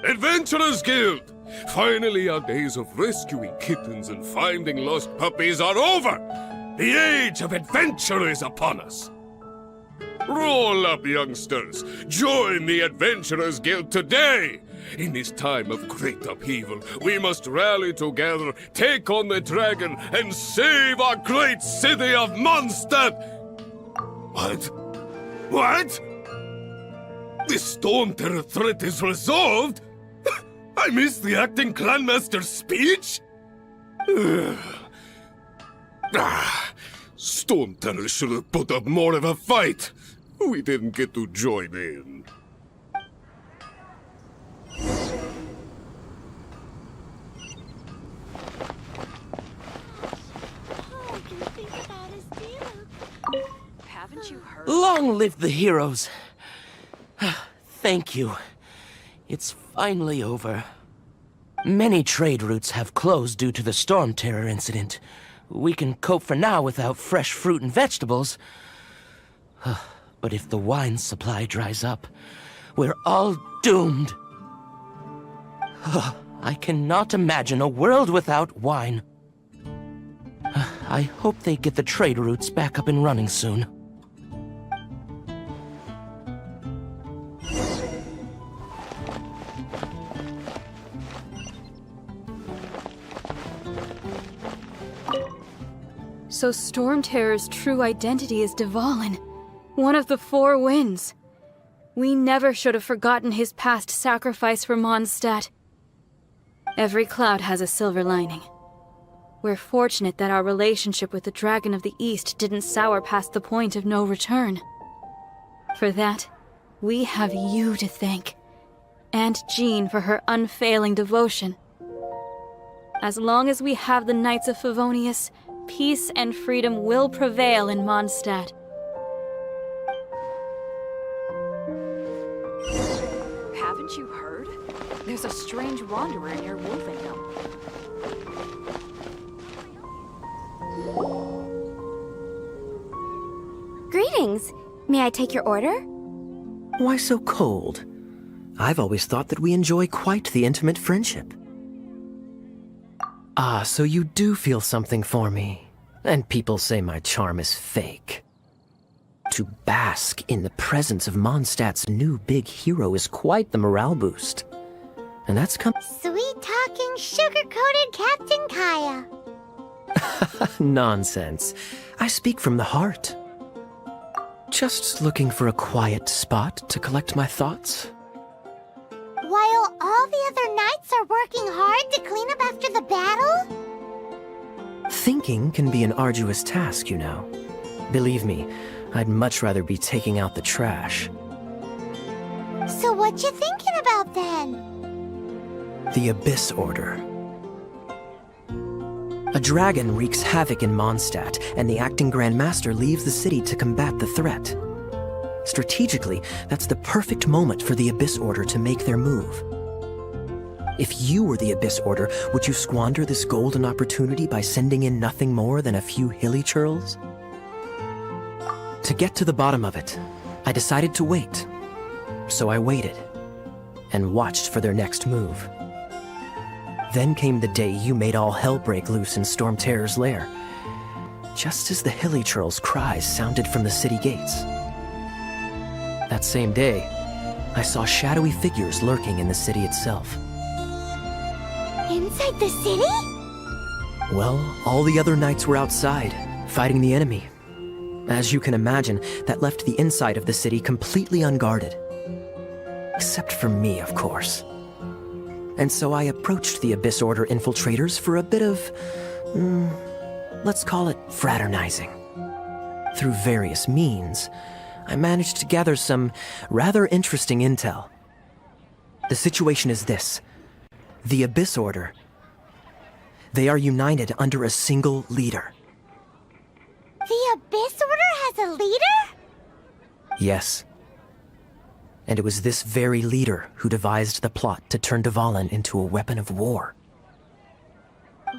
Adventurers Guild! Finally, our days of rescuing kittens and finding lost puppies are over! The age of adventure is upon us! Roll up, youngsters! Join the Adventurers Guild today! In this time of great upheaval, we must rally together, take on the dragon, and save our great city of Mondstadt! What? What? The Storm Terror threat is resolved? I missed the acting clanmaster's speech? Storm Terror should have put up more of a fight. We didn't get to join in. Haven't you heard? Long live the heroes. Thank you. It's finally over. Many trade routes have closed due to the Storm Terror incident. We can cope for now without fresh fruit and vegetables. But if the wine supply dries up, we're all doomed. I cannot imagine a world without wine. I hope they get the trade routes back up and running soon. So Storm Terror's true identity is Dvalin, one of the Four Winds. We never should have forgotten his past sacrifice for Mondstadt. Every cloud has a silver lining. We're fortunate that our relationship with the Dragon of the East didn't sour past the point of no return. For that, we have you to thank, and Jean for her unfailing devotion. As long as we have the Knights of Favonius, peace and freedom will prevail in Mondstadt. Haven't you heard? There's a strange wanderer near Wolfenham. Greetings. May I take your order? Why so cold? I've always thought that we enjoy quite the intimate friendship. Ah, so you do feel something for me. And people say my charm is fake. To bask in the presence of Mondstadt's new big hero is quite the morale boost. And that's Sweet-talking, sugar-coated Captain Kaya. Nonsense. I speak from the heart. Just looking for a quiet spot to collect my thoughts. While all the other knights are working hard to clean up after the battle? Thinking can be an arduous task, you know. Believe me, I'd much rather be taking out the trash. So what you thinking about then? The Abyss Order. A dragon wreaks havoc in Mondstadt, and the acting Grand Master leaves the city to combat the threat. Strategically, that's the perfect moment for the Abyss Order to make their move. If you were the Abyss Order, would you squander this golden opportunity by sending in nothing more than a few hilly churls? To get to the bottom of it, I decided to wait. So I waited, and watched for their next move. Then came the day you made all hell break loose in Storm Terror's lair, just as the hilly churls' cries sounded from the city gates. That same day, I saw shadowy figures lurking in the city itself. Inside the city? Well, all the other knights were outside, fighting the enemy. As you can imagine, that left the inside of the city completely unguarded. Except for me, of course. And so I approached the Abyss Order infiltrators for a bit of, let's call it fraternizing. Through various means, I managed to gather some rather interesting intel. The situation is this. The Abyss Order. They are united under a single leader. The Abyss Order has a leader? Yes. And it was this very leader who devised the plot to turn Dvalin into a weapon of war.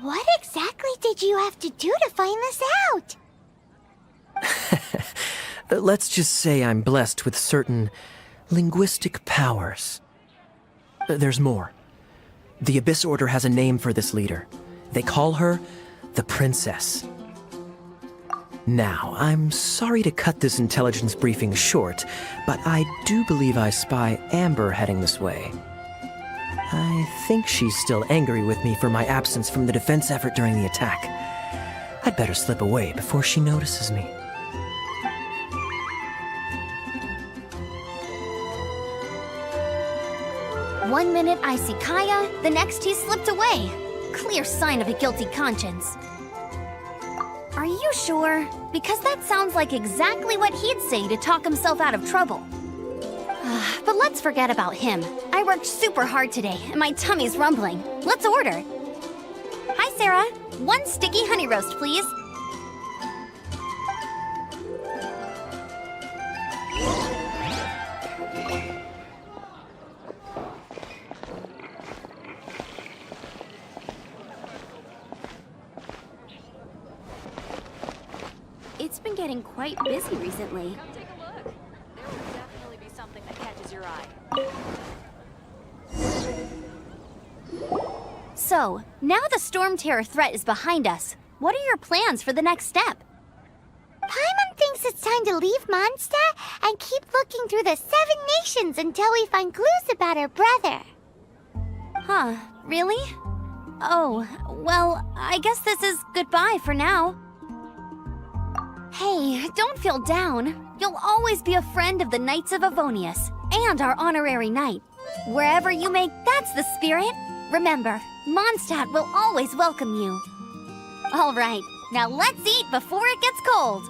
What exactly did you have to do to find this out? Let's just say I'm blessed with certain linguistic powers. There's more. The Abyss Order has a name for this leader. They call her the Princess. Now, I'm sorry to cut this intelligence briefing short, but I do believe I spy Amber heading this way. I think she's still angry with me for my absence from the defense effort during the attack. I'd better slip away before she notices me. One minute I see Kaya, the next he slipped away. Clear sign of a guilty conscience. Are you sure? Because that sounds like exactly what he'd say to talk himself out of trouble. But let's forget about him. I worked super hard today, and my tummy's rumbling. Let's order. Hi, Sarah. 1 sticky honey roast, please. It's been getting quite busy recently. Take a look. There will definitely be something that catches your eye. So, now the Storm Terror threat is behind us. What are your plans for the next step? Paimon thinks it's time to leave Mondstadt and keep looking through the 7 nations until we find clues about her brother. Huh, really? Oh, well, I guess this is goodbye for now. Hey, don't feel down. You'll always be a friend of the Knights of Avonius, and our honorary knight. Wherever you may, that's the spirit. Remember, Mondstadt will always welcome you. All right, now let's eat before it gets cold.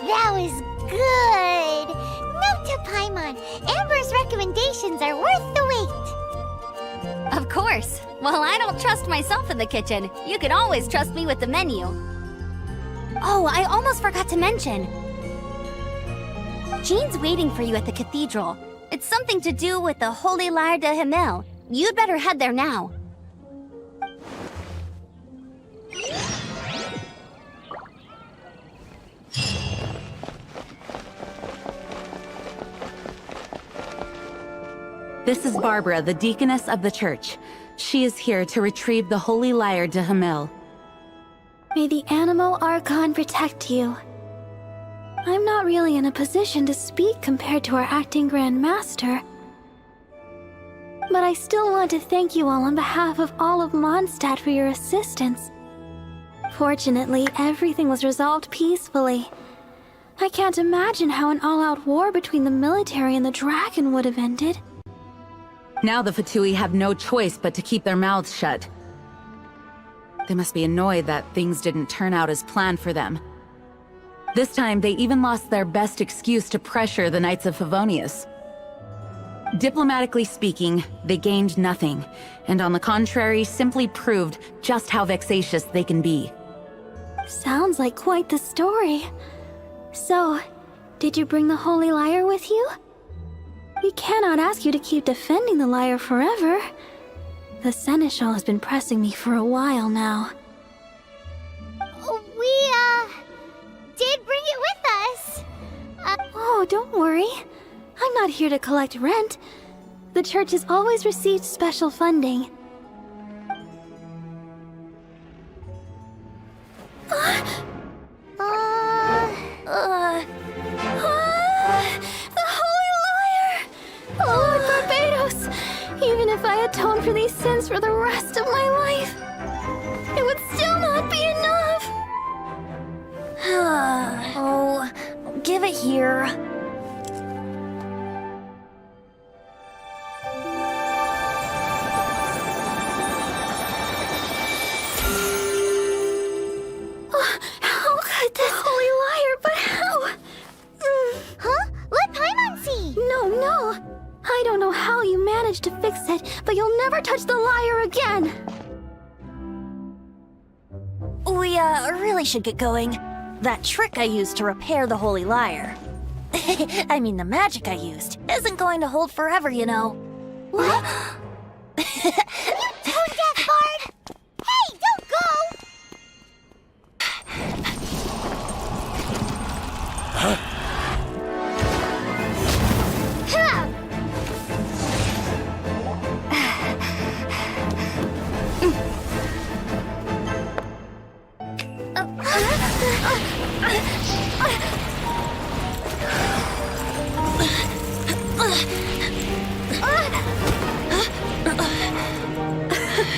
That was good. Note to Paimon, Amber's recommendations are worth the wait. Of course. Well, I don't trust myself in the kitchen. You can always trust me with the menu. Oh, I almost forgot to mention. Jean's waiting for you at the cathedral. It's something to do with the Holy Lyre de Himmel. You'd better head there now. This is Barbara, the deaconess of the church. She is here to retrieve the Holy Lyre de Himmel. May the Animal Archon protect you. I'm not really in a position to speak compared to our acting Grand Master. But I still want to thank you all on behalf of all of Mondstadt for your assistance. Fortunately, everything was resolved peacefully. I can't imagine how an all-out war between the military and the dragon would have ended. Now the Fatui have no choice but to keep their mouths shut. They must be annoyed that things didn't turn out as planned for them. This time, they even lost their best excuse to pressure the Knights of Favonius. Diplomatically speaking, they gained nothing, and on the contrary, simply proved just how vexatious they can be. Sounds like quite the story. So, did you bring the Holy Lyre with you? We cannot ask you to keep defending the lyre forever. The Seneschal has been pressing me for a while now. We, did bring it with us. Oh, don't worry. I'm not here to collect rent. The church has always received special funding. The Holy Lyre! Lord Barbados! Even if I atone for these sins for the rest of my life, it would still not be enough! Oh, give it here. How could this Holy Lyre, but how? Huh? Let Paimon see! No. I don't know how you managed to fix it, but you'll never touch the lyre again! We, really should get going. That trick I used to repair the Holy Lyre. I mean, the magic I used isn't going to hold forever, you know. What? You tone-deaf bard! Hey, don't go!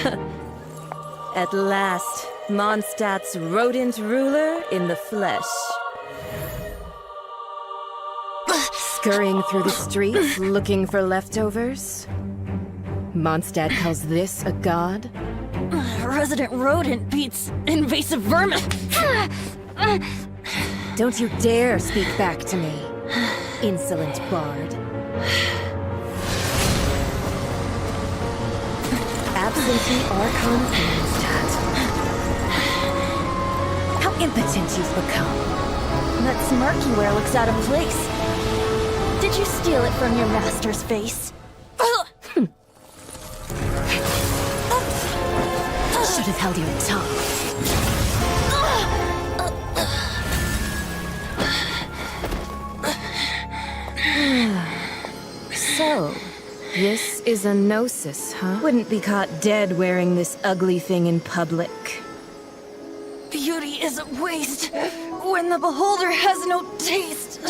At last, Mondstadt's rodent ruler in the flesh. Scurrying through the streets looking for leftovers? Mondstadt calls this a god? Resident rodent beats invasive vermin. Don't you dare speak back to me, insolent bard. Absentee Archon of Mondstadt. How impotent you've become. That smirk you wear looks out of place. Did you steal it from your master's face? Should have held your tongue. So, this is a gnosis, huh? Wouldn't be caught dead wearing this ugly thing in public. Beauty is a waste when the beholder has no taste.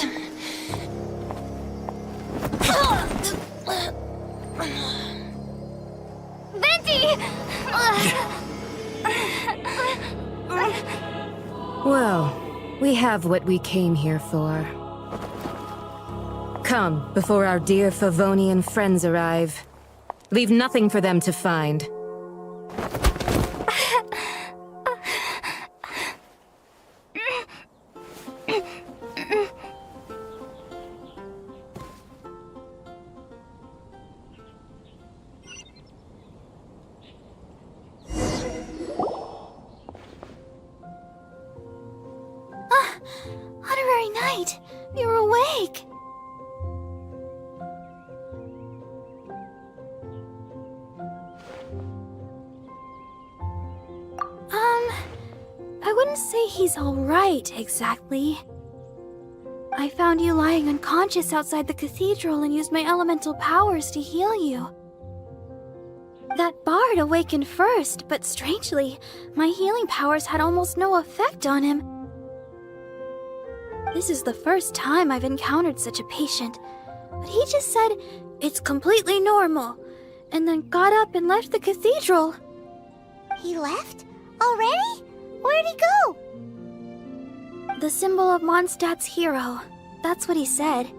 Venti! Well, we have what we came here for. Come, before our dear Favonian friends arrive. Leave nothing for them to find. Honorary Knight, you're awake. I wouldn't say he's all right, exactly. I found you lying unconscious outside the cathedral and used my elemental powers to heal you. That bard awakened first, but strangely, my healing powers had almost no effect on him. This is the first time I've encountered such a patient, but he just said, "It's completely normal," and then got up and left the cathedral. He left? Already? Where'd he go? The symbol of Mondstadt's hero. That's what he said.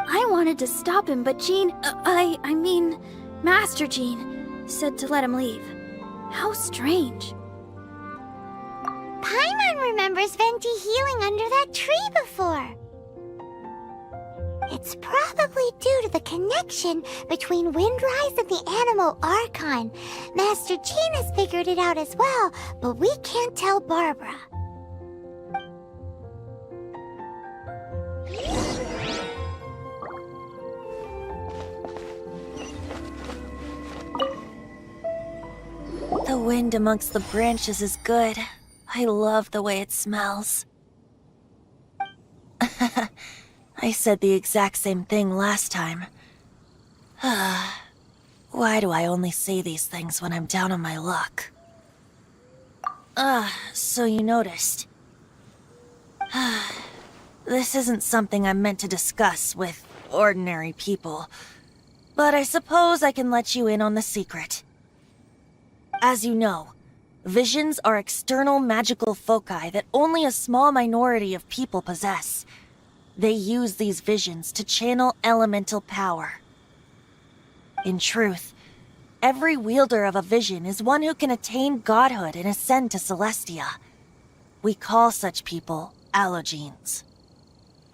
I wanted to stop him, but Jean, I mean, Master Jean, said to let him leave. How strange. Paimon remembers Venti healing under that tree before. It's probably due to the connection between Windrise and the Animal Archon. Master Jean has figured it out as well, but we can't tell Barbara. The wind amongst the branches is good. I love the way it smells. I said the exact same thing last time. Why do I only say these things when I'm down on my luck? So you noticed. This isn't something I'm meant to discuss with ordinary people, but I suppose I can let you in on the secret. As you know, visions are external magical foci that only a small minority of people possess. They use these visions to channel elemental power. In truth, every wielder of a vision is one who can attain godhood and ascend to Celestia. We call such people allogenes.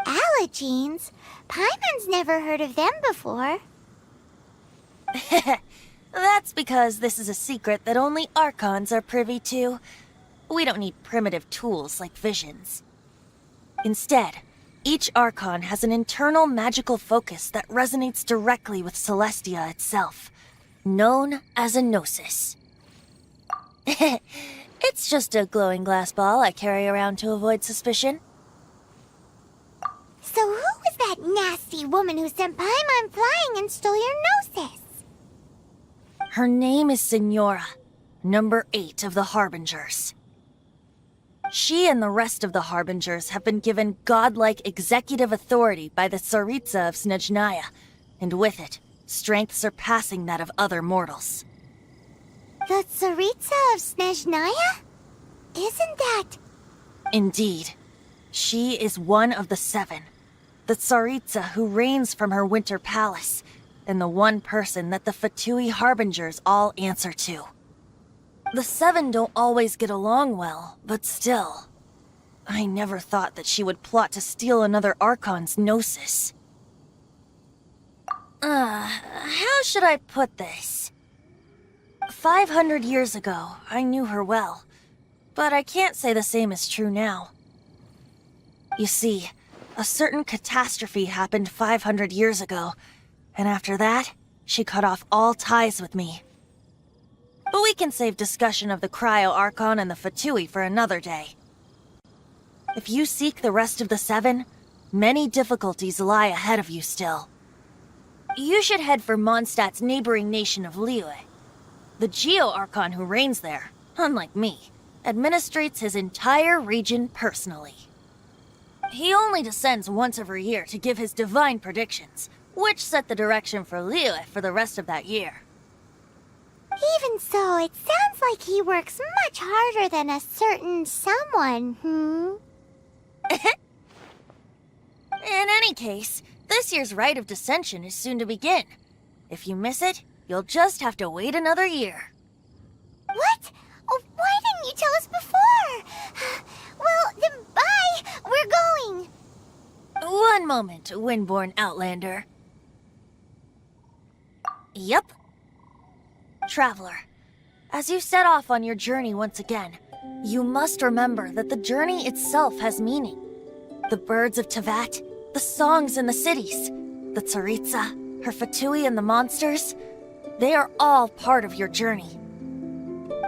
Allogenes? Paimon's never heard of them before. That's because this is a secret that only Archons are privy to. We don't need primitive tools like visions. Instead, each Archon has an internal magical focus that resonates directly with Celestia itself, known as a gnosis. It's just a glowing glass ball I carry around to avoid suspicion. So who was that nasty woman who sent Paimon flying and stole your gnosis? Her name is Signora, number 8 of the Harbingers. She and the rest of the Harbingers have been given godlike executive authority by the Tsaritsa of Snezhnaya, and with it, strength surpassing that of other mortals. The Tsaritsa of Snezhnaya? Isn't that... Indeed. She is one of the 7. The Tsaritsa who reigns from her winter palace, and the one person that the Fatui Harbingers all answer to. The 7 don't always get along well, but still. I never thought that she would plot to steal another Archon's Gnosis. How should I put this? 500 years ago, I knew her well, but I can't say the same is true now. You see, a certain catastrophe happened 500 years ago, and after that, she cut off all ties with me. But we can save discussion of the Cryo Archon and the Fatui for another day. If you seek the rest of the 7, many difficulties lie ahead of you still. You should head for Mondstadt's neighboring nation of Liyue. The Geo Archon who reigns there, unlike me, administrates his entire region personally. He only descends once every year to give his divine predictions, which set the direction for Liyue for the rest of that year. Even so, it sounds like he works much harder than a certain someone, In any case, this year's Rite of Descension is soon to begin. If you miss it, you'll just have to wait another year. What? Oh, why didn't you tell us before? Well, then bye! We're going! One moment, Windborn Outlander. Yep. Traveler, as you set off on your journey once again, you must remember that the journey itself has meaning. The birds of Tivat, the songs in the cities, the Tsaritsa, her Fatui and the monsters, they are all part of your journey.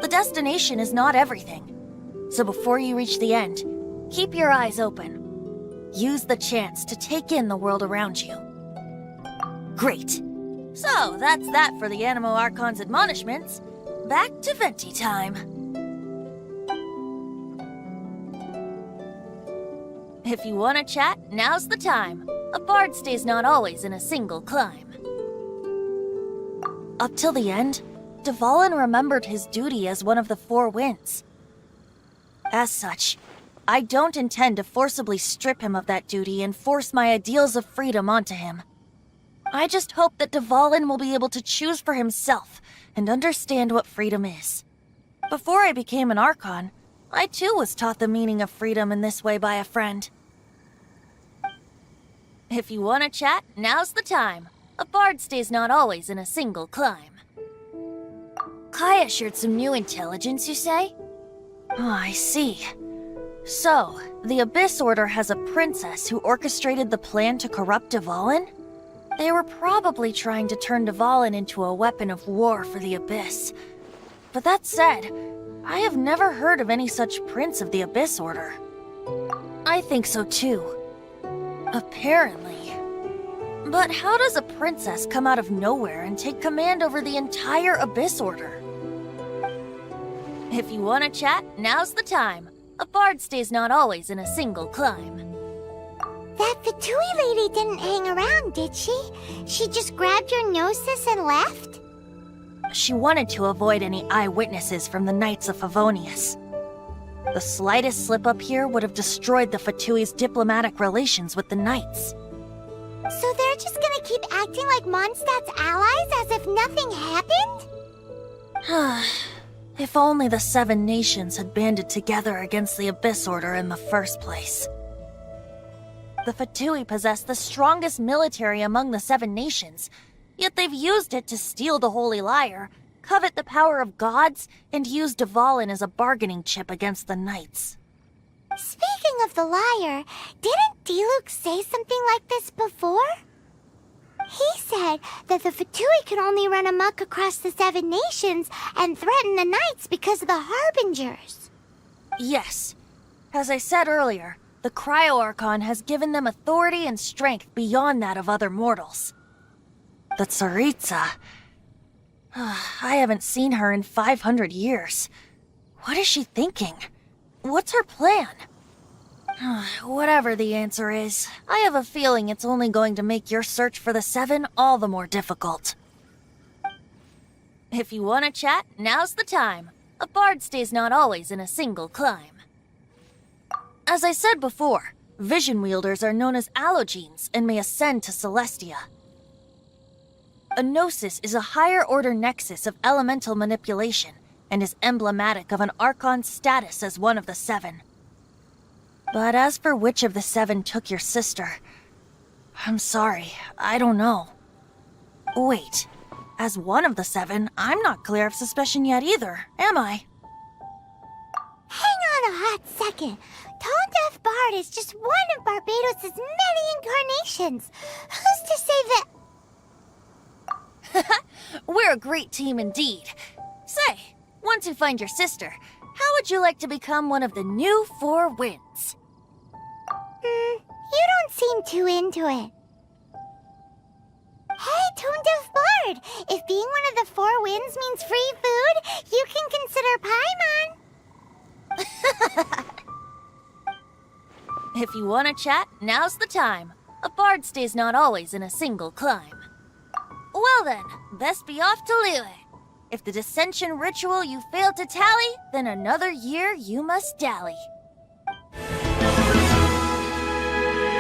The destination is not everything, so before you reach the end, keep your eyes open. Use the chance to take in the world around you. Great. So, that's that for the Animo Archon's admonishments. Back to Venti time. If you want to chat, now's the time. A bard stays not always in a single climb. Up till the end, Dvalin remembered his duty as one of the 4 winds. As such, I don't intend to forcibly strip him of that duty and force my ideals of freedom onto him. I just hope that Dvalin will be able to choose for himself and understand what freedom is. Before I became an Archon, I too was taught the meaning of freedom in this way by a friend. If you want to chat, now's the time. A bard stays not always in a single climb. Kaya shared some new intelligence, you say? Oh, I see. So, the Abyss Order has a princess who orchestrated the plan to corrupt Dvalin? They were probably trying to turn Dvalin into a weapon of war for the Abyss. But that said, I have never heard of any such prince of the Abyss Order. I think so too. Apparently. But how does a princess come out of nowhere and take command over the entire Abyss Order? If you want to chat, now's the time. A bard stays not always in a single climb. That Fatui lady didn't hang around, did she? She just grabbed your gnosis and left? She wanted to avoid any eyewitnesses from the Knights of Favonius. The slightest slip-up here would have destroyed the Fatui's diplomatic relations with the Knights. So they're just gonna keep acting like Mondstadt's allies as if nothing happened? If only the 7 nations had banded together against the Abyss Order in the first place. The Fatui possess the strongest military among the 7 nations, yet they've used it to steal the Holy Lyre, covet the power of gods, and use Dvalin as a bargaining chip against the Knights. Speaking of the lyre, didn't Diluc say something like this before? He said that the Fatui could only run amok across the 7 nations and threaten the Knights because of the Harbingers. Yes. As I said earlier, the Cryo Archon has given them authority and strength beyond that of other mortals. The Tsaritsa... I haven't seen her in 500 years. What is she thinking? What's her plan? Whatever the answer is, I have a feeling it's only going to make your search for the 7 all the more difficult. If you want to chat, now's the time. A bard stays not always in a single climb. As I said before, vision wielders are known as allogenes and may ascend to Celestia. A gnosis is a higher-order nexus of elemental manipulation and is emblematic of an Archon's status as one of the seven. But as for which of the seven took your sister, I'm sorry, I don't know. Wait, as one of the seven, I'm not clear of suspicion yet either, am I? Hang on a hot second. Tone Deaf Bard is just one of Barbados' many incarnations. Who's to say that... We're a great team indeed. Say, once you find your sister, how would you like to become one of the new Four Winds? You don't seem too into it. Hey, Tone Deaf Bard! If being one of the Four Winds means free food, you can consider Paimon. If you want to chat, now's the time. A bard stays not always in a single climb. Well then, best be off to Liyue. If the dissension ritual you failed to tally, then another year you must dally.